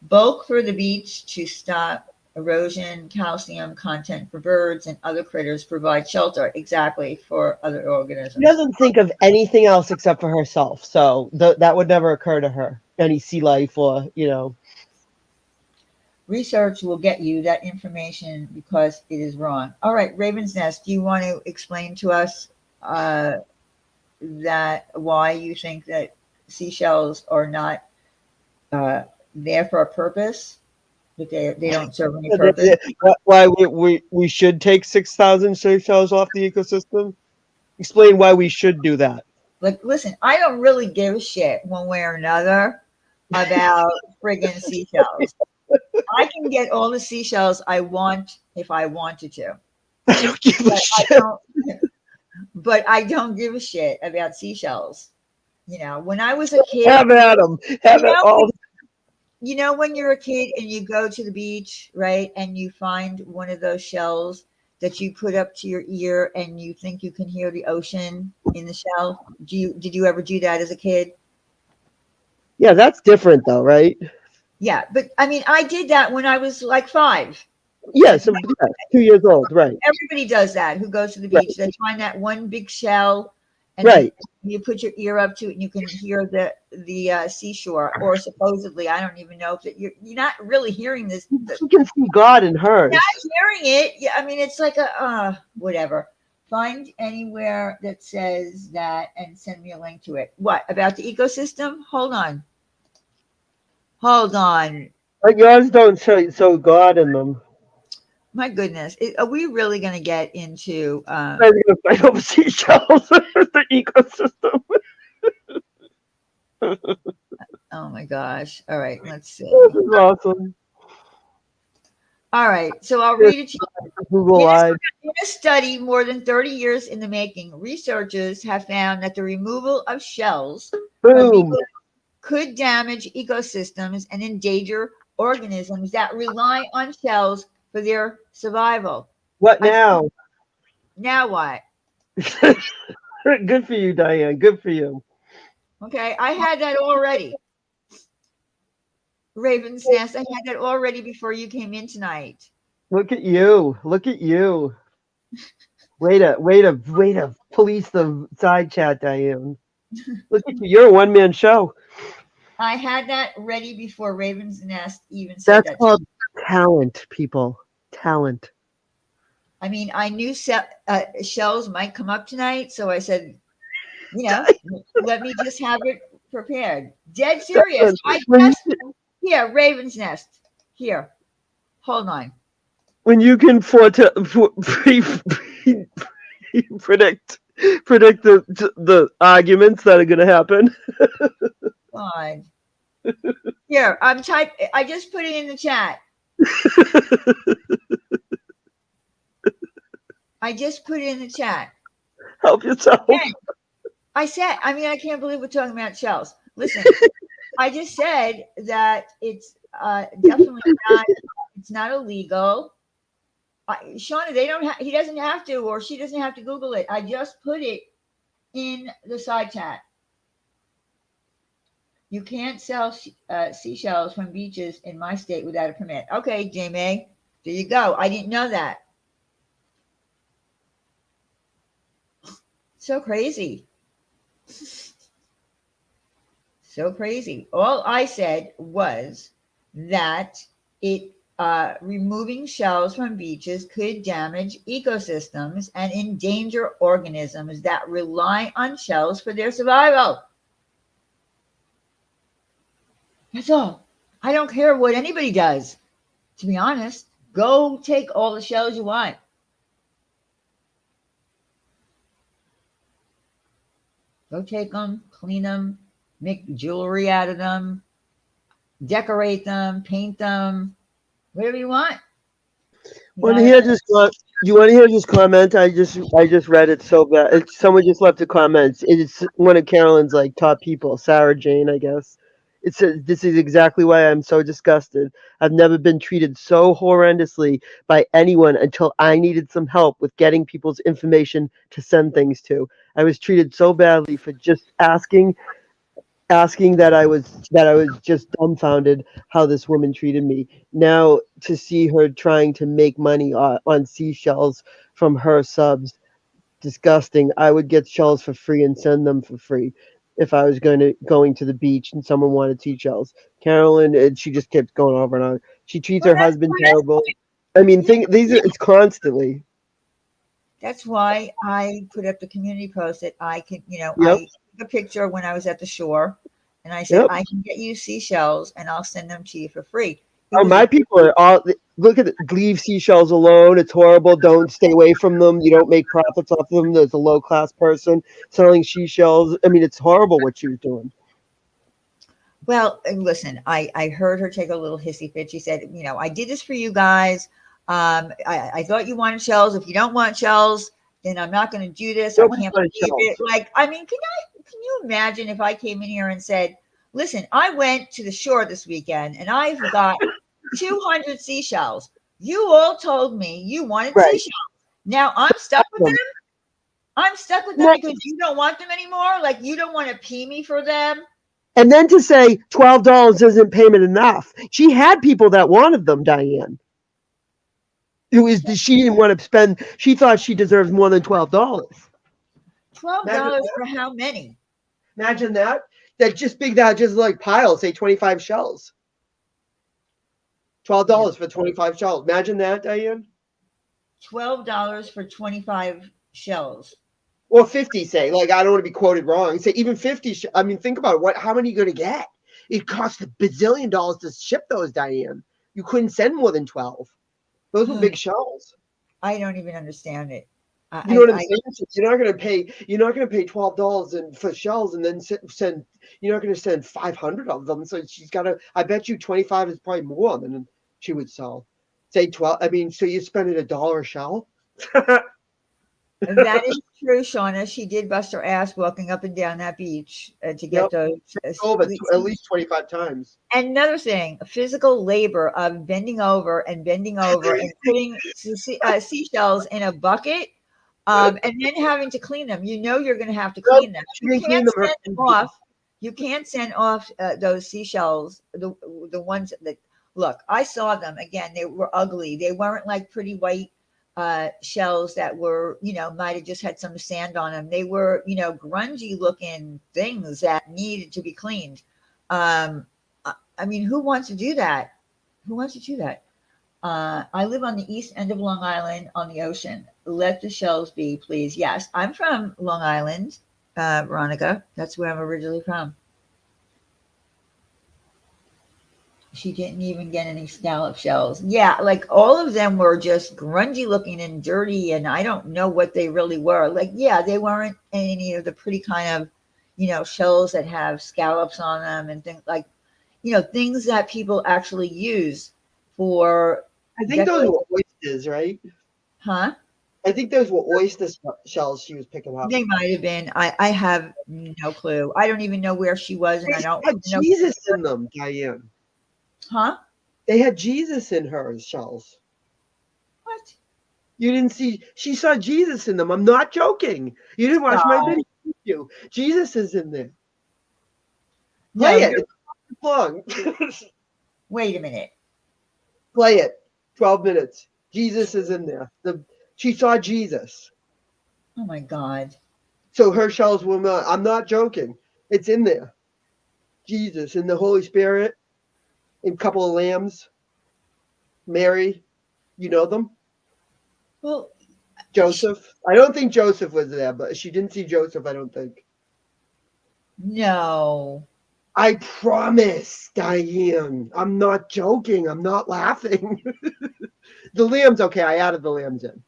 Bulk for the beach to stop erosion, calcium content for birds and other critters, provide shelter exactly for other She organisms. doesn't think of anything else except for herself, so that would never occur to her. Any sea life or Research will get you that information because it is wrong. All right, Raven's Nest, do you want to explain to us that why you think that seashells are not there for a purpose, that they don't serve any purpose? Why we should take 6,000 seashells off the ecosystem? Explain why we should do that. Like, listen, I don't really give a shit one way or another about friggin' seashells. I can get all the seashells I want if I wanted to. I don't give a shit. But I don't give a shit about seashells. When I was a kid, Have at them. Have at all. When you're a kid and you go to the beach, right, and you find one of those shells that you put up to your ear and you think you can hear the ocean in the shell. Did you ever do that as a kid? Yeah, that's different though, right? Yeah, but I mean, I did that when I was like 5. Yeah, so 2 years old, right? Everybody does that who goes to the beach. They find that one big shell, and right. You put your ear up to it, and you can hear the seashore. Or supposedly, I don't even know if you're not really hearing this. You can see God in hers. Not hearing it. Yeah, I mean, it's like a whatever. Find anywhere that says that and send me a link to it. What about the ecosystem? Hold on. But yours don't show God in them. My goodness, are we really going to get into? I'm going to fight over seashells. The ecosystem. Oh my gosh! All right, let's see. This is awesome. All right, so I'll read it to you. Google Live. In a study more than 30 years in the making, researchers have found that the removal of shells could damage ecosystems and endanger organisms that rely on shells for their survival. What now? Now what? Good for you, Diane. Good for you. Okay, I had that already. Raven's Nest, I had that already before you came in tonight. Look at you. Look at you. Way to police the side chat, Diane. Look at you. You're a one-man show. I had that ready before Raven's Nest even said that. That's called talent, people. Talent. I mean, I knew shells might come up tonight, so I said, let me just have it prepared. Dead serious. Here, Raven's Nest. Here. Hold on. When you can predict the arguments that are going to happen. God. Here, I just put it in the chat. I just put it in the chat. Help yourself. Okay. I can't believe we're talking about shells. Listen, I just said that it's definitely not. It's not illegal. Shauna, he doesn't have to, or she doesn't have to Google it. I just put it in the side chat. You can't sell seashells from beaches in my state without a permit. Okay, Jamie, there you go. I didn't know that. So crazy. So crazy. All I said was that removing shells from beaches could damage ecosystems and endanger organisms that rely on shells for their survival. That's all. I don't care what anybody does, to be honest. Go take all the shells you want. Go take them, clean them, make jewelry out of them, decorate them, paint them, whatever you want. You Want to gotta- hear this? You want to hear this comment? I just read it so bad. Someone just left a comment. It's one of Carolyn's like top people, Sarah Jane, I guess. It says, "This is exactly why I'm so disgusted. I've never been treated so horrendously by anyone until I needed some help with getting people's information to send things to. I was treated so badly for just asking that I was just dumbfounded how this woman treated me. Now to see her trying to make money on seashells from her subs, disgusting. I would get shells for free and send them for free if I was going to the beach and someone wanted seashells. Carolyn, and she just kept going over and on. She treats Well, her husband terrible. I mean, it's constantly. that's why I put up the community post that I can, Yep. I took a picture when I was at the shore and I said, Yep. I can get you seashells and I'll send them to you for free. It Oh, was my people are all look at it, leave seashells alone. It's horrible. Don't stay away from them. You don't make profits off them. There's a low class person selling seashells. I mean, it's horrible what she was doing. Well, and listen, I heard her take a little hissy fit. She said, I did this for you guys. I thought you wanted shells. If you don't want shells, then I'm not going to do this. I Nobody can't wanted believe it. shells. Like, I mean, can you imagine if I came in here and said, listen, I went to the shore this weekend and I've got 200 seashells. You all told me you wanted Right. seashells. Now I'm stuck with them. I'm stuck with them Right. because you don't want them anymore. Like you don't want to pay me for them. And then to say $12 isn't payment enough. She had people that wanted them, Diane. She didn't want to spend. She thought she deserved more than $12. $12 for how many? Imagine that. That just like piles, say 25 shells. $12 for 25 shells. Imagine that, Diane. $12 for 25 shells. Or 50, say. Like, I don't want to be quoted wrong. Say even 50. I mean, think about it. How many are you going to get? It costs $1 bazillion to ship those, Diane. You couldn't send more than 12. Those were big shells. I don't even understand it. You know what I'm saying? So you're not going to pay $12 for shells and then send. You're not going to send 500 of them. So she's got to. I bet you 25 is probably more than she would sell. Say 12. I mean, so you're spending $1 a shell. That is true, Shauna. She did bust her ass walking up and down that beach to get those. But at least 25 times. Another thing, physical labor of bending over and putting seashells in a bucket, and then having to clean them. You're going to have to clean them. You can't send off those seashells. The ones that look. I saw them again. They were ugly. They weren't like pretty white shells that were, might have just had some sand on them. They were, grungy looking things that needed to be cleaned. I mean, who wants to do that? I live on the east end of Long Island on the ocean. Let the shells be, please. Yes, I'm from Long Island, Veronica. That's where I'm originally from. She didn't even get any scallop shells. Yeah, like all of them were just grungy looking and dirty, and I don't know what they really were. Like, yeah, they weren't any of the pretty kind of, shells that have scallops on them and things like, things that people actually use for. I think those were oysters, right? Huh? I think those were oyster shells she was picking up. They might have been. I have no clue. I don't even know where she was, and I don't had know. Jesus in them, Diane. Huh? They had Jesus in her shells. What? You didn't see? She saw Jesus in them. I'm not joking. You didn't watch my video. Jesus is in there. Play it. It's long. Wait a minute. Play it. 12 minutes. Jesus is in there. She saw Jesus. Oh my God. So her shells were not. I'm not joking. It's in there. Jesus and the Holy Spirit. And a couple of lambs. Mary. You know them? Well, Joseph. I don't think Joseph was there, but she didn't see Joseph, I don't think. no. I promise, Diane. I'm not joking. I'm not laughing. The lambs, okay, I added the lambs in.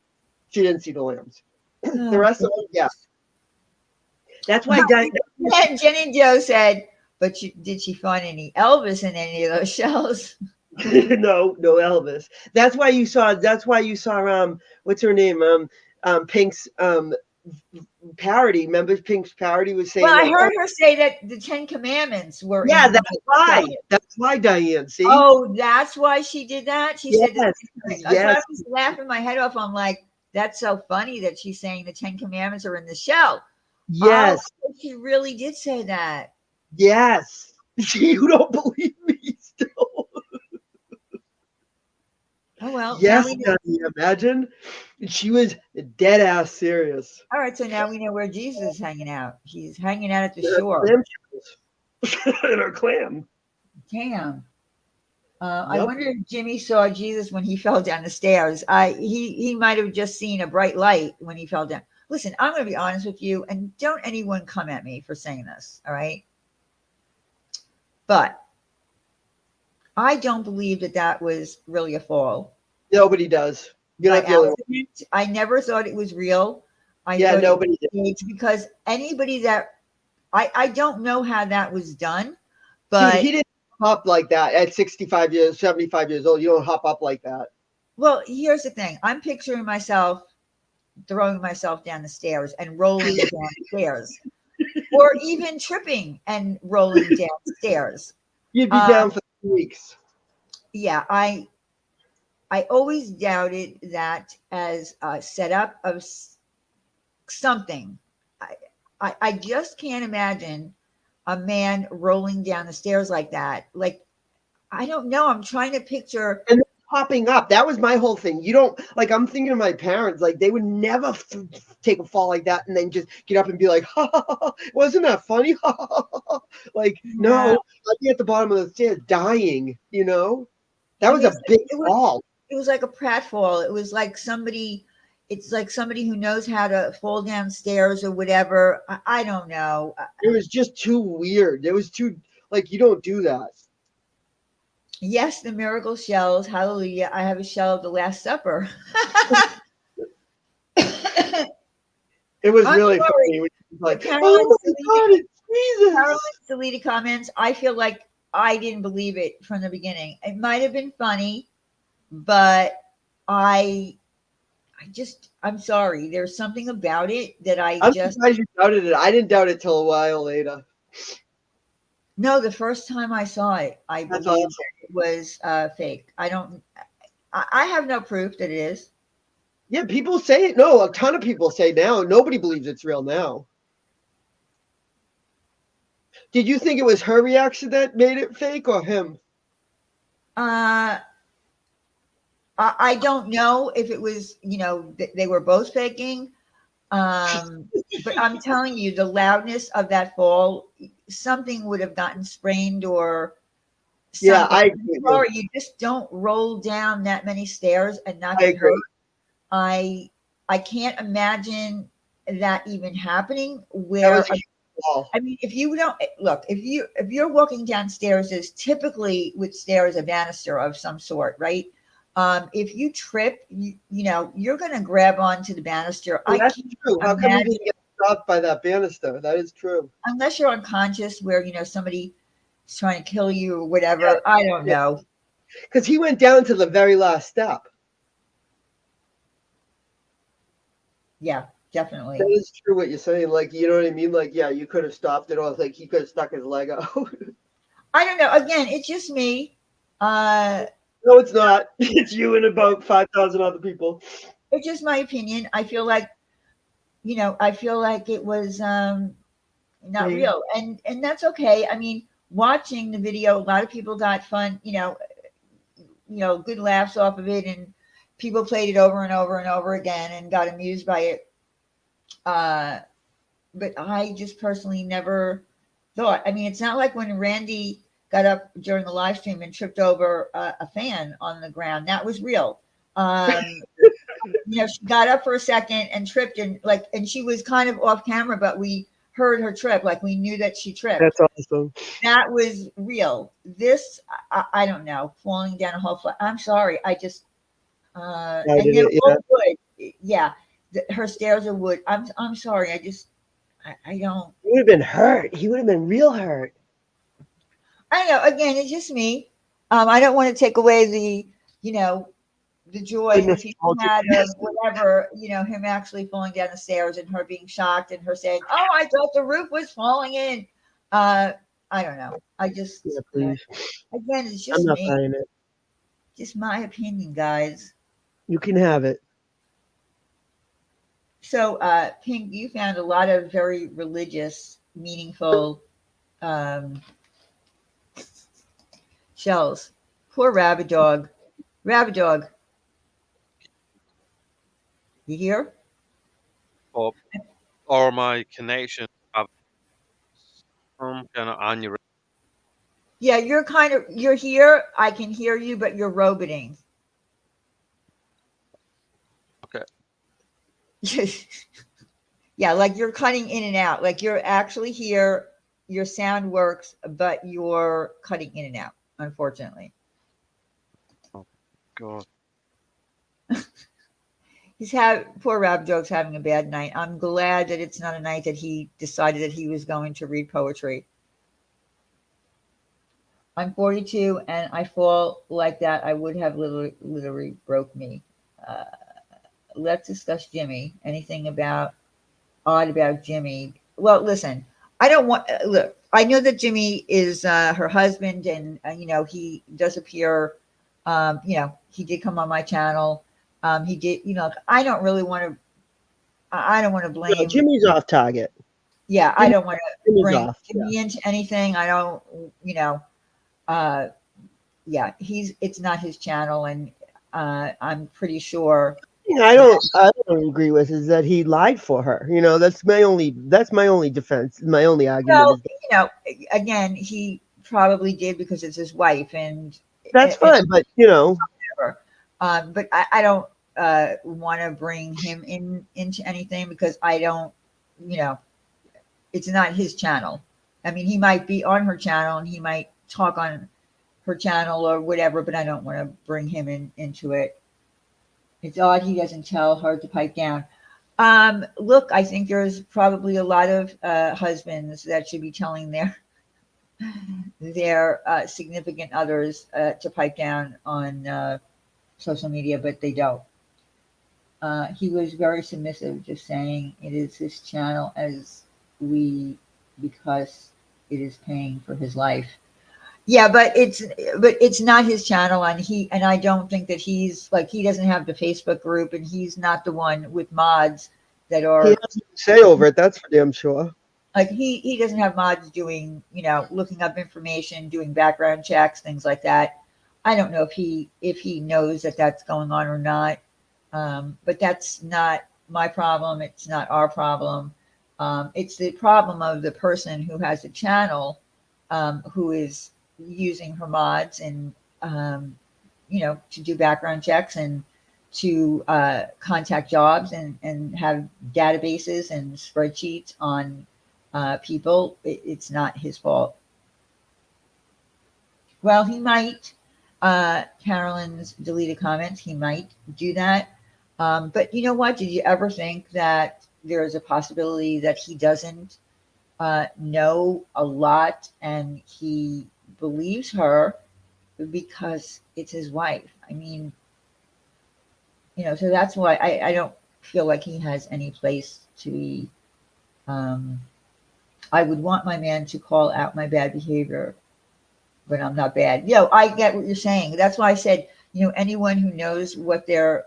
She didn't see the lambs. The rest of them, yeah. That's why Diane. And Jenny Joe said, but did she find any Elvis in any of those shells? No Elvis. That's why you saw what's her name? Pink's parody. Remember Pink's parody was saying, Well, I like, heard her say that the 10 Commandments were. yeah, in that's why. That's why, Diane. See? Oh, that's why she did that? She said that. Yes, That's why I yes, was laughing my head off. I'm like, that's so funny that she's saying the 10 Commandments are in the shell. yes, Oh, she really did say that. yes. You don't believe me still? Oh, well. Yes, Now we know. Diane, imagine. She was dead ass serious. All right, so now we know where Jesus is hanging out. He's hanging out at the shore. Clam shells. In her clam. Damn. I Yep. wonder if Jimmy saw Jesus when he fell down the stairs. He might have just seen a bright light when he fell down. Listen, I'm going to be honest with you, and don't anyone come at me for saying this, all right? But I don't believe that was really a fall. Nobody does. You're not the only one. Accident. I never thought it was real. Yeah, thought nobody it was staged because anybody that I don't know how that was done, but Dude, he didn't hop up like that at 65 years, 75 years old. You don't hop up like that. well, here's the thing. I'm picturing myself throwing myself down the stairs and rolling down the stairs, or even tripping and rolling downstairs. You'd be down for 2 weeks. Yeah, I always doubted that as a setup of something. I just can't imagine a man rolling down the stairs like that. Like, I don't know. I'm trying to picture. And popping up. That was my whole thing. You don't, like, I'm thinking of my parents, like, they would never take a fall like that and then just get up and be like, ha, ha, ha, wasn't that funny? Ha, ha, ha. Like, no, I'd be at the bottom of the stairs dying, you know? That was a big fall. It was like a pratfall. It was like somebody. It's like somebody who knows how to fall downstairs or whatever. I don't know. It was just too weird. It was too, like, you don't do that. Yes, the miracle shells. Hallelujah. I have a shell of the Last Supper. It was I'm really sorry. funny. When you like, Carolyn oh my God, it's Jesus. Carolyn's deleted comments. I feel like I didn't believe it from the beginning. It might have been funny, but I'm sorry. There's something about it that I'm surprised you doubted it. I didn't doubt it till a while later. No, the first time I saw it, I That's believed awesome. it was fake. I have no proof that it is. Yeah, people say it. No, a ton of people say now. Nobody believes it's real now. Did you think it was her reaction that made it fake or him? I don't know if it was, they were both faking. But I'm telling you, the loudness of that fall, something would have gotten sprained or something. Yeah, I agree. Sorry, you just don't roll down that many stairs and not get hurt. I can't imagine that even happening. I mean, if you don't look, if you're walking downstairs, there's typically with stairs a banister of some sort, right? If you trip, you're going to grab onto the banister. That's true. How come you didn't get stopped by that banister? That is true. Unless you're unconscious, where somebody is trying to kill you or whatever. Yeah. I don't know. Because he went down to the very last step. Yeah, definitely. That is true what you're saying. Like, you know what I mean? Like, yeah, you could have stopped it, or like he could have stuck his leg out. I don't know. Again, it's just me. No, it's not. It's you and about 5,000 other people. It's just my opinion. I feel like, it was not real, and that's okay. I mean, watching the video, a lot of people got fun, good laughs off of it, and people played it over and over and over again and got amused by it. But I just personally never thought. I mean, it's not like when Randy got up during the live stream and tripped over a fan on the ground. That was real. She got up for a second and tripped and she was kind of off camera, but we heard her trip, like we knew that she tripped. That's awesome. That was real. This, I don't know, falling down a whole flight. I'm sorry. I just, and they're all wood. Yeah, her stairs are wood. I'm sorry. I don't. He would have been hurt. He would have been real hurt. I know. Again, it's just me. I don't want to take away the, the joy that people had of whatever, him actually falling down the stairs and her being shocked and her saying, "Oh, I thought the roof was falling in." I don't know. I just, again, it's just I'm not me. buying it. Just my opinion, guys. You can have it. So, Pink, you found a lot of very religious, meaningful shells. Poor Rabbit Dog. Rabbit Dog. You here? Or my connection have some kind of aneurysm. Yeah, you're here. I can hear you, but you're roboting. Okay. Yeah, like you're cutting in and out. Like you're actually here. Your sound works, but you're cutting in and out, unfortunately. Oh, God. Poor Rab Dog's having a bad night. I'm glad that it's not a night that he decided that he was going to read poetry. I'm 42 and I fall like that. I would have literally broke me. Let's discuss Jimmy. Anything odd about Jimmy? Well, listen, look, I know that Jimmy is her husband and, he does appear, he did come on my channel. He did, I don't want to blame. No, Jimmy's off target. Yeah, I don't want to bring Jimmy yeah. into anything. I don't, yeah, it's not his channel, and I'm pretty sure. I don't agree with is that he lied for her. That's my only defense. My only argument. Well, again, he probably did because it's his wife, and that's fine. But whatever. But I don't want to bring him into anything because I don't, it's not his channel. I mean, he might be on her channel and he might talk on her channel or whatever, but I don't want to bring him into it. It's odd he doesn't tell her to pipe down. Look, I think there's probably a lot of husbands that should be telling their significant others to pipe down on social media, but they don't. He was very submissive, just saying it is his channel because it is paying for his life. Yeah, but it's not his channel, and I don't think that he doesn't have the Facebook group, and he's not the one with mods that are. He has to say over it. That's for damn sure. Like he doesn't have mods doing, looking up information, doing background checks, things like that. I don't know if he knows that that's going on or not, but that's not my problem. It's not our problem. It's the problem of the person who has a channel, who is using her mods and to do background checks and to contact jobs and have databases and spreadsheets on people. It's not his fault. Well, he might. Carolyn's deleted comments, he might do that. But you know what? Did you ever think that there is a possibility that he doesn't know a lot and he believes her because it's his wife? I mean, so that's why I don't feel like he has any place to be. I would want my man to call out my bad behavior, but I'm not bad. I get what you're saying. That's why I said, anyone who knows what their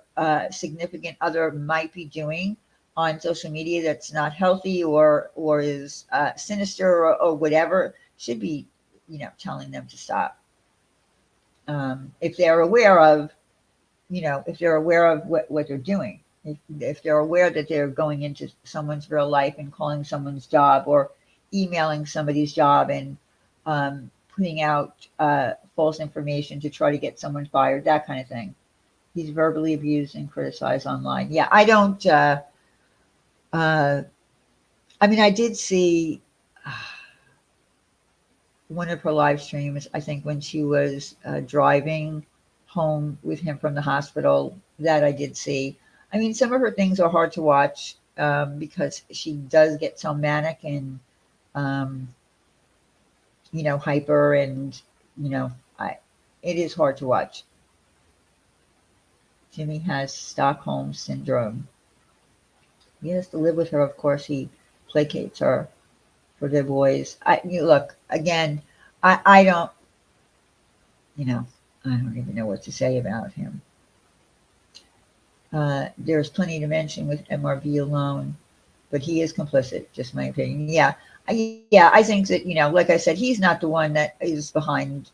significant other might be doing on social media that's not healthy or is sinister or whatever should be, telling them to stop. If they're aware of, what they're doing, if they're aware that they're going into someone's real life and calling someone's job or emailing somebody's job and putting out false information to try to get someone fired, that kind of thing. He's verbally abused and criticized online. Yeah, I I mean, I did see one of her live streams, I think when she was driving home with him from the hospital, that I did see. I mean, some of her things are hard to watch because she does get so manic and, um, hyper, and, it is hard to watch. Jimmy has Stockholm syndrome. He has to live with her. Of course, he placates her for their boys. Look, again, I don't, I don't even know what to say about him. There's plenty to mention with MRB alone, but he is complicit, just my opinion. Yeah. I think that, like I said, he's not the one that is behind,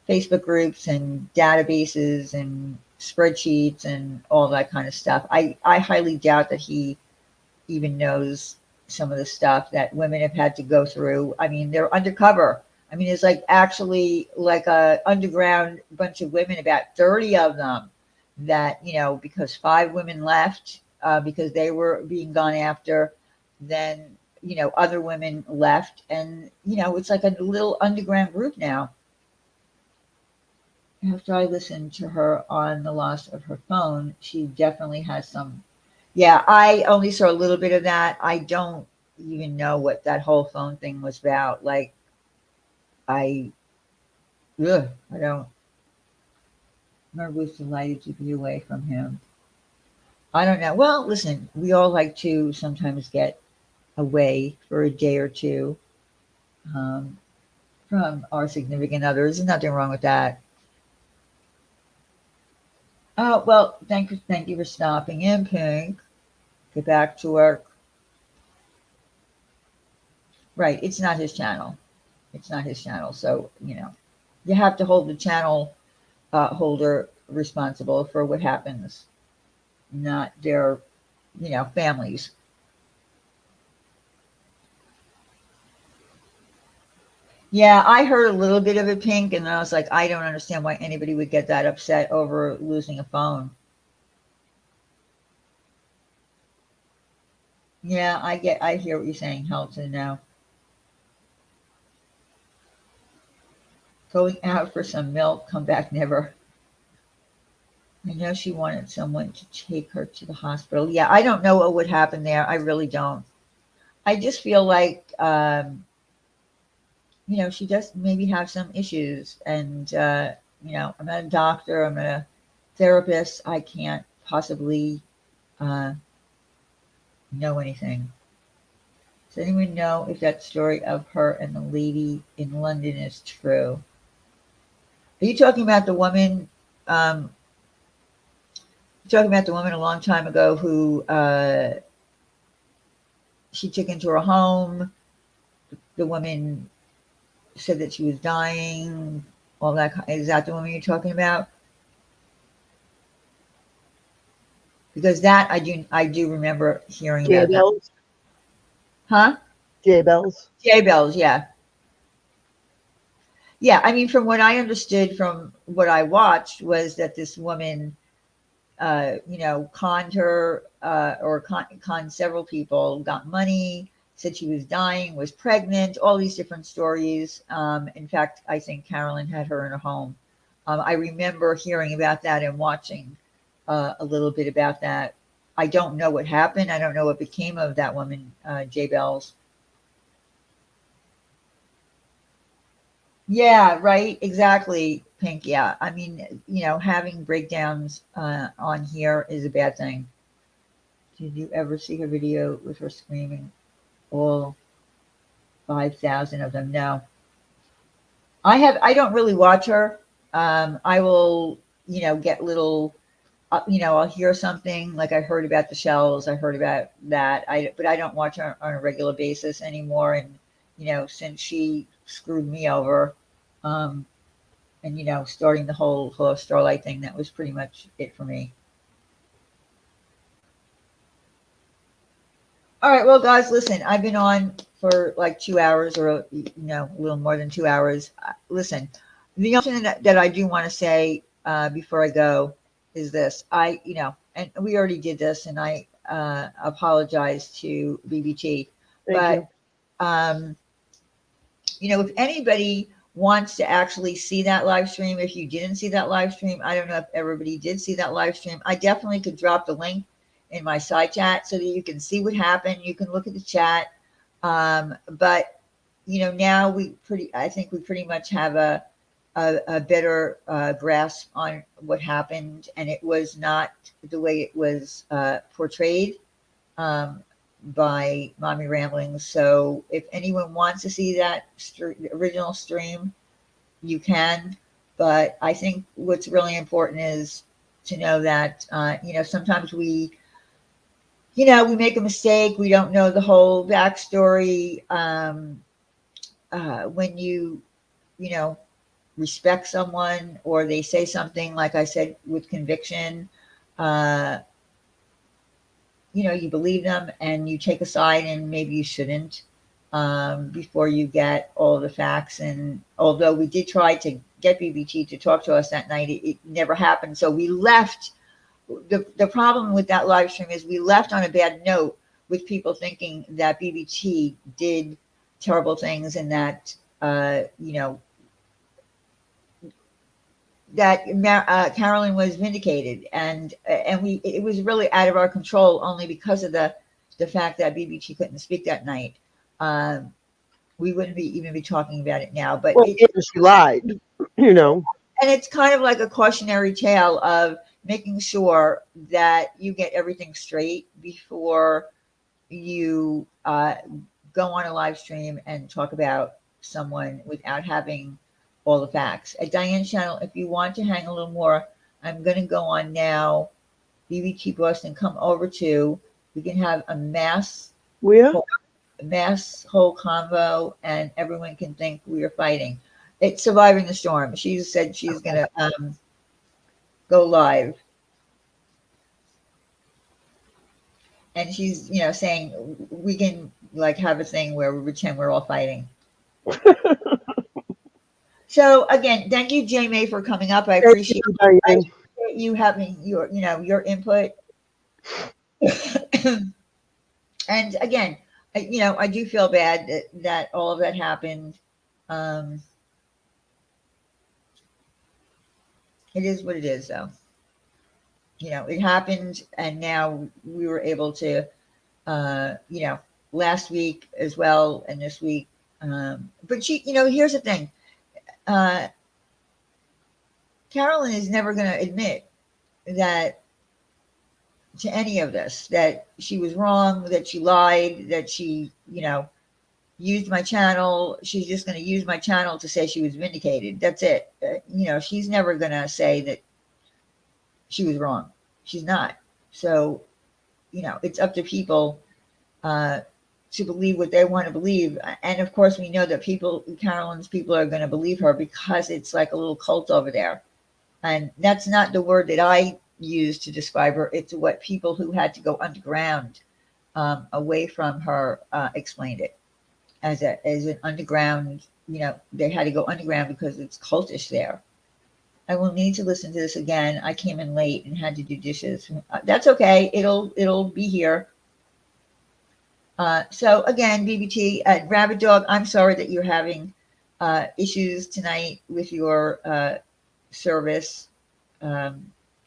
Facebook groups and databases and spreadsheets and all that kind of stuff. I highly doubt that he even knows some of the stuff that women have had to go through. I mean, they're undercover. I mean, it's like actually like a underground bunch of women, about 30 of them, that, because 5 women left because they were being gone after, then, other women left. And, it's like a little underground group now. After I listened to her on the loss of her phone, she definitely has some. Yeah, I only saw a little bit of that. I don't even know what that whole phone thing was about. Like, I don't. Merv was delighted to be away from him. I don't know. Well, listen, we all like to sometimes get away for a day or two from our significant others. There's nothing wrong with that. Oh, well, thank you for stopping in, Pink. Get back to work. Right, it's not his channel. It's not his channel. So, you have to hold the channel holder responsible for what happens, not their, families. Yeah, I heard a little bit of it, Pink, and I was like, I don't understand why anybody would get that upset over losing a phone. Yeah, I hear what you're saying, Helton, now. Going out for some milk, come back never. I know she wanted someone to take her to the hospital. Yeah, I don't know what would happen there. I really don't. I just feel like, she does maybe have some issues. And, I'm not a doctor. I'm not a therapist. I can't possibly know anything. Does anyone know if that story of her and the lady in London is true? Are you talking about the woman? You're talking about the woman a long time ago who she took into her home. The woman said that she was dying. All that. Is that the woman you're talking about? Because that I do remember hearing about that. Huh? J-Bells. J-Bells, yeah. Yeah, I mean, from what I understood from what I watched was that this woman, conned her or conned several people, got money, said she was dying, was pregnant, all these different stories. In fact, I think Carolyn had her in a home. I remember hearing about that and watching a little bit about that. I don't know what happened. I don't know what became of that woman, J-Bells. Yeah, right. Exactly, Pink. Yeah. I mean, having breakdowns on here is a bad thing. Did you ever see her video with her screaming? All 5,000 of them? No. I don't really watch her. I will, get little, I'll hear something like I heard about the shells. I heard about that. But I don't watch her on a regular basis anymore. And, since she screwed me over, and, starting the whole Starlight thing, that was pretty much it for me. All right, well, guys, listen, I've been on for like 2 hours or, a little more than 2 hours. Listen, the only thing that I do want to say before I go is this. And we already did this, and I apologize to BBT. Thank But if anybody wants to actually see that live stream, if you didn't see that live stream, I don't know if everybody did see that live stream. I definitely could drop the link in my side chat so that you can see what happened. You can look at the chat. But now I think we pretty much have a better grasp on what happened, and it was not the way it was portrayed by Mommy Ramblings. So if anyone wants to see that original stream, you can. But I think what's really important is to know that sometimes we make a mistake. We don't know the whole backstory. When you respect someone, or they say something, like I said, with conviction, you believe them and you take a side, and maybe you shouldn't, before you get all the facts. And although we did try to get BBT to talk to us that night, it never happened. So we left. The problem with that live stream is we left on a bad note, with people thinking that BBT did terrible things, and that that Carolyn was vindicated, and it was really out of our control, only because of the fact that BBT couldn't speak that night. We wouldn't even be talking about it now. But she lied, and it's kind of like a cautionary tale of making sure that you get everything straight before you go on a live stream and talk about someone without having all the facts. At Diane's channel, if you want to hang a little more, I'm going to go on now. BBT Boston, come over to. We can have a mass whole convo, and everyone can think we are fighting. It's surviving the storm. She said she's going to go live, and she's saying we can have a thing where we pretend we're all fighting. So again, thank you, Jamie, for coming up. I appreciate you having your input. And again, I do feel bad that all of that happened. It is what it is, though. It happened, and now we were able to, last week as well, and this week. But here's the thing. Carolyn is never going to admit that to any of this, that she was wrong, that she lied, that she, used my channel. She's just going to use my channel to say she was vindicated. That's it. She's never going to say that she was wrong. She's not. So, it's up to people to believe what they want to believe. And of course, we know that Carolyn's people are going to believe her, because it's like a little cult over there. And that's not the word that I use to describe her. It's what people who had to go underground, away from her, explained it as an underground. They had to go underground because it's cultish there. I will need to listen to this again. I came in late and had to do dishes. That's okay. It'll be here. So again, BBT, Rabbit Dog, I'm sorry that you're having issues tonight with your service.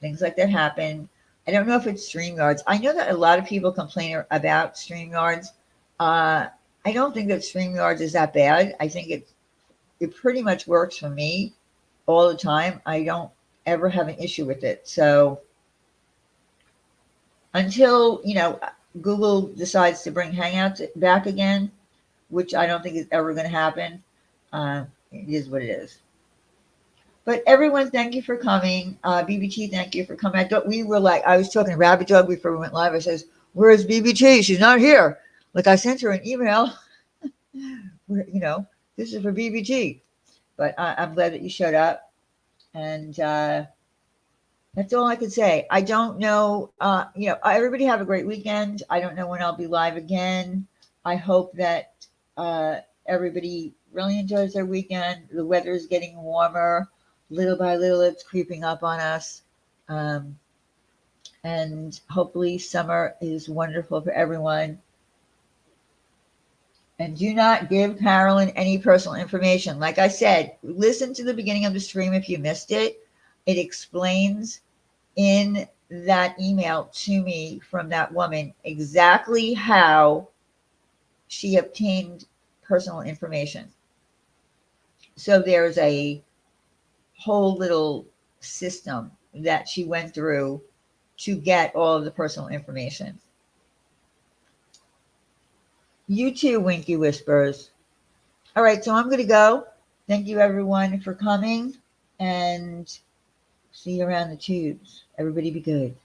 Things like that happen. I don't know if it's StreamYards. I know that a lot of people complain about StreamYards. I don't think that StreamYards is that bad. I think it pretty much works for me all the time. I don't ever have an issue with it. So until, Google decides to bring Hangouts back again, which I don't think is ever going to happen, it is what it is. But everyone, thank you for coming. BBT, thank you for coming. I was talking to Rabbit Dog before we went live. I says, "Where's BBT? She's not here." Like, I sent her an email. This is for BBT. But I'm glad that you showed up. And that's all I could say. I don't know. Everybody have a great weekend. I don't know when I'll be live again. I hope that everybody really enjoys their weekend. The weather is getting warmer. Little by little, it's creeping up on us. And hopefully summer is wonderful for everyone. And do not give Carolyn any personal information. Like I said, listen to the beginning of the stream if you missed it. It explains in that email to me from that woman exactly how she obtained personal information. So there's a whole little system that she went through to get all of the personal information. You too, Winky Whispers. All right, so I'm going to go. Thank you, everyone, for coming, and see you around the tubes. Everybody be good.